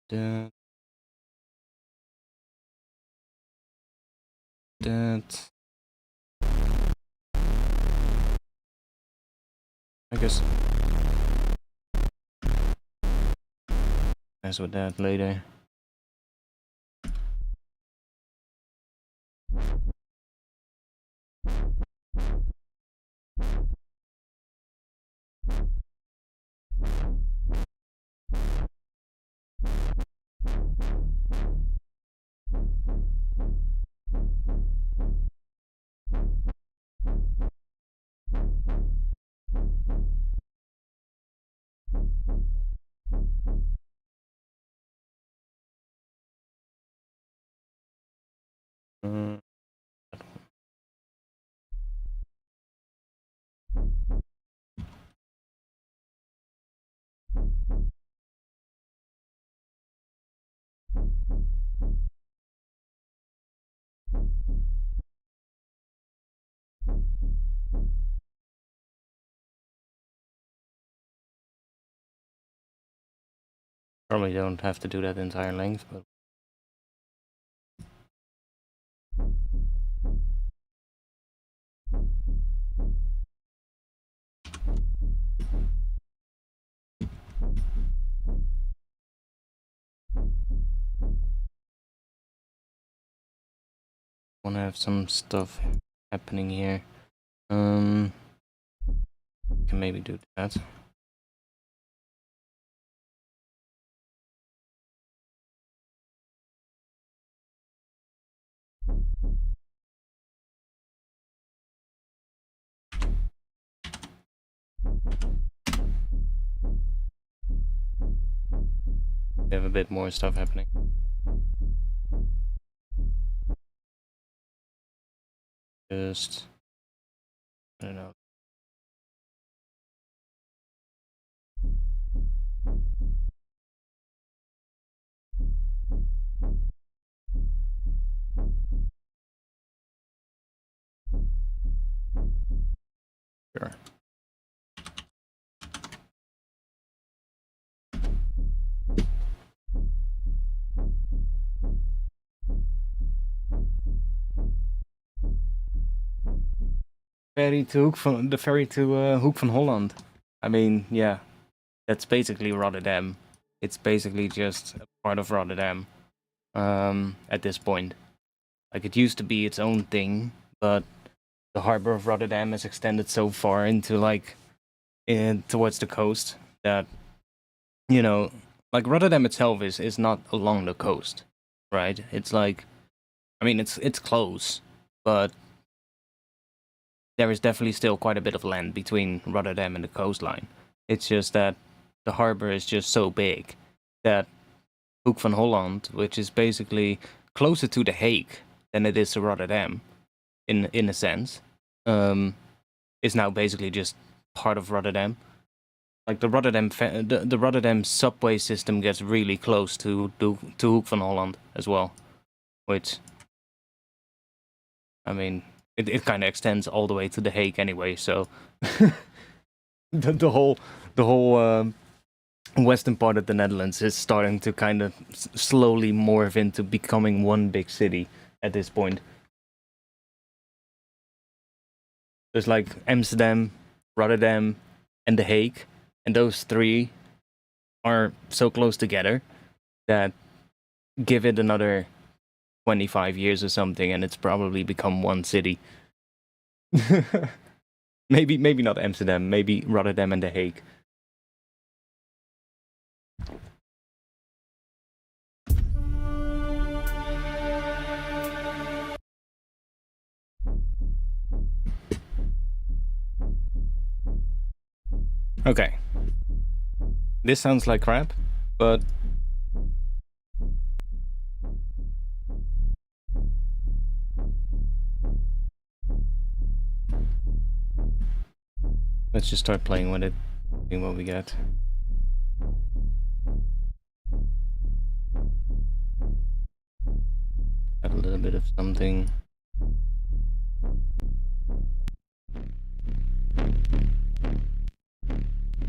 that. I guess mess with that later. Probably don't have to do that entire length, but want to have some stuff happening here. Can maybe do that. We have a bit more stuff happening. Just I don't know. Sure. Ferry to Hoek van the ferry to Hoek van Holland. I mean, yeah, that's basically Rotterdam. It's basically just a part of Rotterdam. At this point, like it used to be its own thing, but the harbor of Rotterdam is extended so far into like towards the coast that you know, like Rotterdam itself is not along the coast, right? It's like, I mean, it's close, but there is definitely still quite a bit of land between Rotterdam and the coastline. It's just that the harbor is just so big that Hoek van Holland, which is basically closer to The Hague than it is to Rotterdam, in a sense, is now basically just part of Rotterdam. Like the the Rotterdam subway system gets really close to Hoek van Holland as well, which, I mean, it kind of extends all the way to The Hague anyway. So the whole western part of the Netherlands is starting to kind of slowly morph into becoming one big city at this point. There's like Amsterdam, Rotterdam, and The Hague, and those three are so close together that give it another 25 years or something, and it's probably become one city. maybe not Amsterdam, maybe Rotterdam and The Hague. Okay. This sounds like crap, but let's just start playing with it, seeing what we get. Add a little bit of something.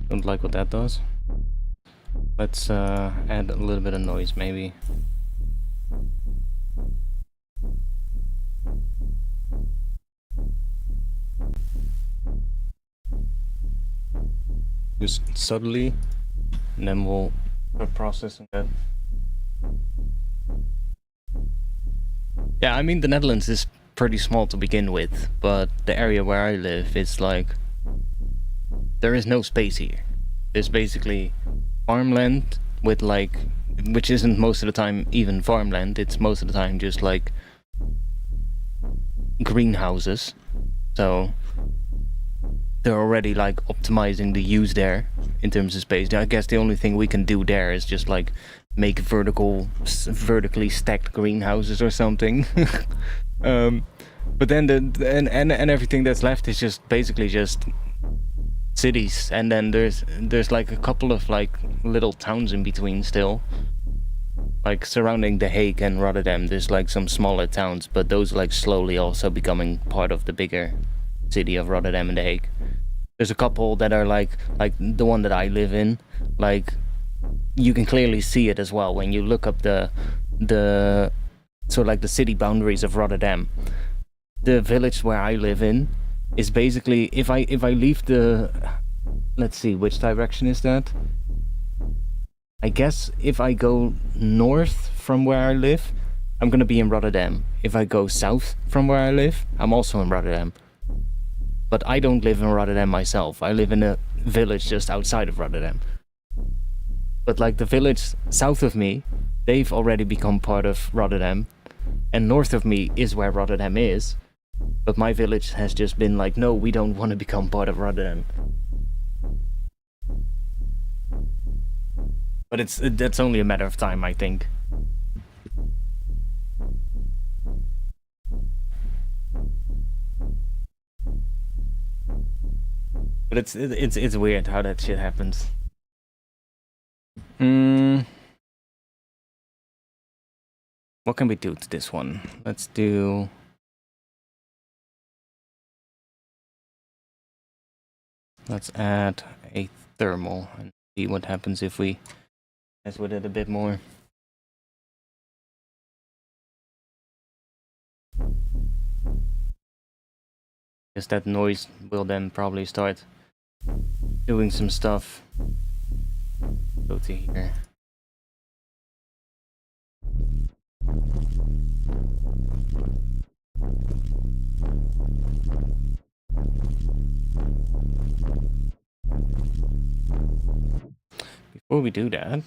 Don't like what that does. Let's add a little bit of noise, maybe. Just subtly, and then we'll start processing that. Yeah, I mean, the Netherlands is pretty small to begin with, but the area where I live is like... there is no space here. There's basically farmland with like... which isn't most of the time even farmland, it's most of the time just like... greenhouses. So... they're already like optimizing the use there in terms of space. I guess the only thing we can do there is just like make vertically stacked greenhouses or something. But then and everything that's left is just basically just cities, and then there's like a couple of like little towns in between still, like surrounding The Hague and Rotterdam. There's like some smaller towns, but those are like slowly also becoming part of the bigger city of Rotterdam and The Hague. There's a couple that are like the one that I live in, like you can clearly see it as well when you look up the so like the city boundaries of Rotterdam. The village where I live in is basically, if I leave the, let's see, which direction is that? I guess if I go north from where I live, I'm gonna be in Rotterdam. If I go south from where I live, I'm also in Rotterdam. But I don't live in Rotterdam myself. I live in a village just outside of Rotterdam. But like the village south of me, they've already become part of Rotterdam. And north of me is where Rotterdam is. But my village has just been like, no, we don't want to become part of Rotterdam. But that's only a matter of time, I think. But it's weird how that shit happens. What can we do to this one? Let's do... let's add a thermal and see what happens if we mess with it a bit more. Guess that noise will then probably start doing some stuff. Go to here. Before we do that,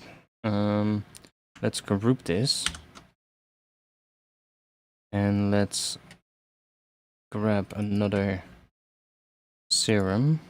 let's group this. And let's grab another serum.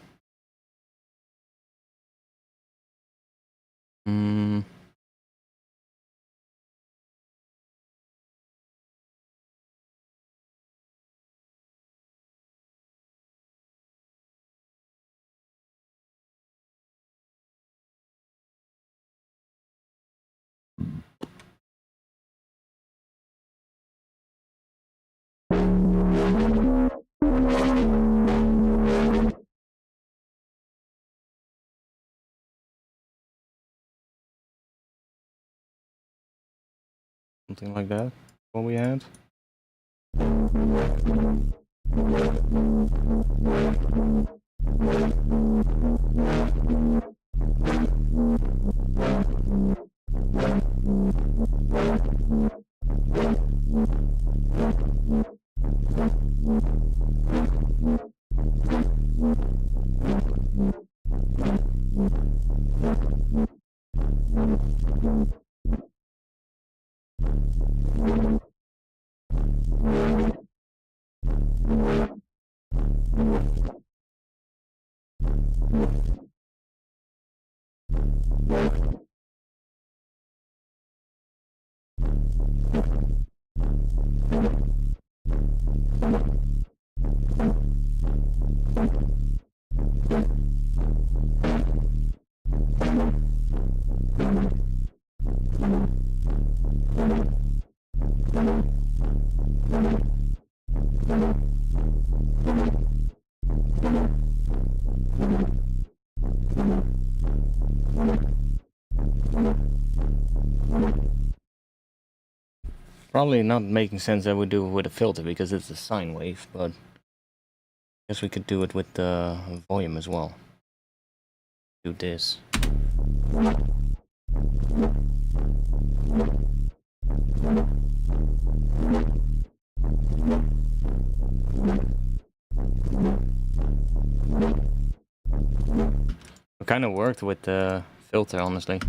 Something like that, what we had. Probably not making sense that we do it with a filter because it's a sine wave, but I guess we could do it with the volume as well. Do this. It kind of worked with the filter, honestly.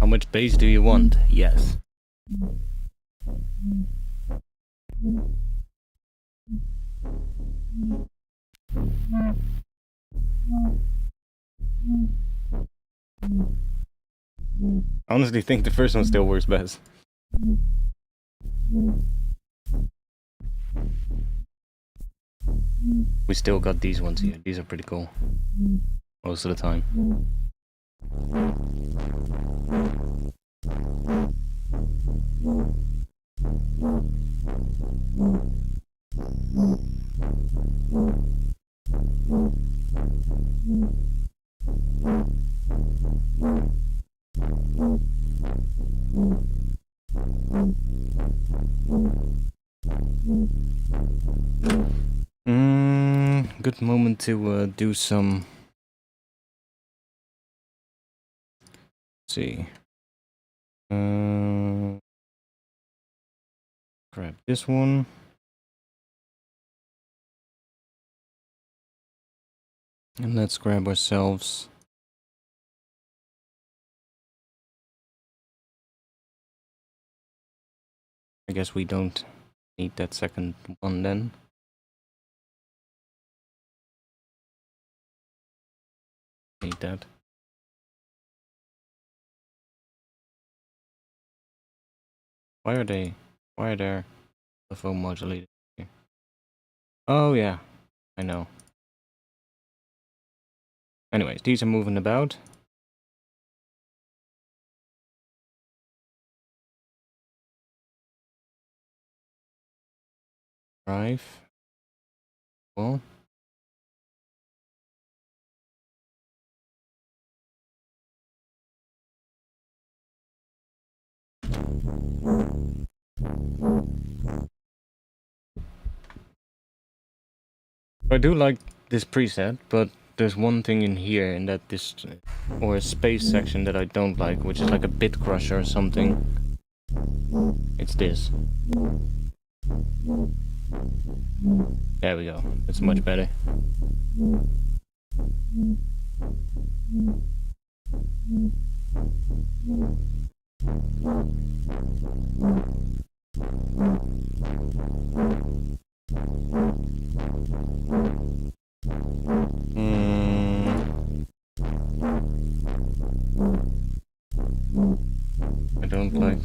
How much bass do you want? Yes. I honestly think the first one still works best. We still got these ones here. These are pretty cool. Most of the time. Good moment to do some. Let's see. Grab this one. And let's grab ourselves. I guess we don't need that second one then. Need that. Why are there LFO modulators here? Oh yeah, I know. Anyways, these are moving about. Drive. Well. I do like this preset, but there's one thing in here in that this or space section that I don't like, which is like a bit crusher or something. It's this. There we go. It's much better. I don't like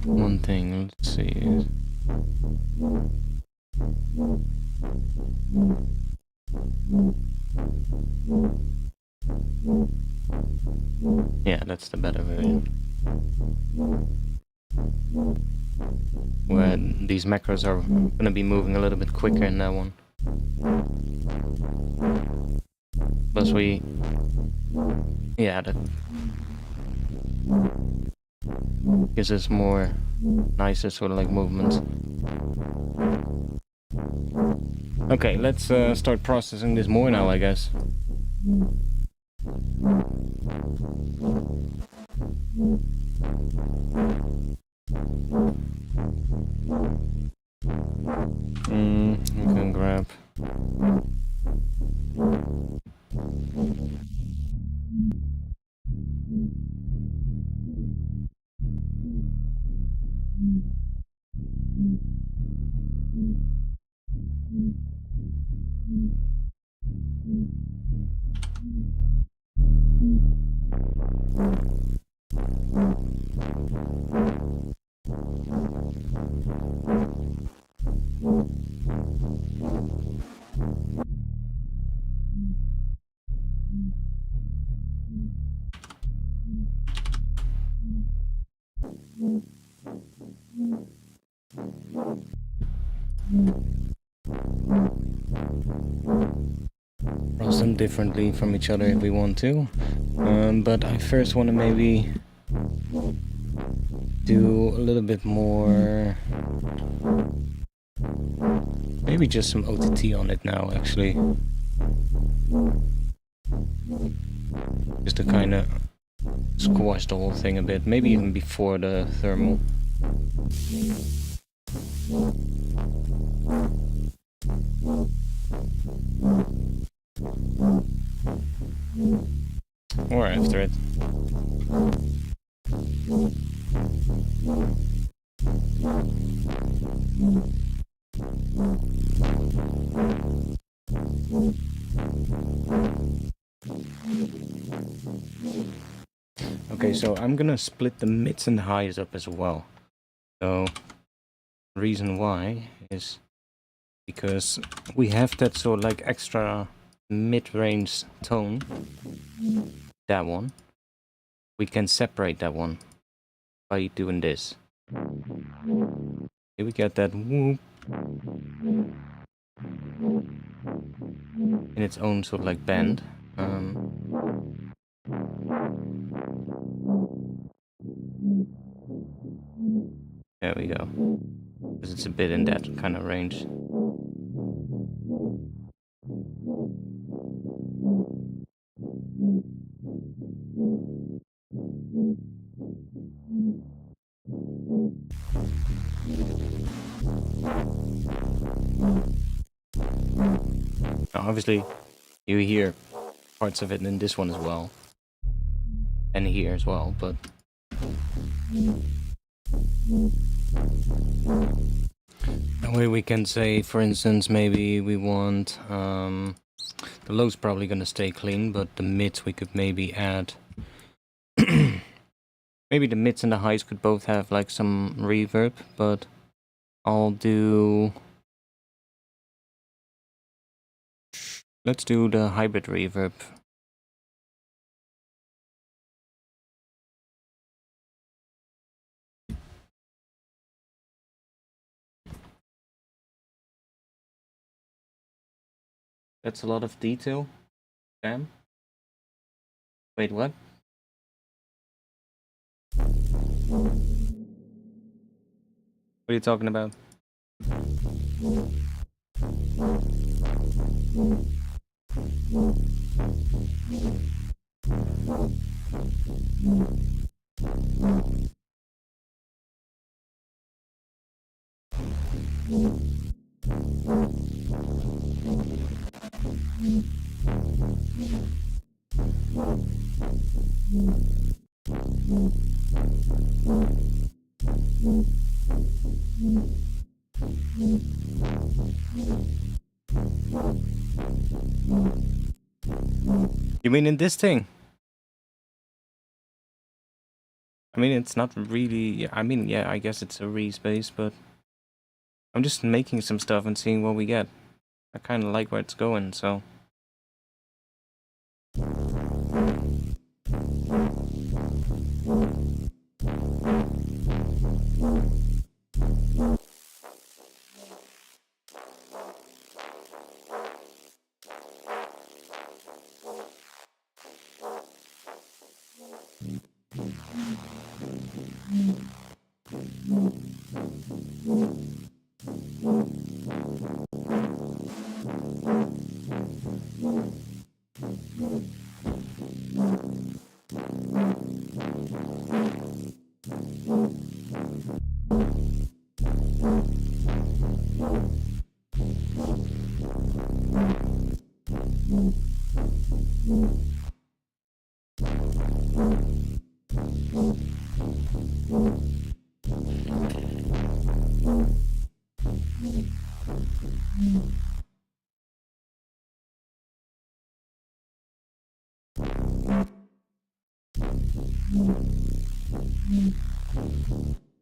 one thing. Let's see. Yeah, that's the better version. Where these macros are gonna be moving a little bit quicker in that one. Plus yeah, that gives us more nicer sort of like movements. Okay, let's start processing this more now, I guess. We can grab. Cross them differently from each other if we want to, but I first want to maybe do a little bit more, maybe just some OTT on it now actually, just to kind of squash the whole thing a bit, maybe even before the thermal. Or after it. Okay, so I'm gonna split the mids and highs up as well. So, the reason why is because we have that sort of like extra mid-range tone, that one. We can separate that one by doing this. Here we get that whoop in its own sort of like band. There we go. Because it's a bit in that kind of range. Now, obviously, you hear parts of it in this one as well, and here as well, but that way we can say, for instance, maybe we want the low's probably gonna stay clean, but the mids we could maybe add Maybe the mids and the highs could both have like some reverb, but I'll do... Let's do the hybrid reverb. That's a lot of detail. Damn. Wait, what? What are you talking about? You mean in this thing? I mean, it's not really... I mean, yeah, I guess it's a respace, but... I'm just making some stuff and seeing what we get. I kind of like where it's going, so...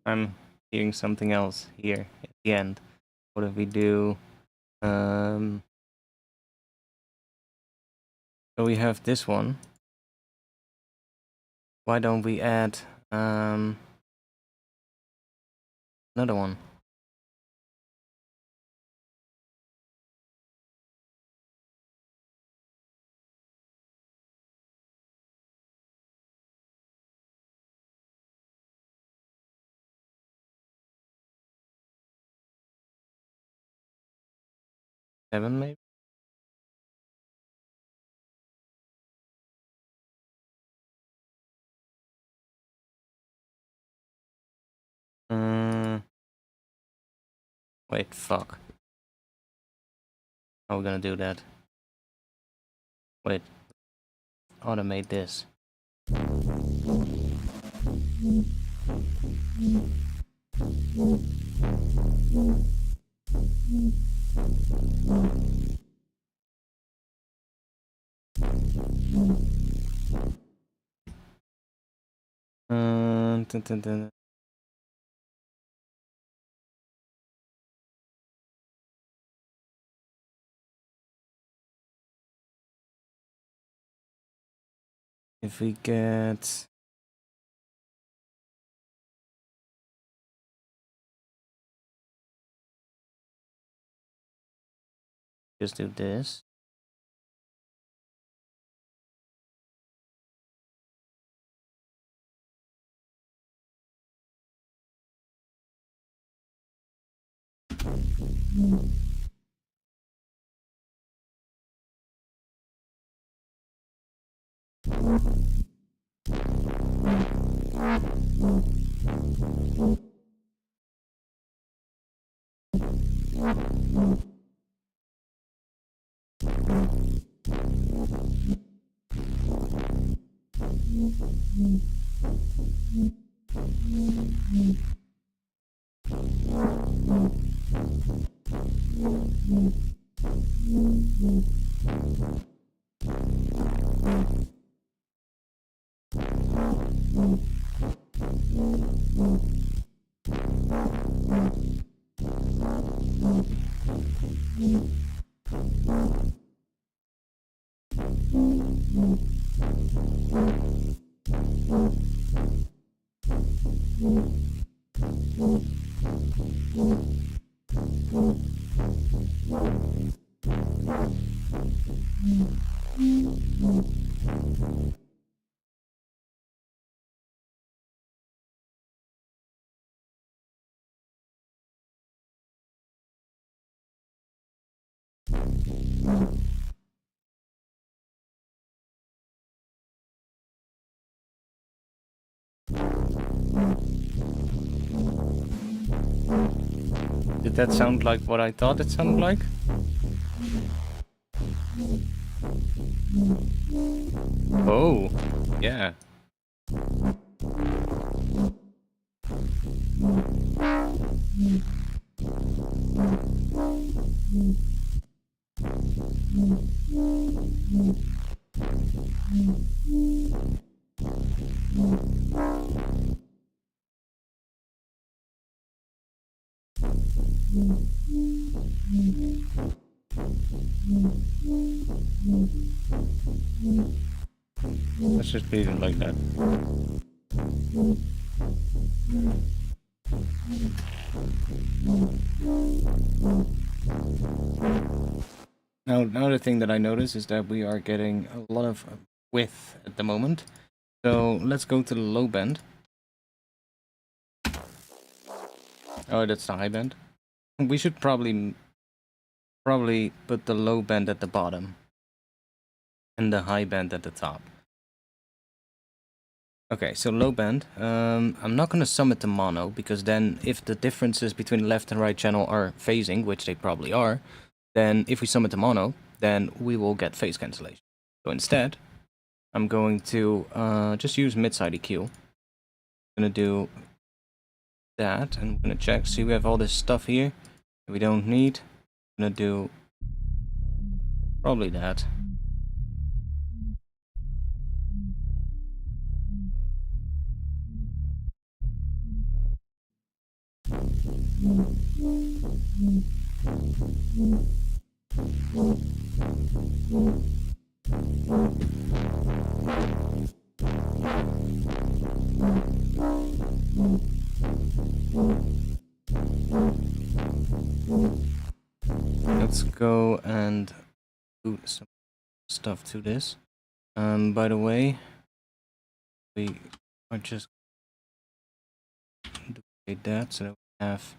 I'm hearing something else here at the end. What if we do... So we have this one. Why don't we add another one? Seven, maybe? Wait, fuck. How are we gonna do that? Wait. Automate this. Dun, dun, dun. If we get... Just do this. Did that sound like what I thought it sounded like? Oh, yeah. Let's just leave it like that. Now, another thing that I notice is that we are getting a lot of width at the moment. So let's go to the low band. Oh, that's the high band. We should probably put the low band at the bottom and the high band at the top. Okay, so low band. I'm not gonna sum it to mono, because then if the differences between the left and right channel are phasing, which they probably are, then if we sum it to mono, then we will get phase cancellation. So instead, I'm going to just use mid-side EQ. I'm gonna do that, and I'm gonna check. See, we have all this stuff here that we don't need. I'm gonna do probably that. Let's go and do some stuff to this. By the way, we are just duplicate that so that we have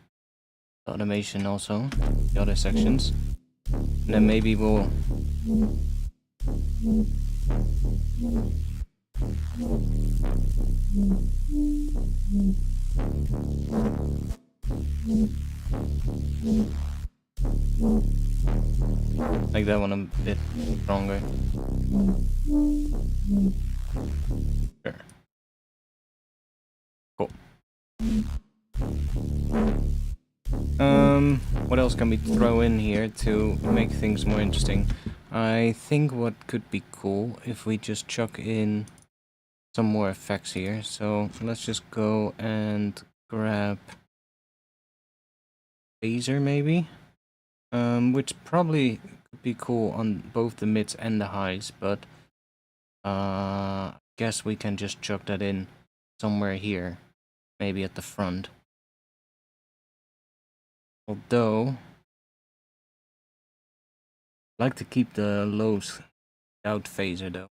the automation also, the other sections. And then maybe we'll make that one a bit stronger. Sure. Cool. What else can we throw in here to make things more interesting? I think what could be cool if we just chuck in some more effects here. So let's just go and grab phaser maybe, which probably could be cool on both the mids and the highs, but guess we can just chuck that in somewhere here, maybe at the front. Although I like to keep the lows without phaser though.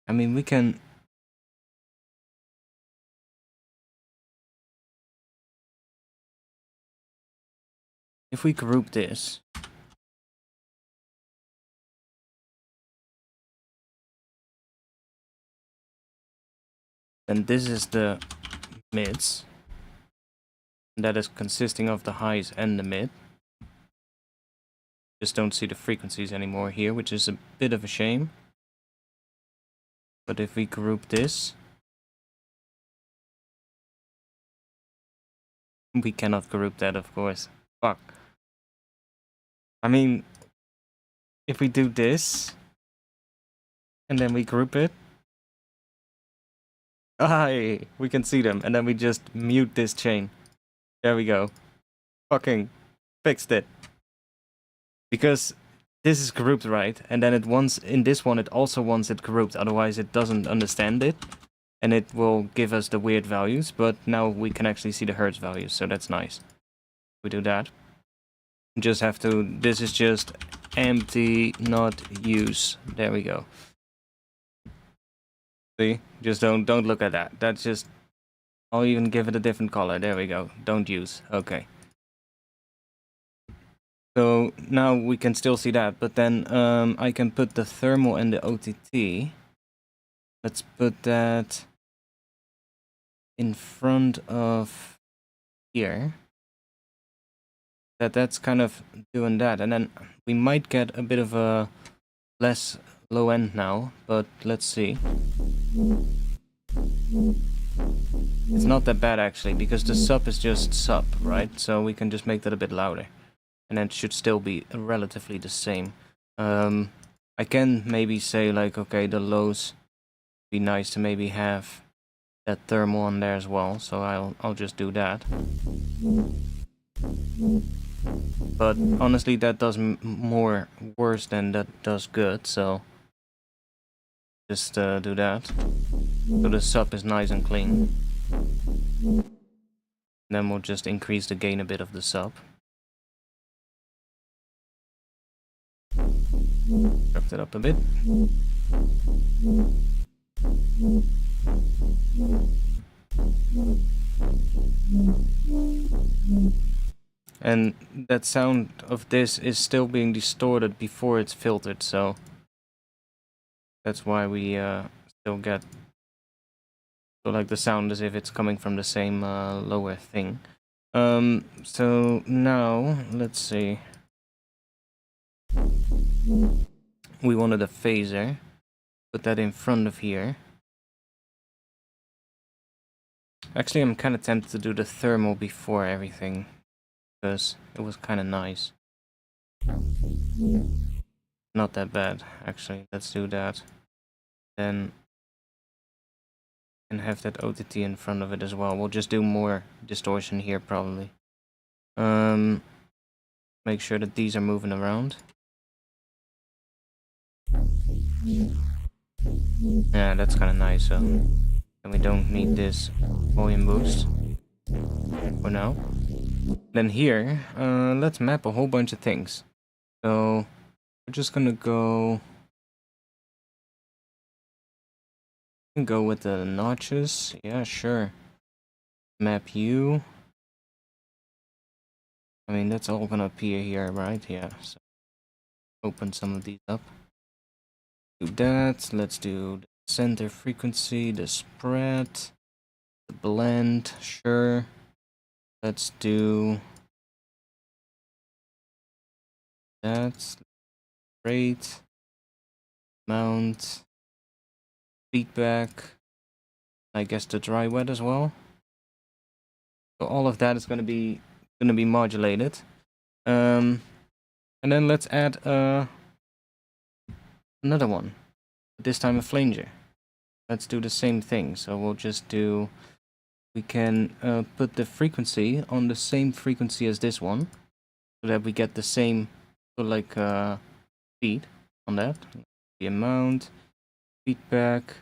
I mean, we can. If we group this, then this is the mids. That is consisting of the highs and the mid. Just don't see the frequencies anymore here, which is a bit of a shame. But if we group this, we cannot group that, of course. Fuck. I mean, if we do this, and then we group it, aye, we can see them, and then we just mute this chain. There we go. Fucking fixed it. Because this is grouped right, and then it wants, in this one, it also wants it grouped, otherwise it doesn't understand it, and it will give us the weird values, but now we can actually see the hertz values, so that's nice. We do that. Just have to, this is just empty, not use. There we go. See? Just don't look at that. That's just, I'll even give it a different color. There we go. Don't use. Okay. So now we can still see that, but then I can put the thermal and the OTT. Let's put that in front of here. That's kind of doing that, and then we might get a bit of a less low end now, but let's see. It's not that bad actually, because the sub is just sub, right? So we can just make that a bit louder, and it should still be relatively the same. I can maybe say like, okay, the lows be nice to maybe have that thermal on there as well, so I'll just do that. But honestly, that does more worse than that does good, so just do that. So the sub is nice and clean. Then we'll just increase the gain a bit of the sub. Drop it up a bit. And that sound of this is still being distorted before it's filtered, so that's why we still get so like the sound as if it's coming from the same lower thing. So now let's see. We wanted a phaser. Put that in front of here. Actually, I'm kind of tempted to do the thermal before everything, because it was kind of nice. Not that bad, actually. Let's do that. Then and have that OTT in front of it as well. We'll just do more distortion here probably. Make sure that these are moving around. Yeah, that's kind of nice. So and we don't need this volume boost for now. Then here, let's map a whole bunch of things. So we're just gonna go with the notches. Yeah, sure. Map U. I mean, that's all gonna appear here, right? Yeah. So open some of these up. Do that. Let's do the center frequency, the spread, the blend. Sure. Let's do that. Rate, mount, feedback. I guess the dry wet as well. So all of that is gonna be modulated. And then let's add another one. This time a flanger. Let's do the same thing. So we'll just do. We can put the frequency on the same frequency as this one, so that we get the same like speed on that. The amount, feedback,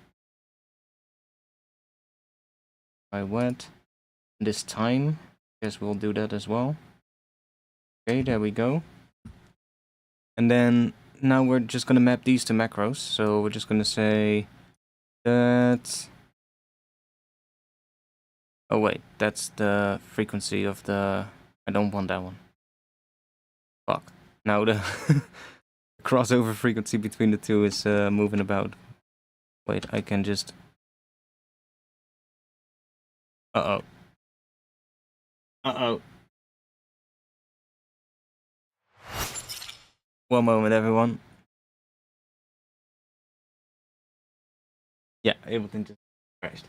by wet. This time, I guess we'll do that as well. Okay, there we go. And then now we're just gonna map these to macros. So we're just gonna say that. Oh wait, that's the frequency of the. I don't want that one. Fuck. Now the crossover frequency between the two is moving about. Wait, I can just. Uh-oh. Uh-oh. One moment, everyone. Yeah, Ableton just crashed.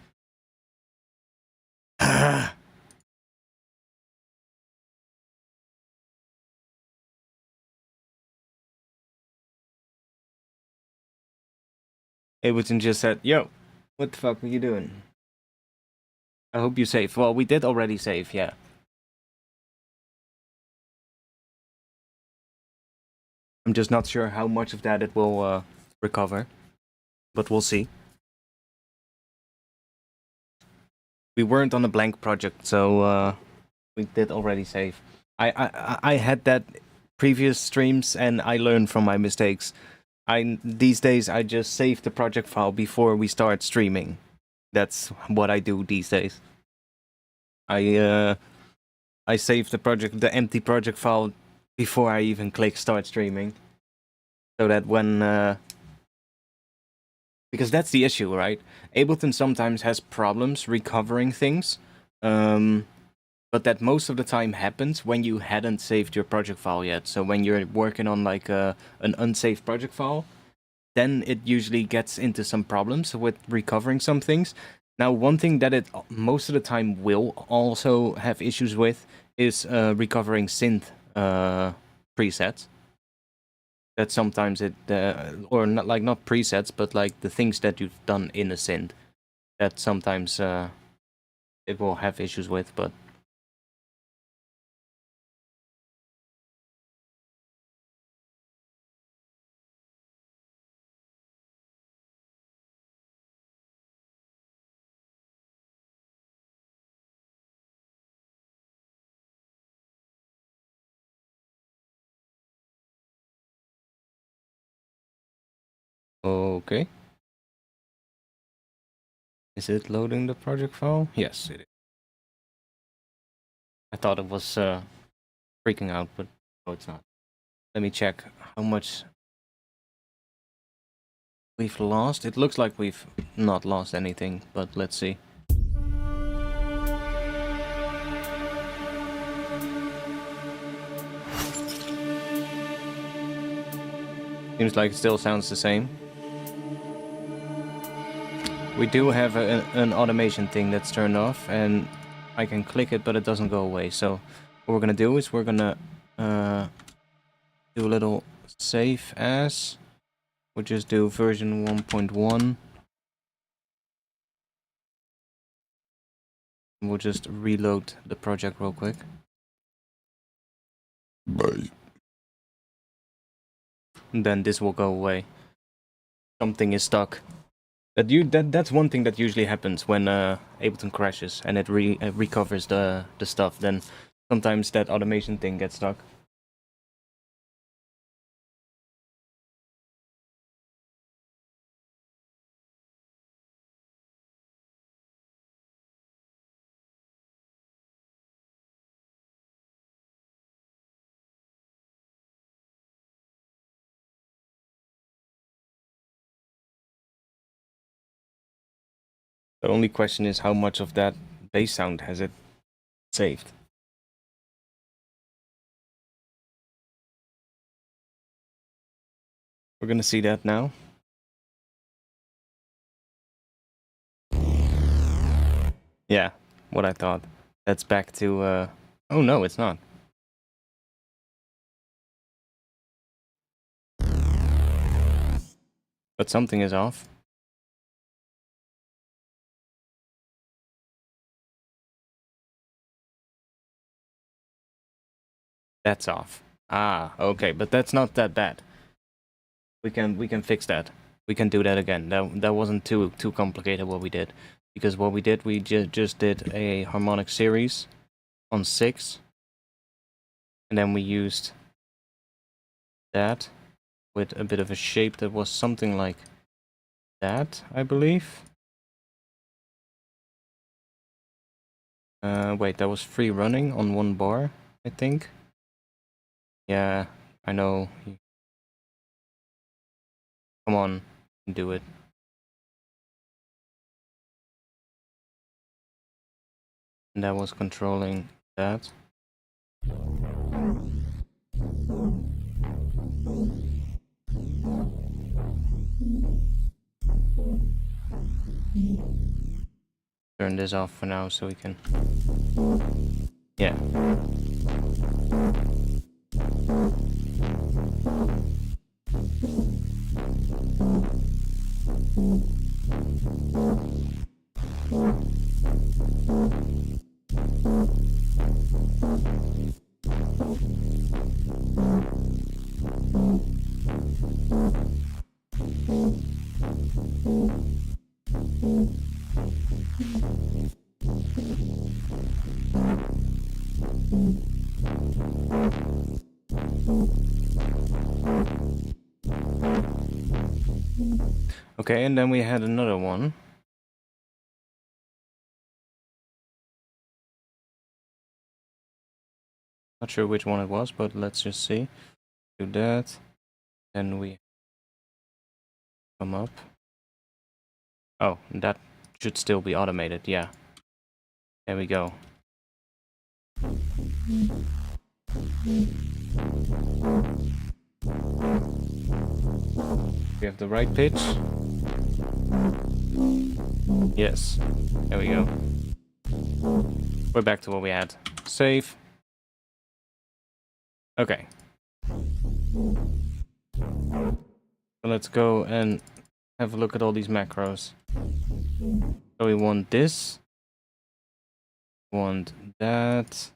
Ableton just said, yo, what the fuck were you doing? I hope you save. Well, we did already save, yeah. I'm just not sure how much of that it will recover, but we'll see. We weren't on a blank project, so we did already save. I had that previous streams, and I learned from my mistakes. These days I just save the project file before we start streaming. That's what I do these days. I save the empty project file before I even click start streaming, so that when because that's the issue, right? Ableton sometimes has problems recovering things, but that most of the time happens when you hadn't saved your project file yet. So when you're working on like an unsaved project file, then it usually gets into some problems with recovering some things. Now, one thing that it most of the time will also have issues with is recovering synth presets. That sometimes it, or not like not presets, but like the things that you've done in a synth, that sometimes it will have issues with, but. Okay. Is it loading the project file? Yes, it is. I thought it was freaking out, but no, it's not. Let me check how much we've lost. It looks like we've not lost anything, but let's see. Seems like it still sounds the same. We do have an automation thing that's turned off, and I can click it, but it doesn't go away. So what we're gonna do is we're gonna do a little save as. We'll just do version 1.1. We'll just reload the project real quick. Bye. And then this will go away. Something is stuck. That's one thing that usually happens when Ableton crashes and it recovers the stuff. Then sometimes that automation thing gets stuck. The only question is how much of that bass sound has it saved. We're gonna see that now. Yeah, what I thought. That's back to, oh no, it's not. But something is off. That's off. Ah, okay, but that's not that bad. We can fix that. We can do that again. That wasn't too complicated what we did, because what we did, we just did a harmonic series on 6, and then we used that with a bit of a shape that was something like that, I believe. Wait, that was free running on 1 bar, I think. Yeah, I know. Come on, do it. And that was controlling that. Turn this off for now so we can... Yeah. Okay, and then we had another one. Not sure which one it was, but let's just see. Do that. Then we come up. Oh, that should still be automated, yeah. There we go. We have the right pitch. Yes. There we go. We're back to what we had. Save. Okay. So let's go and have a look at all these macros. So we want this. Want that.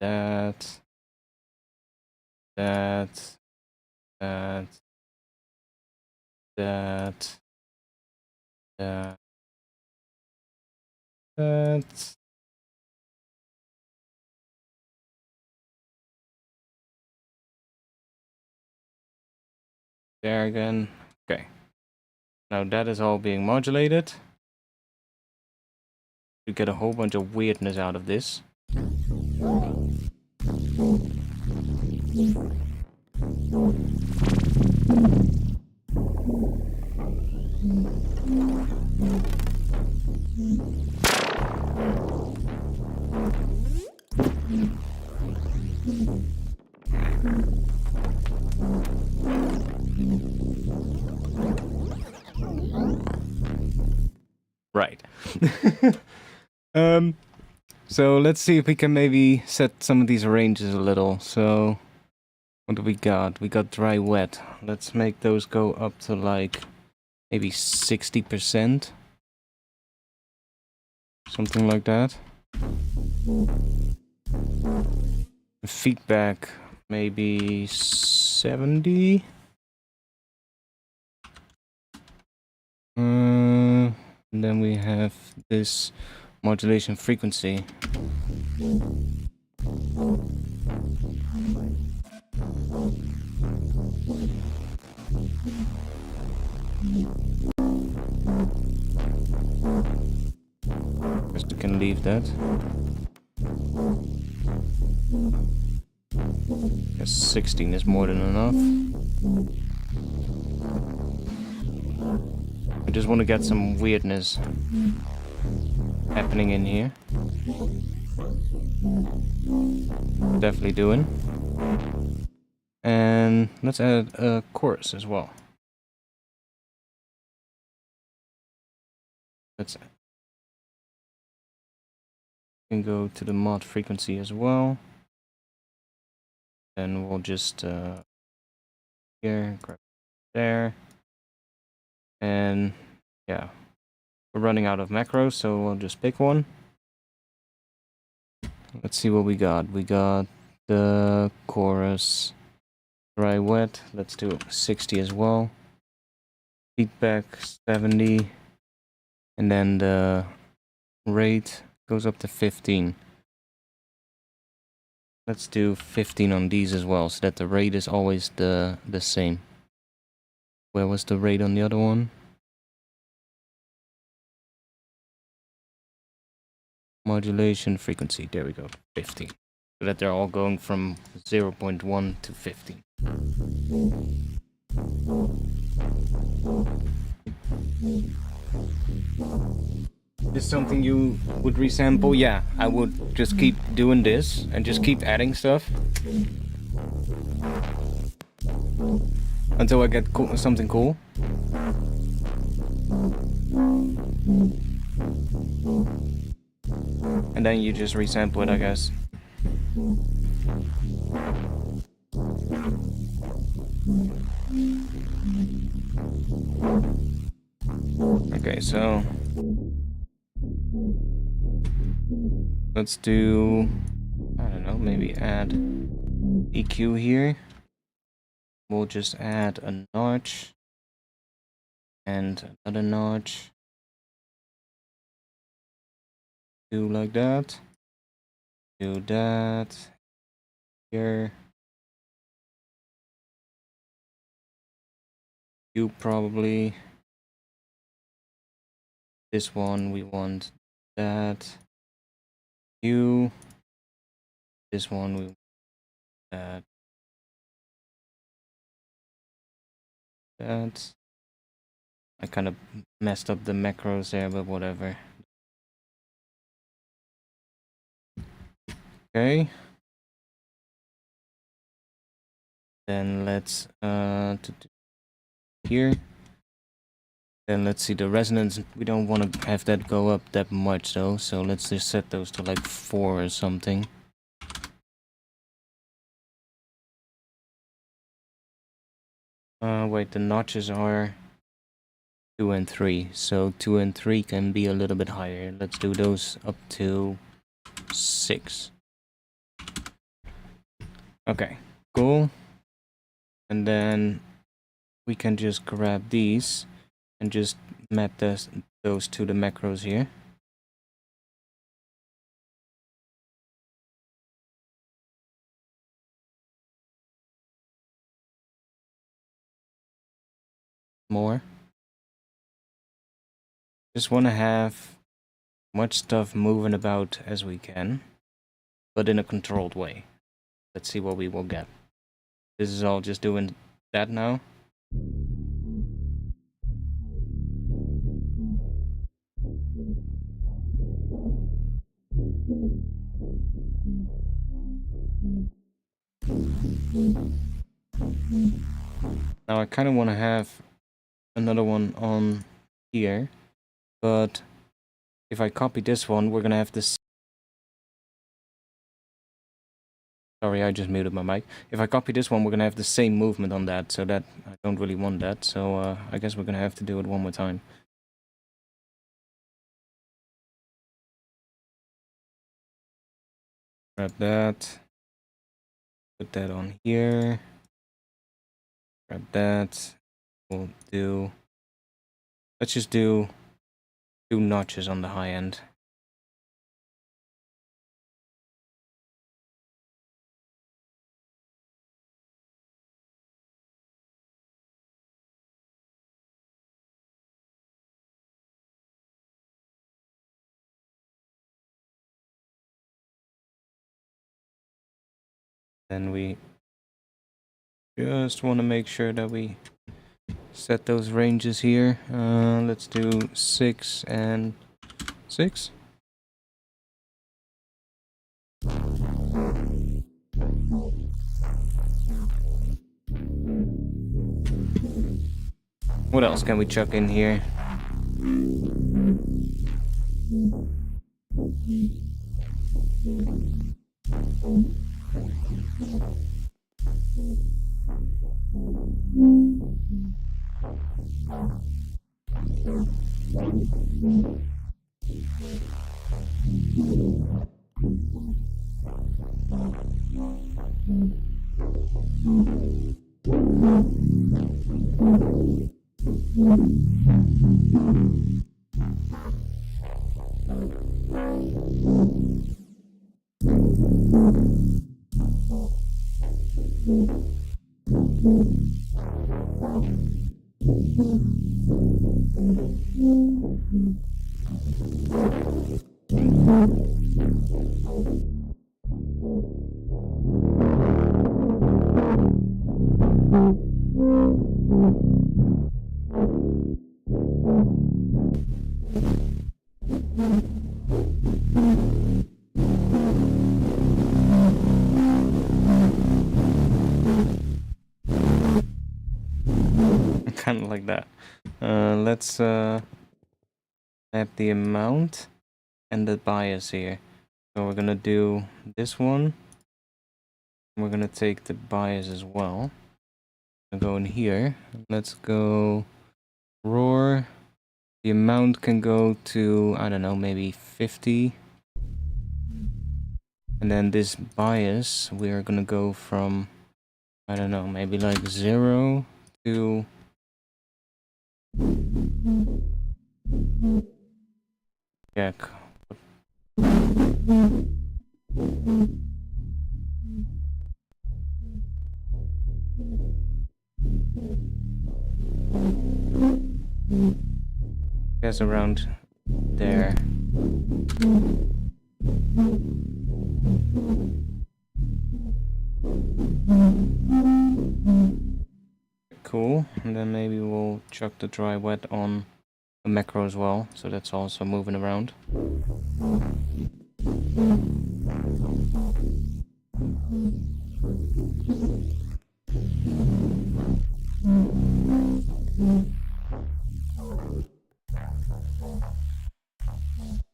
That. That. That. That. That. That. There again. Okay. Now that is all being modulated. You get a whole bunch of weirdness out of this. Right. So let's see if we can maybe set some of these ranges a little. So what do we got? We got dry wet. Let's make those go up to like maybe 60%. Something like that. Feedback maybe 70. And then we have this modulation frequency. Just we can leave that. Guess 16 is more than enough. I just want to get some weirdness happening in here. Definitely doing. And let's add a chorus as well. Let's can go to the mod frequency as well. And we'll just here, grab there. And yeah, we're running out of macros, so we'll just pick one. Let's see what we got. We got the chorus, dry wet. Let's do 60 as well. Feedback 70. And then the rate goes up to 15. Let's do 15 on these as well, so that the rate is always the same. Where was the rate on the other one? Modulation frequency, there we go, 15. So that they're all going from 0.1 to 15. Is this something you would resample? Yeah, I would just keep doing this and just keep adding stuff until I get something cool. And then you just resample it, I guess. Okay, so let's do, I don't know, maybe add EQ here. we'll just add a notch and another notch. Do like that. Do that here. You probably this one we want that. You this one we want that. That. I kind of messed up the macros there, but whatever. Okay. Then let's here. Then let's see the resonance. We don't want to have that go up that much though, so let's just set those to like 4 or something. Wait, the notches are 2 and 3, so 2 and 3 can be a little bit higher. Let's do those up to 6. Okay, cool. And then we can just grab these and just map those to the macros here. More. Just want to have much stuff moving about as we can, but in a controlled way. Let's see what we will get. This is all just doing that now. Now I kind of want to have another one on here, but if I copy this one, we're gonna have this. Sorry, I just muted my mic. If I copy this one, we're gonna have the same movement on that, so that I don't really want that. So I guess we're gonna have to do it one more time. Grab that. Put that on here. Grab that. We'll do. Let's just do 2 notches on the high end. Then we just want to make sure that we set those ranges here. Let's do 6 and 6. What else can we chuck in here? Kind of like that. Let's map the amount and the bias here. So we're gonna do this one. We're gonna take the bias as well. I'll go in here. Let's go roar. The amount can go to, I don't know, maybe 50. And then this bias, we're gonna go from I don't know, maybe like 0 to... check. Guess around there. Cool, and then maybe we'll chuck the dry wet on the macro as well, so that's also moving around.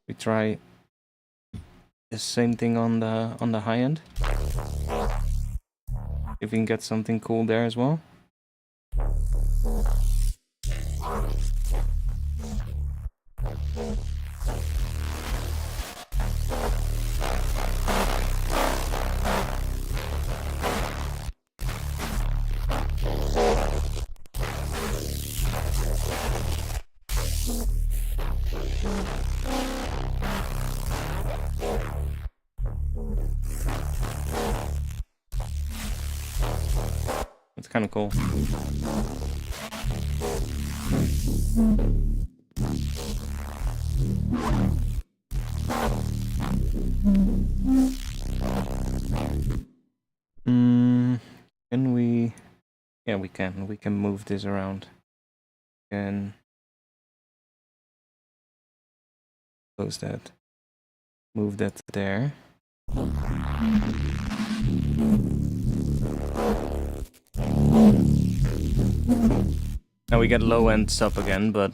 We try the same thing on the high end. If we can get something cool there as well. It's kind of cool. Can we... yeah, we can. We can move this around. And close that. Move that there. Now we get low ends up again, but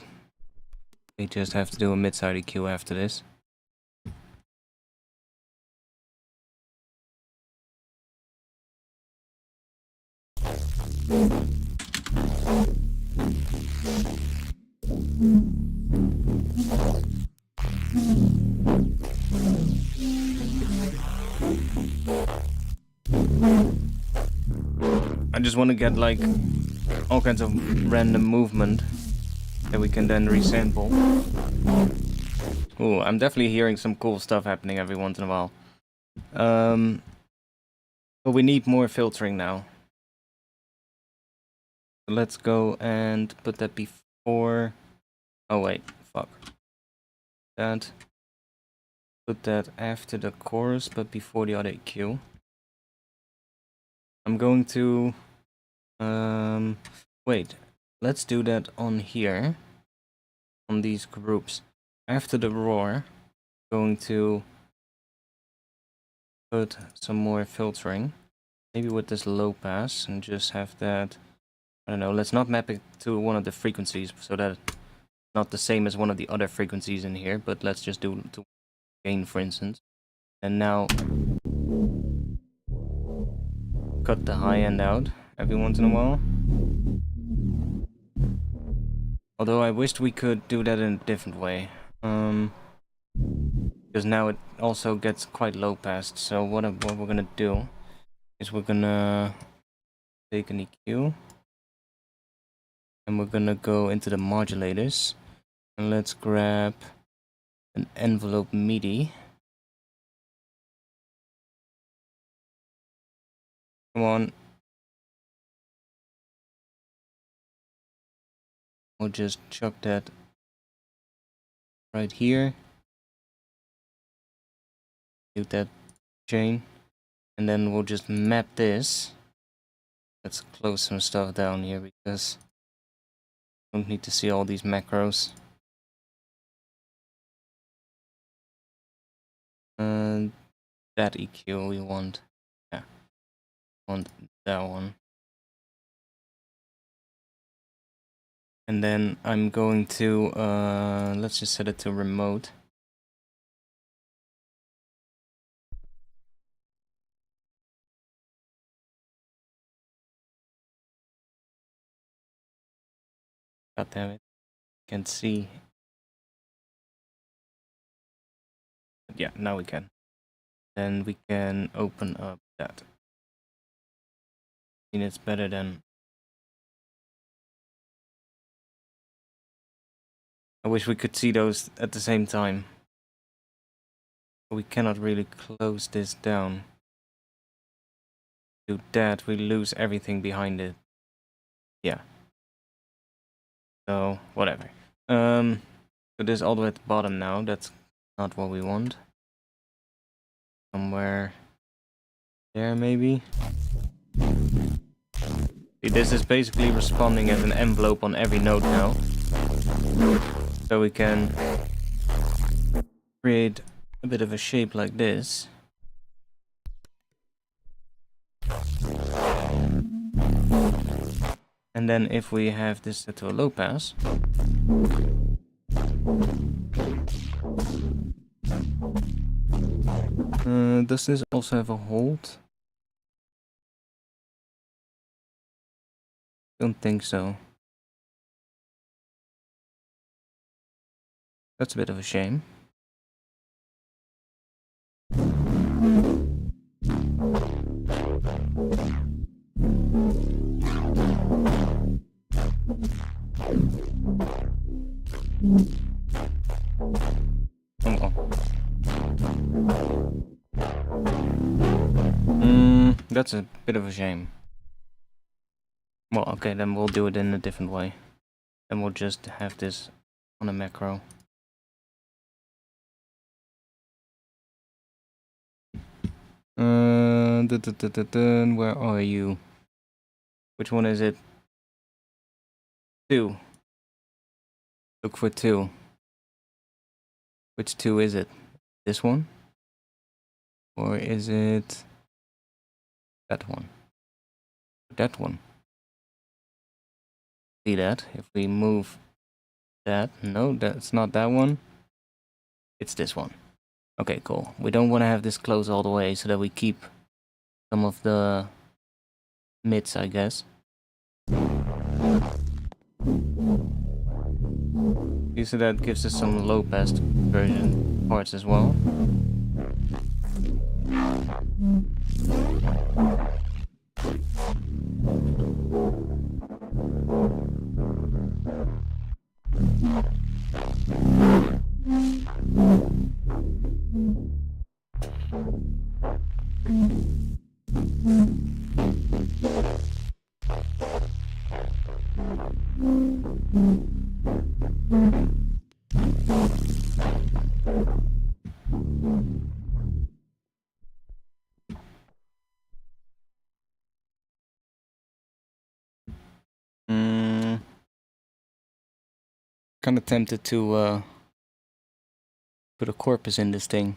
we just have to do a mid-side EQ after this. I just want to get like all kinds of random movement that we can then resample. Ooh, I'm definitely hearing some cool stuff happening every once in a while. But we need more filtering now. So let's go and put that before... oh wait, fuck. That. Put that after the chorus, but before the other EQ. I'm going to... wait, let's do that on here. On these groups. After the roar, going to put some more filtering. Maybe with this low pass and just have that... I don't know, let's not map it to one of the frequencies so that it's not the same as one of the other frequencies in here, but let's just do to gain, for instance. And now cut the high end out every once in a while. Although I wished we could do that in a different way. Because now it also gets quite low passed. So what we're gonna do is we're gonna take an EQ and we're gonna go into the modulators and let's grab an envelope MIDI. Come on. We'll just chuck that right here. Do that chain. And then we'll just map this. Let's close some stuff down here because I don't need to see all these macros. And that EQ we want. Yeah. Want that one. And then I'm going to let's just set it to remote. God damn it. Can't see. But yeah, now we can. Then we can open up that. I mean, it's better than... I wish we could see those at the same time. We cannot really close this down. Do that, we lose everything behind it. Yeah. So, whatever. So this is all the way at the bottom now. That's not what we want. Somewhere there, maybe. See, this is basically responding as an envelope on every node now. So we can create a bit of a shape like this. And then if we have this set to a low pass, does this also have a hold? Don't think so. That's a bit of a shame. That's a bit of a shame. Well, okay, then we'll do it in a different way. Then we'll just have this on a macro. Where are you? Which one is it? 2. Look for 2. Which 2 is it? This one? Or is it that one? That one. See that? If we move that, no, that's not that one. It's this one. Okay, cool. We don't want to have this close all the way so that we keep some of the mids, I guess. So that gives us some low pass version parts as well. Kind of tempted to put a corpus in this thing.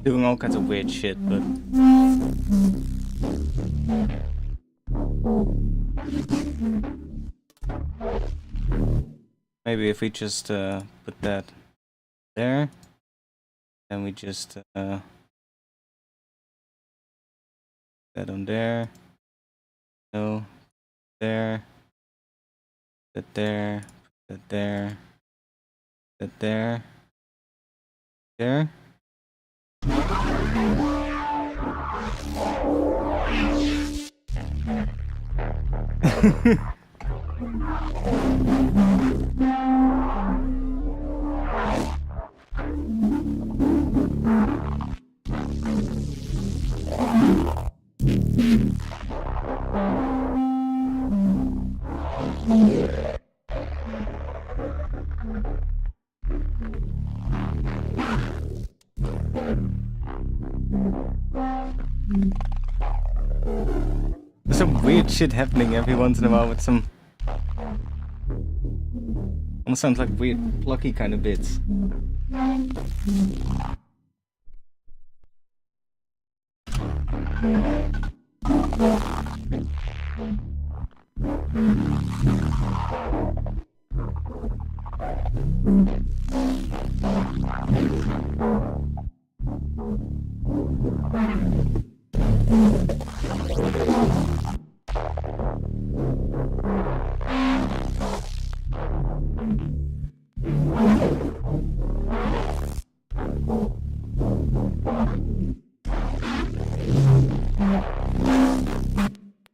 doing all kinds of weird shit, but maybe if we just put that there, then we just that on there, no, there, that there, that there, that there, there. There's some weird shit happening every once in a while with some... almost sounds like weird plucky kind of bits.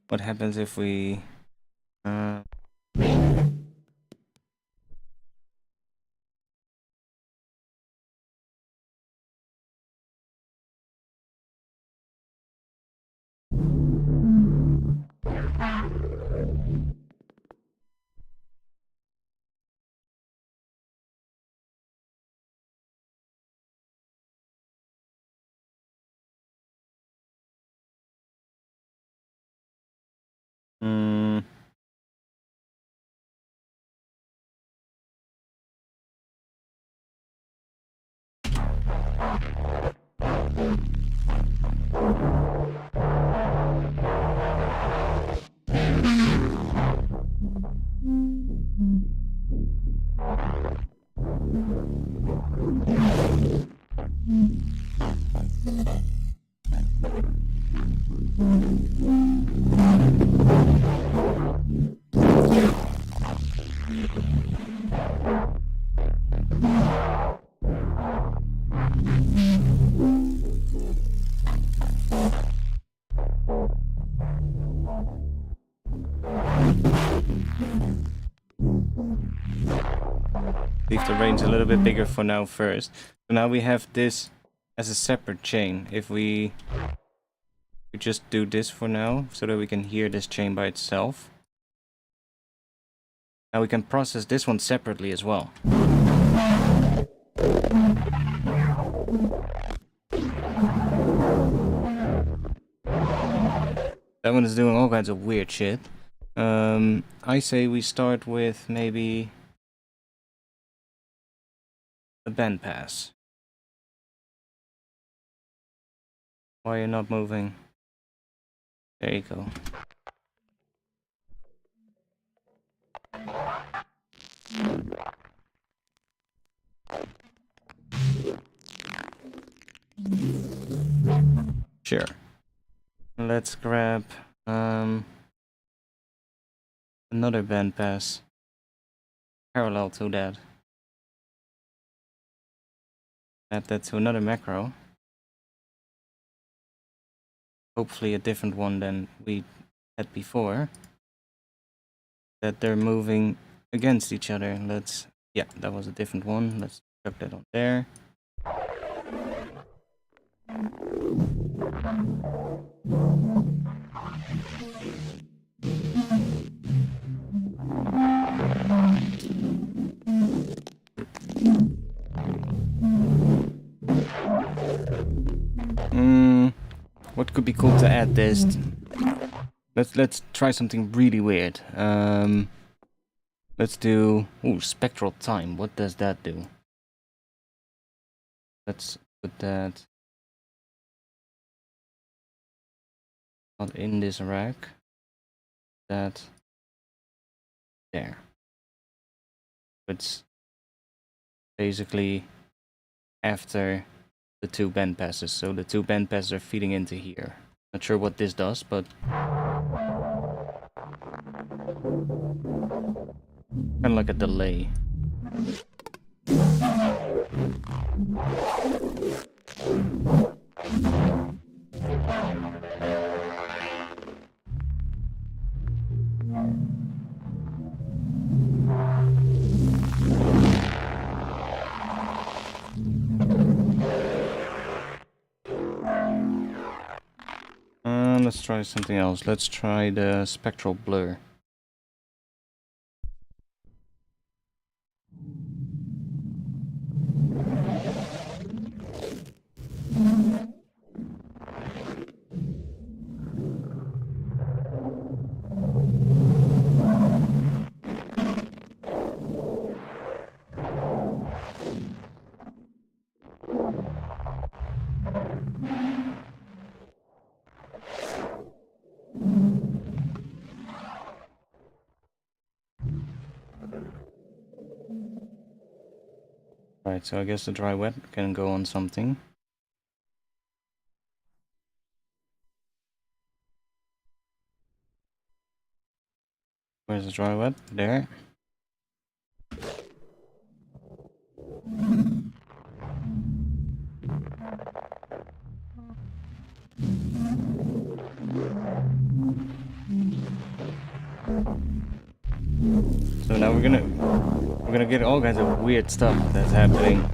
What happens if we... leave the range a little bit bigger for now first. So now we have this as a separate chain. If we just do this for now, so that we can hear this chain by itself. Now we can process this one separately as well. That one is doing all kinds of weird shit. I say we start with maybe a bandpass. Why are you not moving? There you go. Sure. Let's grab another bandpass parallel to that. Add that to another macro. Hopefully a different one than we had before. That they're moving against each other. Let's... yeah, that was a different one. Let's chuck that on there. What could be cool to add this? Let's try something really weird. Let's do spectral time. What does that do? Let's put that not in this rack, that there. It's basically after the two band passes, so the two band passes are feeding into here. Not sure what this does, but kind of like a delay. Let's try something else. Let's try the spectral blur. Right, so I guess the dry wet can go on something. Where's the dry wet? There. So now we're gonna get all kinds of weird stuff that's happening.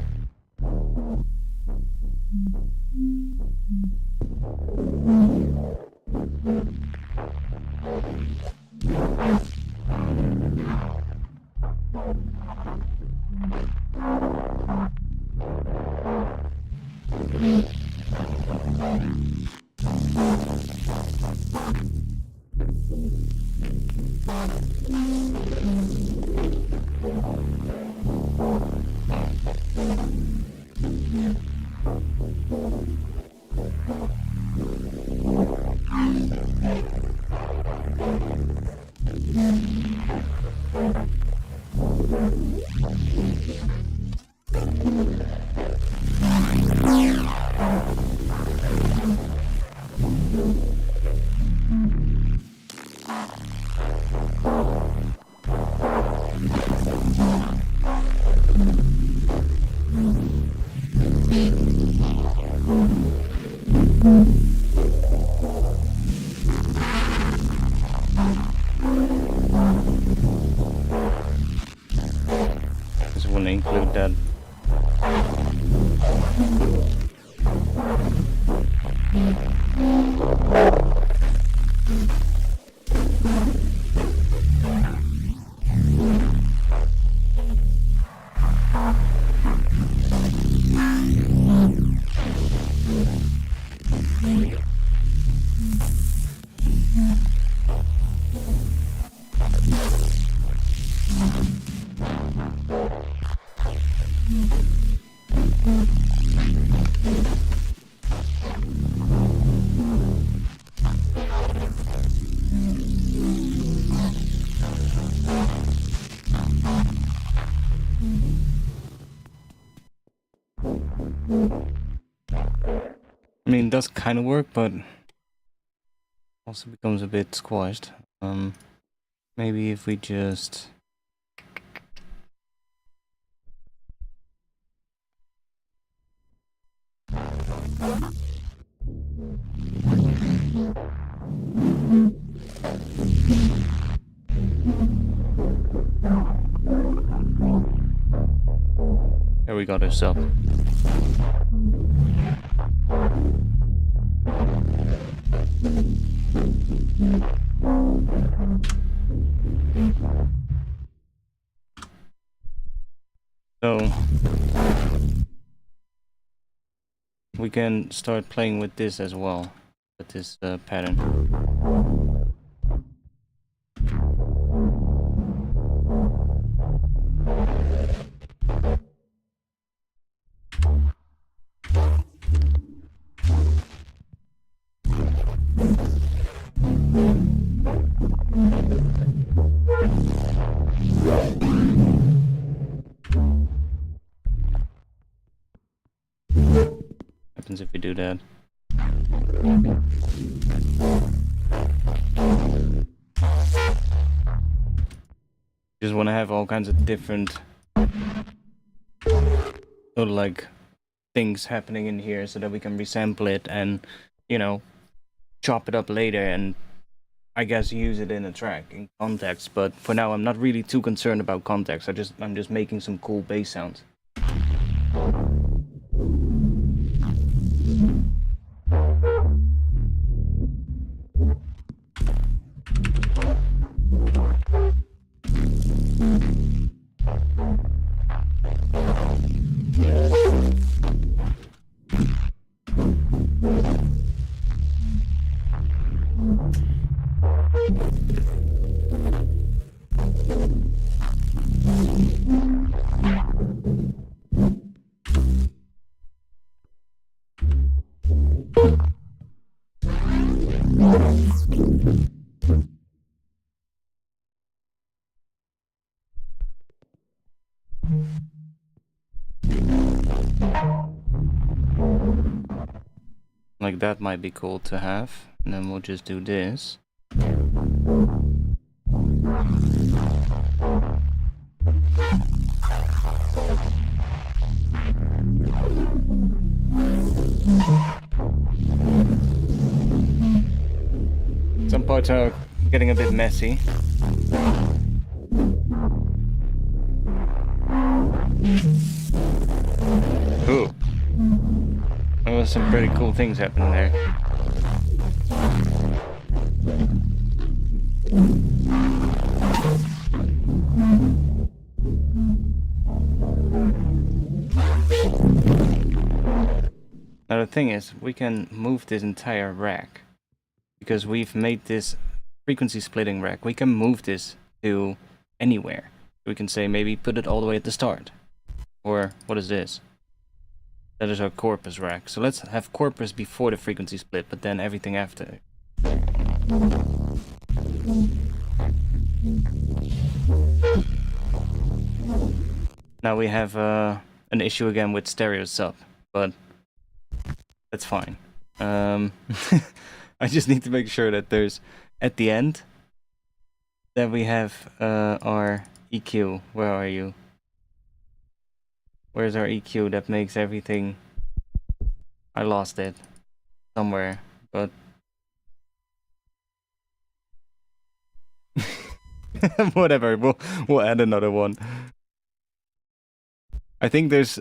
Just want to include that. I mean, it does kind of work, but also becomes a bit squashed. Maybe if we just... There we got our sub. So we can start playing with this as well, with this pattern. happens if we do that. Just want to have all kinds of different sort of like things happening in here so that we can resample it and, you know, chop it up later and I guess use it in a track in context. But for now I'm not really too concerned about context. I'm just making some cool bass sounds. Like that might be cool to have, and then we'll just do this. Some parts are getting a bit messy. Ooh. There was some pretty cool things happening there. Now the thing is, we can move this entire rack. Because we've made this frequency splitting rack. We can move this to anywhere. We can say maybe put it all the way at the start. Or what is this? That is our corpus rack. So let's have corpus before the frequency split, but then everything after. Now we have an issue again with stereo sub, but that's fine. I just need to make sure that there's, at the end, that we have our EQ. Where are you? Where's our EQ that makes everything... I lost it somewhere, but... Whatever, we'll add another one. I think there's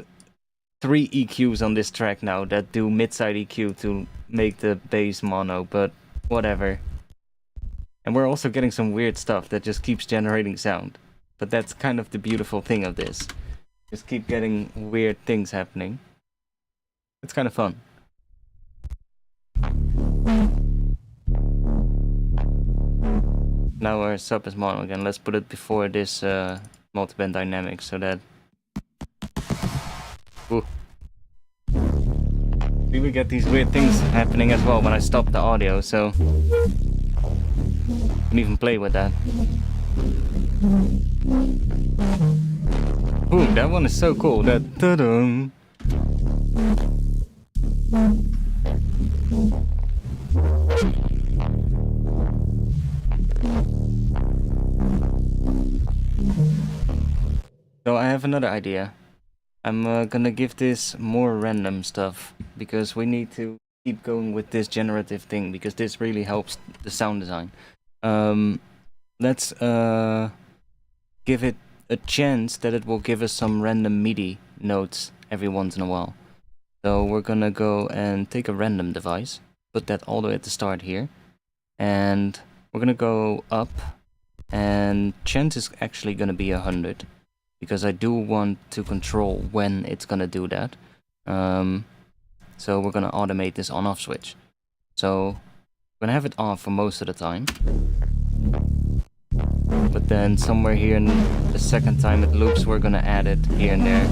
3 EQs on this track now that do mid-side EQ to make the bass mono, but whatever. And we're also getting some weird stuff that just keeps generating sound. But that's kind of the beautiful thing of this. Just keep getting weird things happening. It's kind of fun. Now our sub is mono again. Let's put it before this multiband dynamic so that... Ooh. We will get these weird things happening as well when I stop the audio, so... You can even play with that. Ooh, that one is so cool. That ta-dum. So I have another idea. I'm gonna give this more random stuff because we need to keep going with this generative thing because this really helps the sound design. Let's give it a chance that it will give us some random MIDI notes every once in a while. So we're gonna go and take a random device, put that all the way at the start here, and we're gonna go up, and chance is actually gonna be 100, because I do want to control when it's gonna do that. So we're gonna automate this on-off switch. So we're gonna have it off for most of the time. But then somewhere here in the second time it loops, we're gonna add it here and there.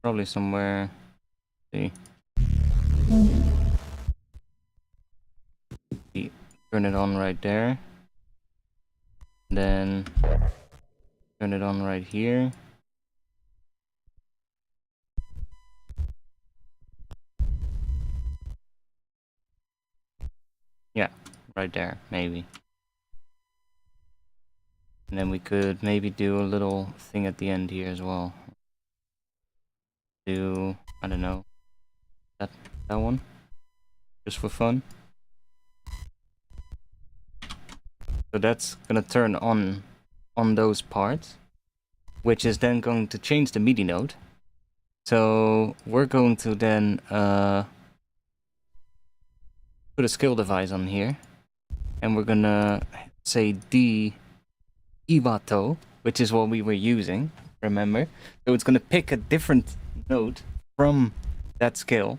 Probably somewhere. Let's see. turn it on right there. Then turn it on right here. Yeah, right there, maybe. And then we could maybe do a little thing at the end here as well. Do, I don't know, that one, just for fun. So that's gonna turn on those parts, which is then going to change the MIDI note. So we're going to then put a scale device on here, and we're gonna say D Iwato, which is what we were using, remember? So it's gonna pick a different note from that scale.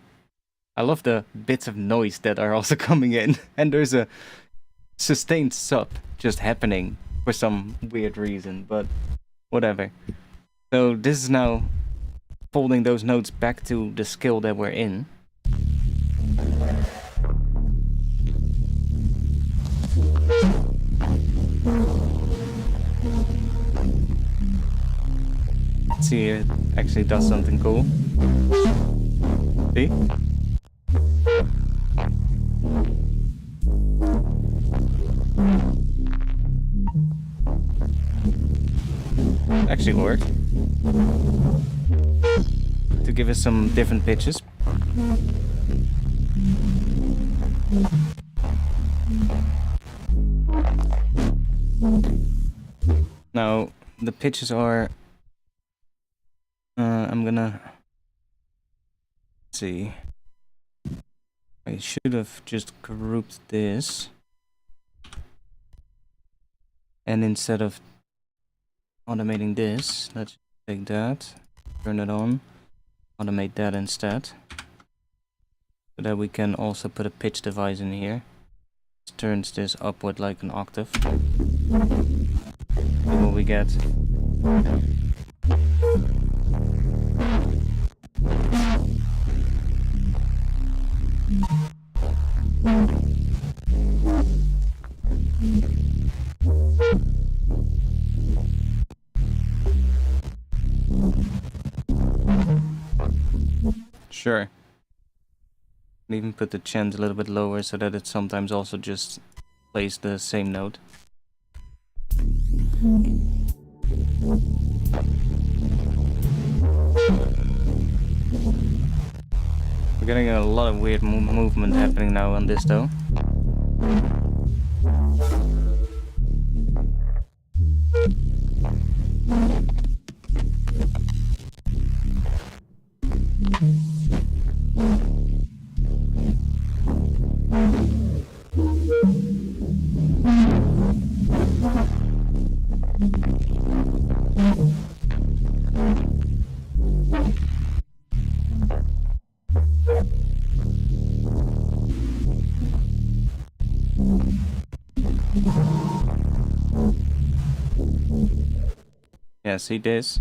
I love the bits of noise that are also coming in, and there's a sustained sub just happening for some weird reason, but whatever. So this is now folding those notes back to the scale that we're in. Let's see, it actually does something cool. See? Actually worked. To give us some different pitches. Now, the pitches are... I'm gonna... see. I should have just grouped this. And instead of automating this, let's take that, turn it on, automate that instead. So that we can also put a pitch device in here. This turns this upward like an octave. See what we get. Sure. Even put the chant a little bit lower so that it sometimes also just plays the same note. We're getting a lot of weird movement happening now on this though. Yeah, see this?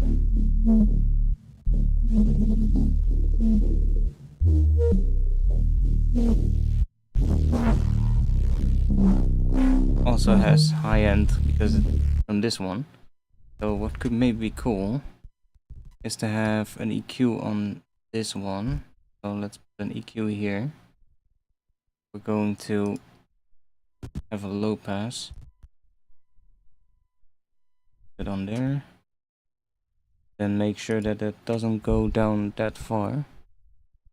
Also has high end because from this one. So what could maybe be cool is to have an EQ on this one. So let's put an EQ here. We're going to have a low pass. Put it on there. Then make sure that it doesn't go down that far.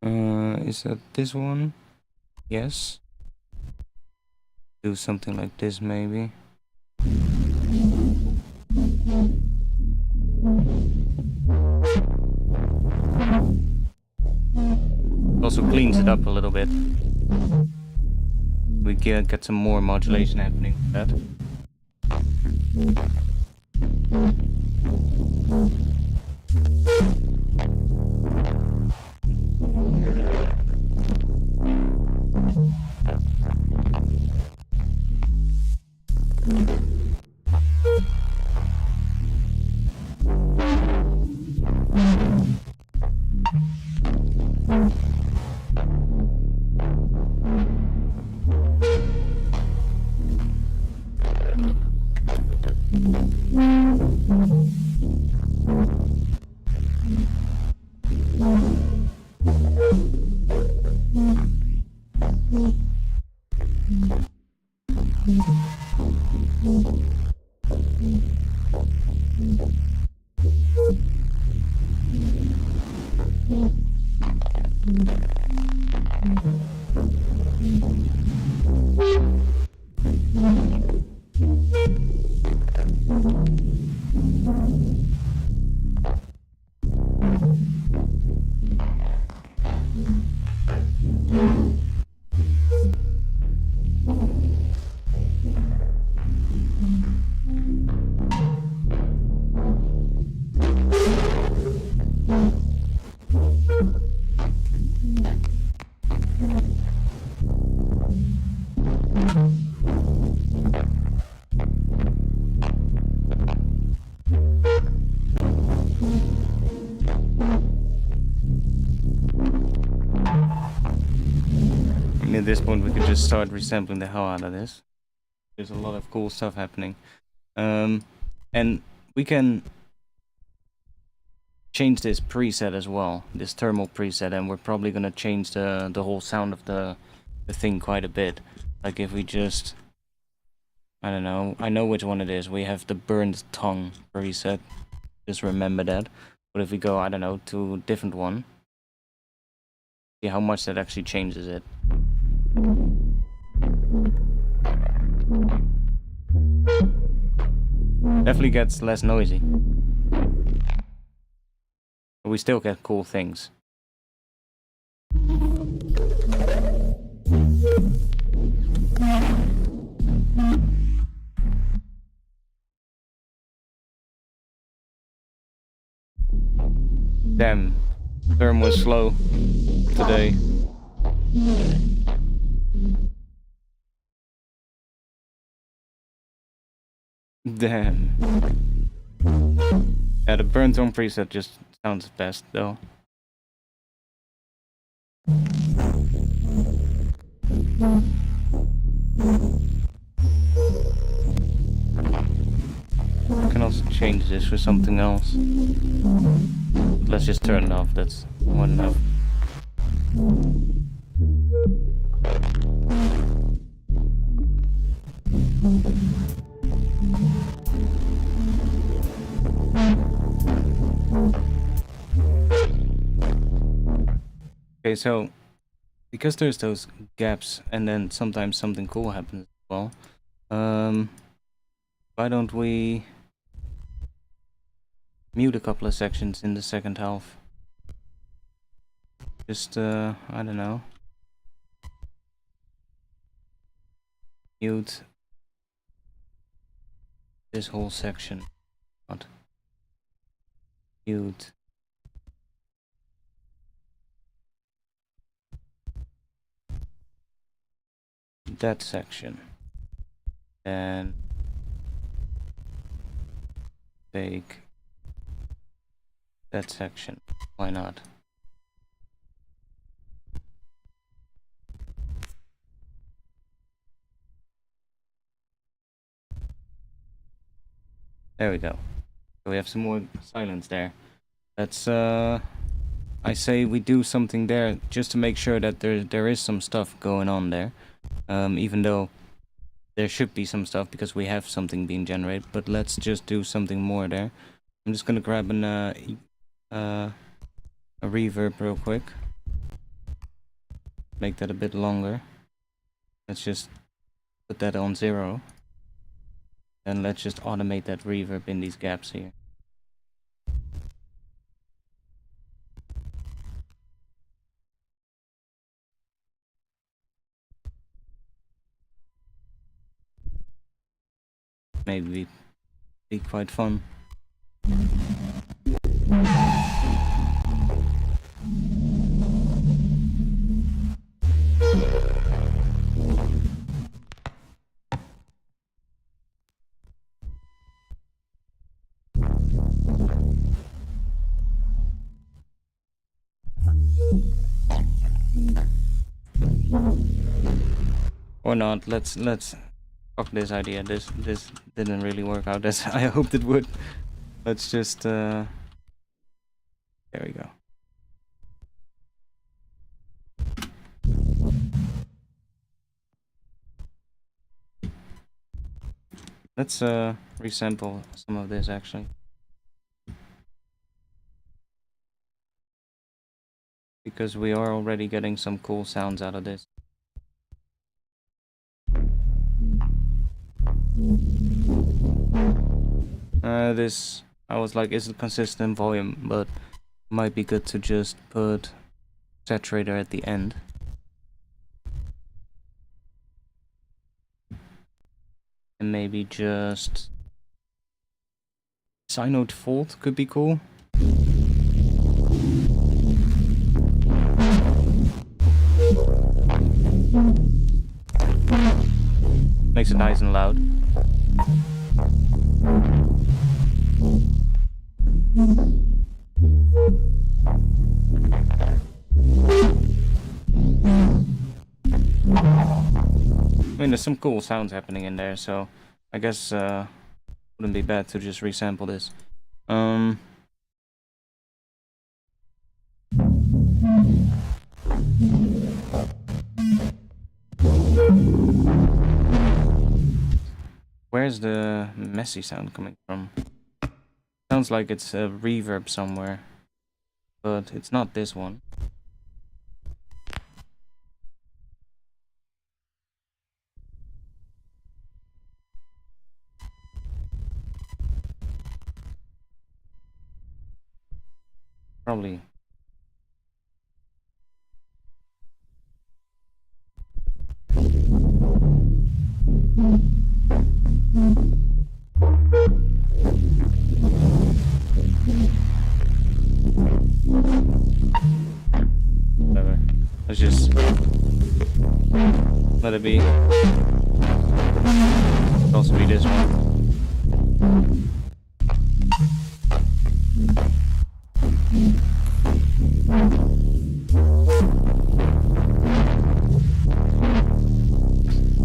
Is that this one? Yes. Do something like this maybe. Also cleans it up a little bit. We get some more modulation happening with that. At this point we could just start resampling the hell out of this. There's a lot of cool stuff happening. And we can change this preset as well, this thermal preset, and we're probably gonna change the whole sound of the thing quite a bit. Like if we just, I don't know, I know which one it is. We have the burned tongue preset, just remember that. But if we go, I don't know, to a different one, see how much that actually changes it. Definitely gets less noisy. But we still get cool things. Damn, Therm was slow today. Damn. Yeah, the burnt on preset just sounds best though. I can also change this for something else. Let's just turn it off, that's one enough. Okay, so because there's those gaps and then sometimes something cool happens as well, why don't we mute a couple of sections in the second half? Just, I don't know. Mute this whole section. What? Mute. That section. And take that section. Why not? There we go. So we have some more silence there. That's I say we do something there just to make sure that there is some stuff going on there. Even though there should be some stuff because we have something being generated, but let's just do something more there. I'm just gonna grab a reverb real quick. Make that a bit longer. Let's just put that on 0. And let's just automate that reverb in these gaps here. Maybe be quite fun. Or not, let's fuck this idea. This didn't really work out as I hoped it would. Let's just there we go. Let's resample some of this actually. because we are already getting some cool sounds out of this. This, I was like, is it consistent volume, but might be good to just put saturator at the end. And maybe just sine note fault could be cool. Makes it nice and loud. I mean, there's some cool sounds happening in there, so I guess wouldn't be bad to just resample this. Where's the messy sound coming from? Sounds like it's a reverb somewhere, but it's not this one. Probably. Whatever. Let's just let it be. Could also be this one.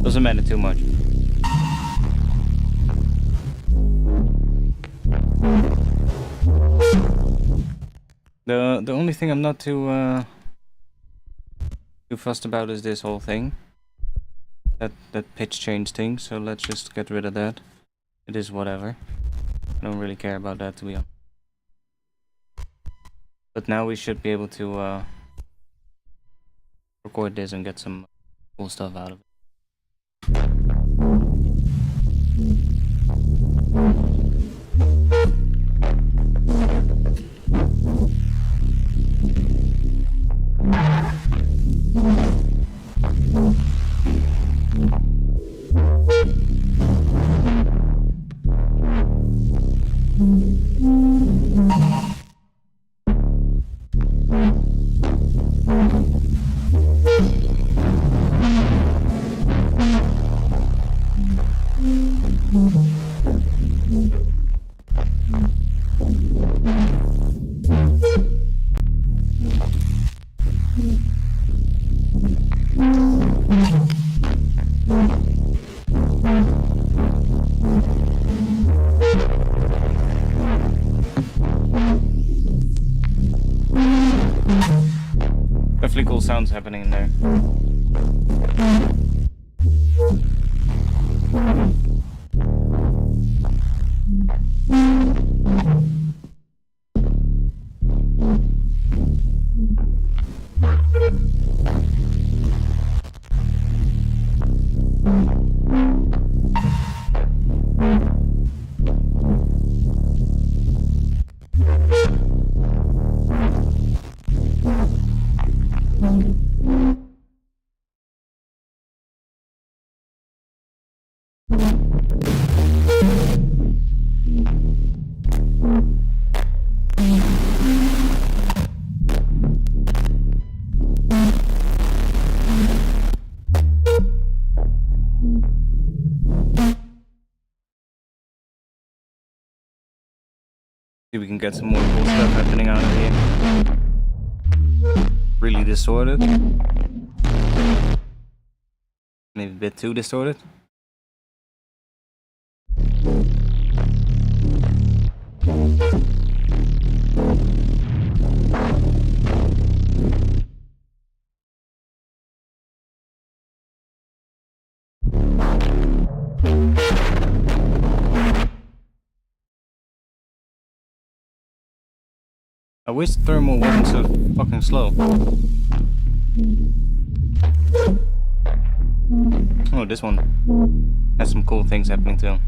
Doesn't matter too much. The only thing I'm not too fussed about is this whole thing. That pitch change thing, so let's just get rid of that. It is whatever. I don't really care about that, to be honest. But now we should be able to record this and get some cool stuff out of it. Definitely cool sounds happening in there. See if we can get some more cool stuff happening out of here. Really distorted. Maybe a bit too distorted. wish thermal wasn't so fucking slow. Oh, this one has some cool things happening too.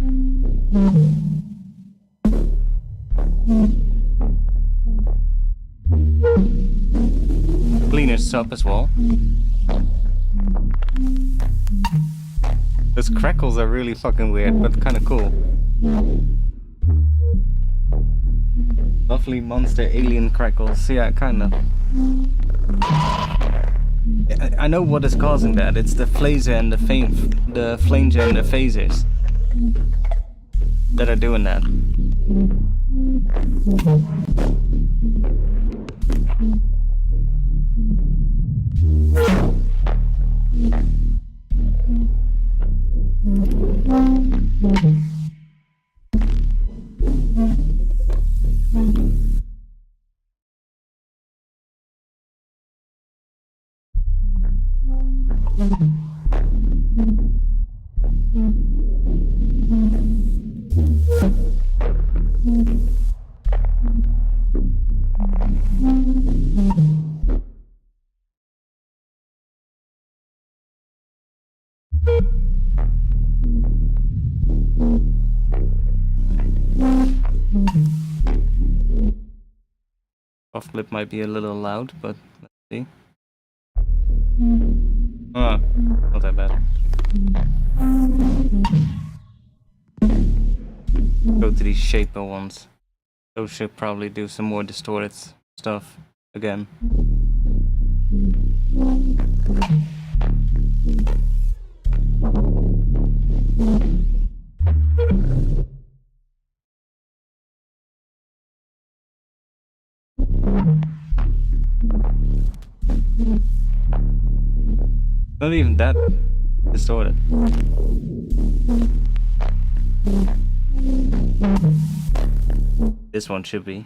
Cleaner sub as well. Those crackles are really fucking weird, but kind of cool. Lovely monster alien crackles. Yeah, kind of. I know what is causing that. It's the flanger and the flanger and the phasers that are doing that. Off clip might be a little loud, but let's see. Ah, not that bad. Go to these shaper ones. Those should probably do some more distorted stuff again. Not even that distorted. This one should be.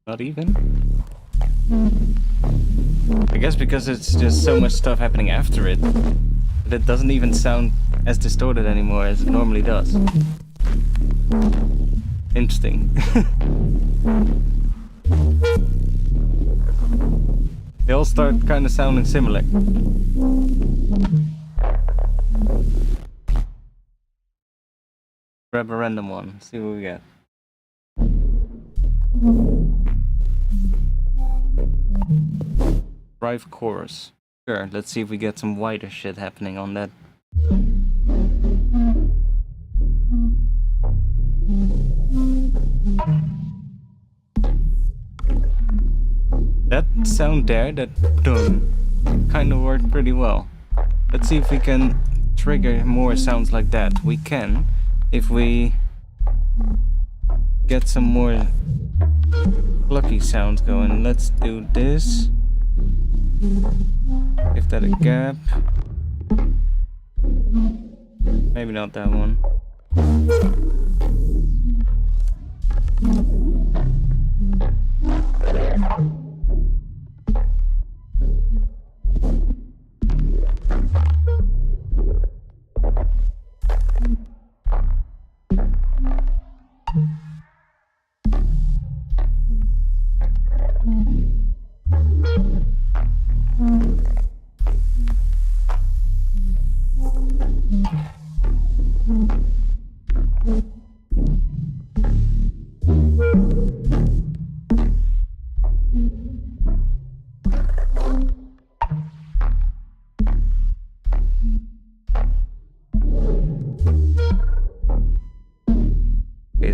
Not even? I guess because it's just so much stuff happening after it that it doesn't even sound as distorted anymore as it normally does. Interesting. They all start kind of sounding similar. Grab a random one, see what we get. Drive chorus. Sure, let's see if we get some wider shit happening on that. That sound there, that dun, kind of worked pretty well. Let's see if we can trigger more sounds like that. We can, if we get some more plucky sounds going. Let's do this. Give that a gap. Maybe not that one.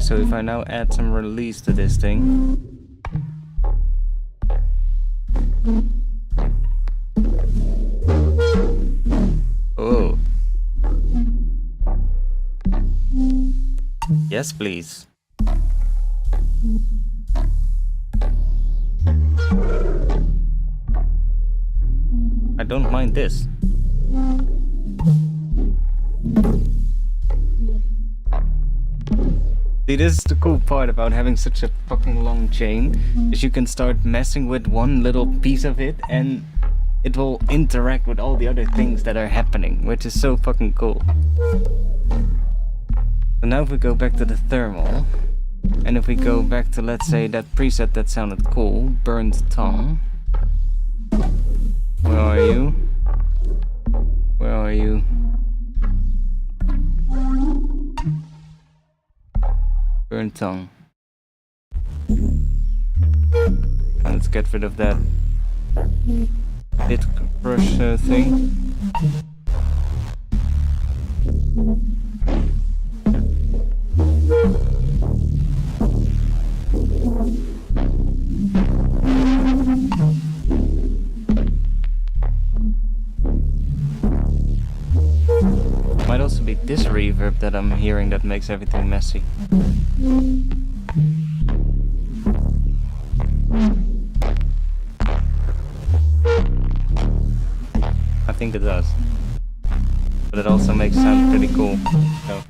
So if I now add some release to this thing. Oh. Yes, please. I don't mind this. See, this is the cool part about having such a fucking long chain, is you can start messing with one little piece of it and it will interact with all the other things that are happening, which is so fucking cool. So now if we go back to the thermal, and if we go back to, let's say, that preset that sounded cool, Burnt Tongue. Where are you? Where are you? Burnt Tongue. And let's get rid of that hit brush thing. Might also be this reverb that I'm hearing that makes everything messy. I think it does. But it also makes it sound pretty cool. So.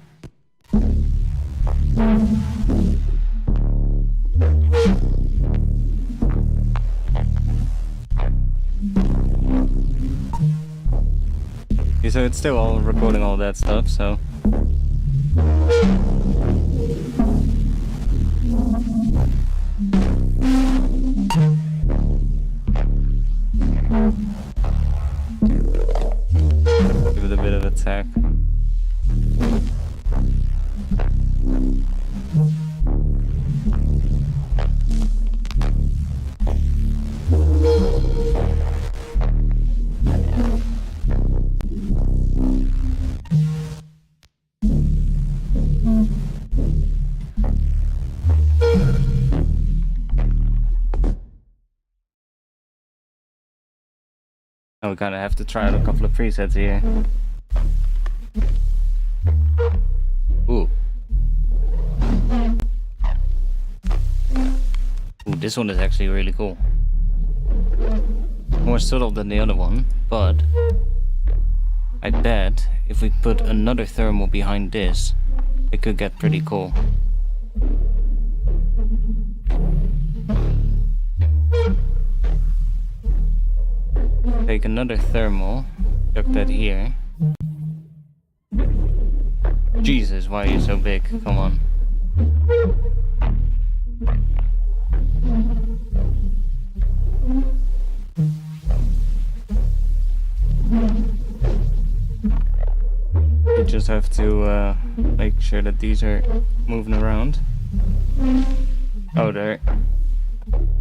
Yeah, so it's still all recording all that stuff, so. Give it a bit of attack. Now we kind of have to try out a couple of presets here. Ooh. Ooh, this one is actually really cool. More subtle than the other one, but I bet if we put another thermal behind this, it could get pretty cool. Take another thermal, chuck that here. Jesus, why are you so big? Come on. You just have to make sure that these are moving around. Oh,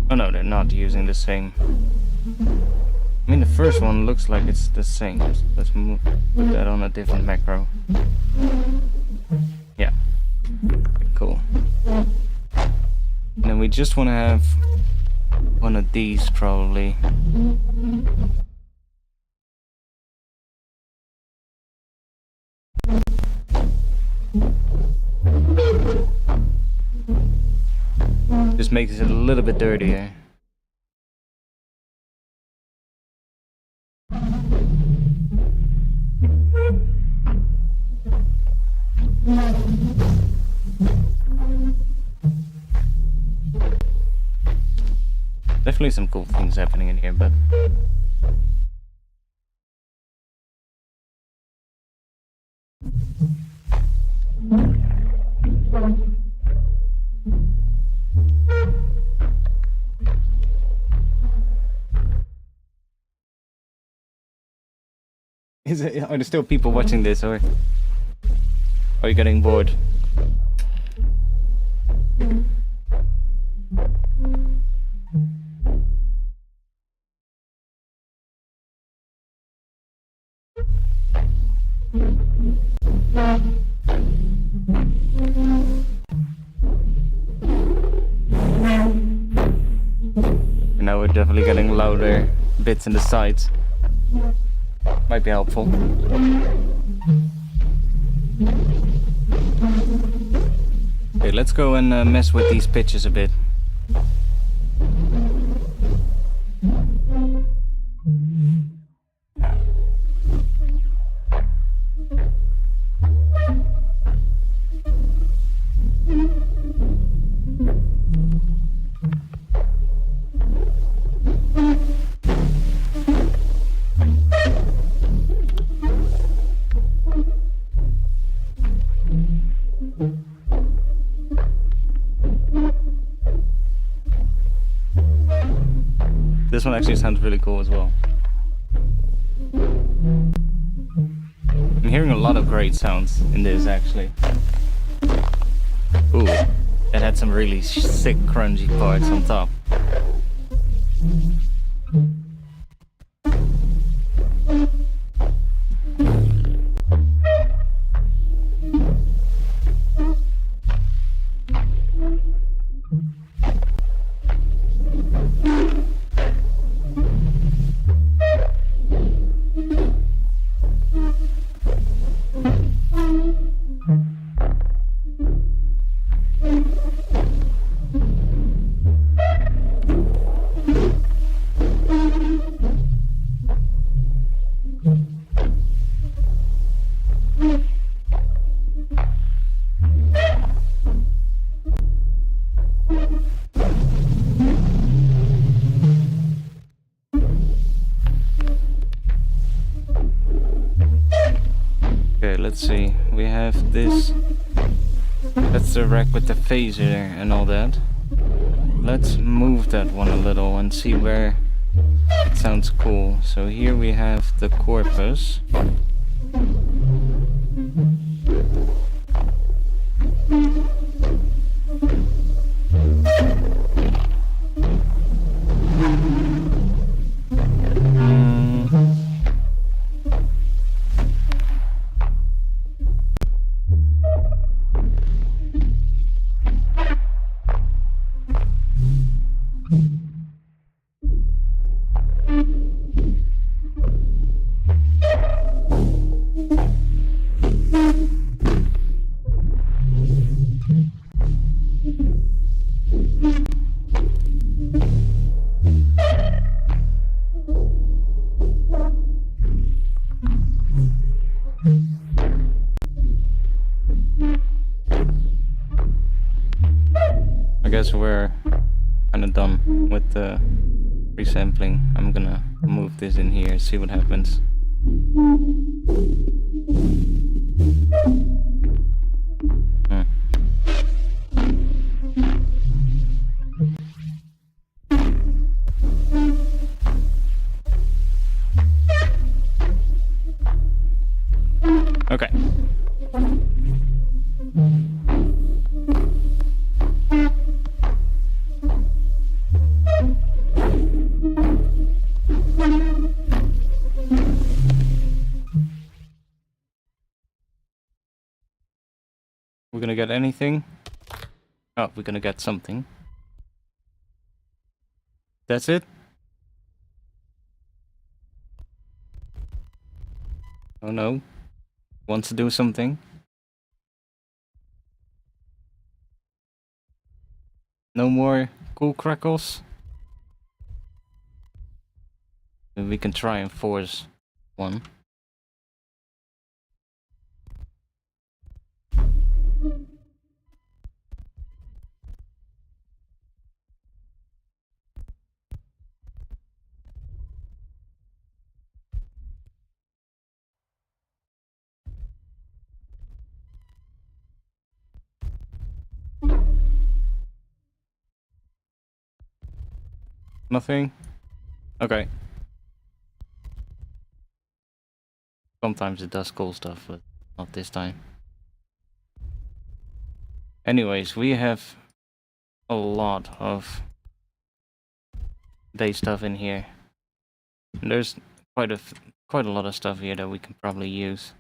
oh no, they're not using the same. I mean, the first one looks like it's the same. Let's put that on a different macro. Yeah. Cool. And then we just want to have one of these, probably. Just makes it a little bit dirtier. Definitely some cool things happening in here, but are there still people watching this, or are you getting bored? Now we're definitely getting louder bits in the sides. Might be helpful. Okay, let's go and mess with these pitches a bit. This one actually sounds really cool as well. I'm hearing a lot of great sounds in this, actually. Ooh, that had some really sick, crunchy parts on top. Okay, let's see. We have this. That's the rack with the phaser and all that. Let's move that one a little and see where it sounds cool. So here we have the corpus. I guess we're kind of done with the resampling. I'm gonna move this in here, see what happens. Okay. We're gonna get anything? Oh, we're gonna get something. That's it? Oh no. Wants to do something? No more cool crackles? Maybe we can try and force one. Nothing? Okay. Sometimes it does cool stuff, but not this time. Anyways, we have a lot of bass stuff in here. And there's quite a lot of stuff here that we can probably use.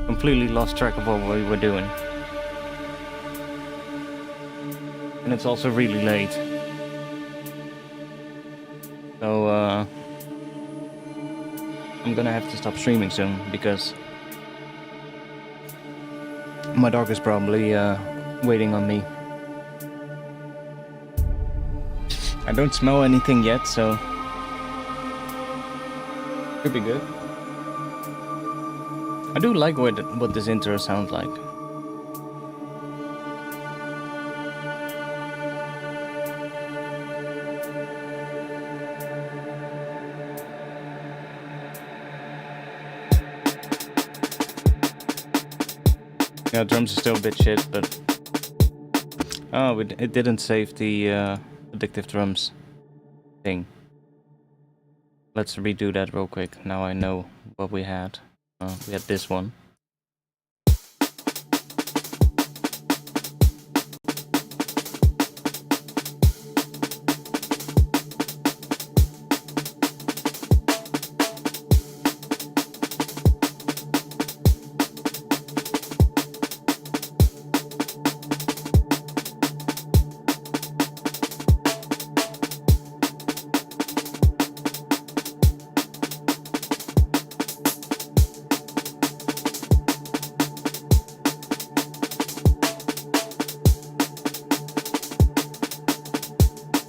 Completely lost track of what we were doing. And it's also really late. So, I'm gonna have to stop streaming soon, because my dog is probably waiting on me. I don't smell anything yet, so could be good. I do like what this intro sounds like. Yeah, drums are still a bit shit, but... Oh, it didn't save the addictive drums thing. Let's redo that real quick. Now I know what we had. We had this one.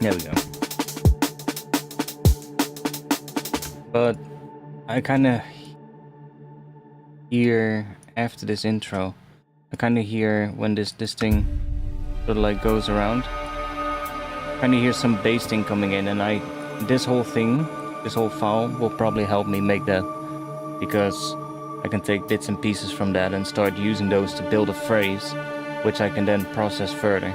There we go. But I kind of hear after this intro, I kind of hear when this thing sort of like goes around, kind of hear some bass thing coming in, and this whole file will probably help me make that, because I can take bits and pieces from that and start using those to build a phrase, which I can then process further.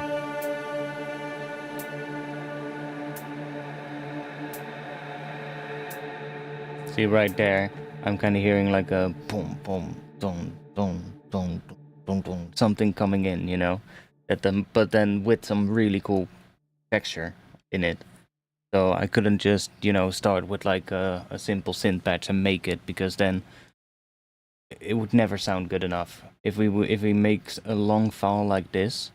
See right there, I'm kind of hearing like a boom, boom, dong, dong, dong, dong, dong, something coming in, you know, but then with some really cool texture in it. So I couldn't just, you know, start with like a simple synth patch and make it, because then it would never sound good enough. If we make a long file like this,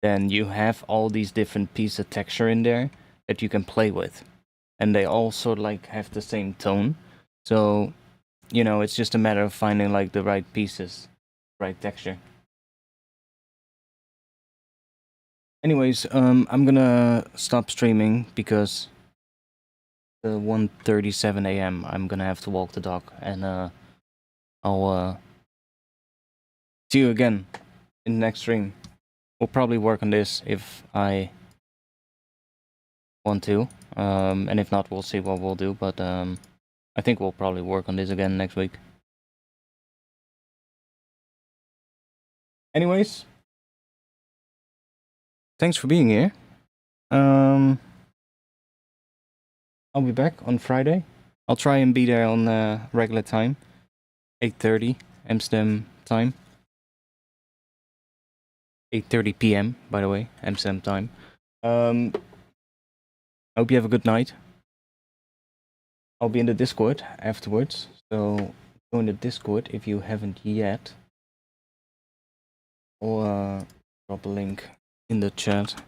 then you have all these different pieces of texture in there that you can play with, and they all sort of like have the same tone. So, you know, it's just a matter of finding like the right pieces, right texture. Anyways, I'm gonna stop streaming because the 1:37 a.m. I'm gonna have to walk the dog, and I'll see you again in the next stream. We'll probably work on this if I want to, and if not, we'll see what we'll do. But I think we'll probably work on this again next week. Anyways, thanks for being here. I'll be back on Friday. I'll try and be there on regular time, 8:30 Amsterdam time. 8:30 p.m. by the way, Amsterdam time. I hope you have a good night. I'll be in the Discord afterwards, so join the Discord if you haven't yet. I'll drop a link in the chat.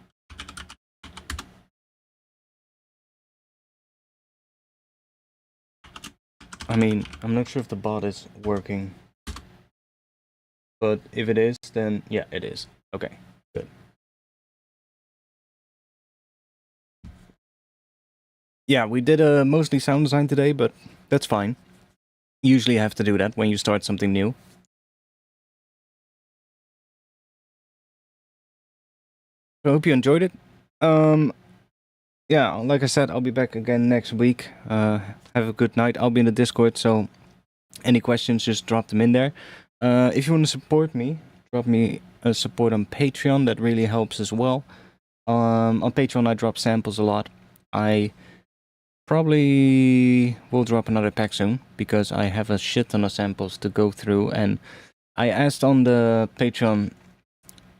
I mean, I'm not sure if the bot is working, but if it is, then yeah, it is. Okay, good. Yeah, we did mostly sound design today, but that's fine. Usually you have to do that when you start something new. I hope you enjoyed it. Yeah, like I said, I'll be back again next week. Have a good night. I'll be in the Discord, so any questions, just drop them in there. If you want to support me, drop me a support on Patreon. That really helps as well. On Patreon, I drop samples a lot. I probably will drop another pack soon, because I have a shit ton of samples to go through. And I asked on the Patreon,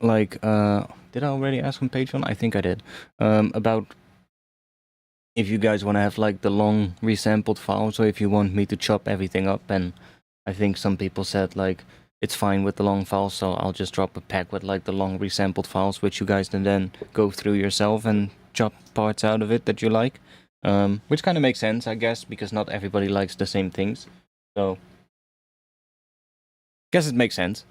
like, did I already ask on Patreon? I think I did. About if you guys want to have like the long resampled files, or if you want me to chop everything up. And I think some people said like it's fine with the long files, so I'll just drop a pack with like the long resampled files, which you guys can then go through yourself and chop parts out of it that you like. Which kind of makes sense, I guess, because not everybody likes the same things. So guess it makes sense.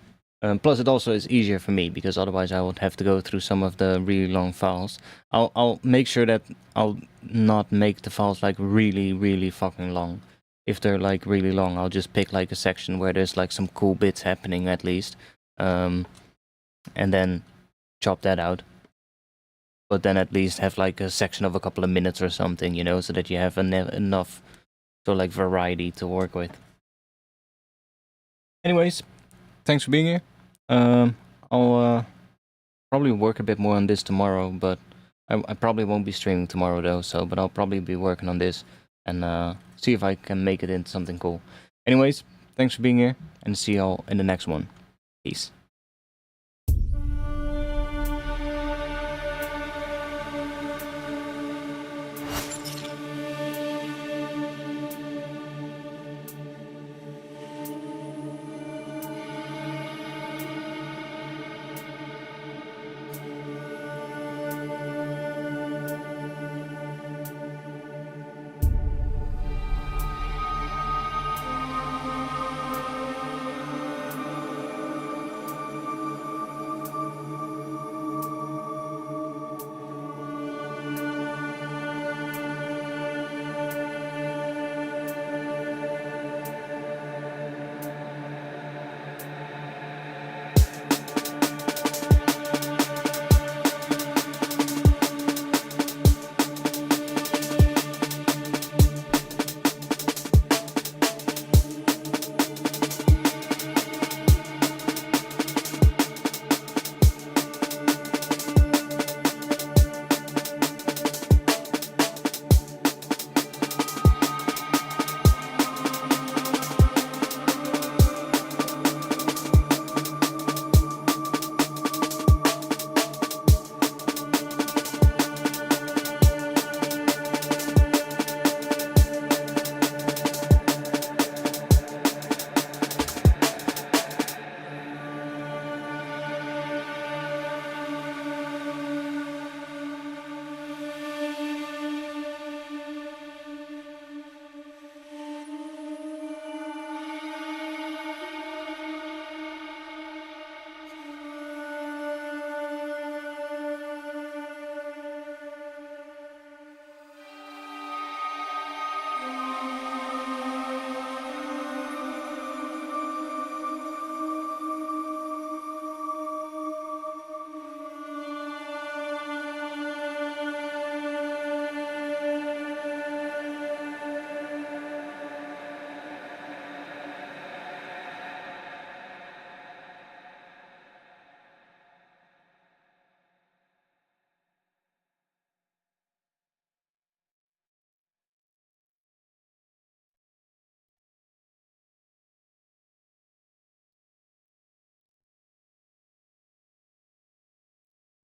Plus, it also is easier for me, because otherwise I would have to go through some of the really long files. I'll make sure that I'll not make the files like really fucking long. If they're like really long, I'll just pick like a section where there's like some cool bits happening at least, and then chop that out. But then at least have like a section of a couple of minutes or something, you know, so that you have enough so like variety to work with. Anyways, thanks for being here. I'll probably work a bit more on this tomorrow, but I probably won't be streaming tomorrow though. But I'll probably be working on this and see if I can make it into something cool. Anyways, thanks for being here, and see y'all in the next one. Peace.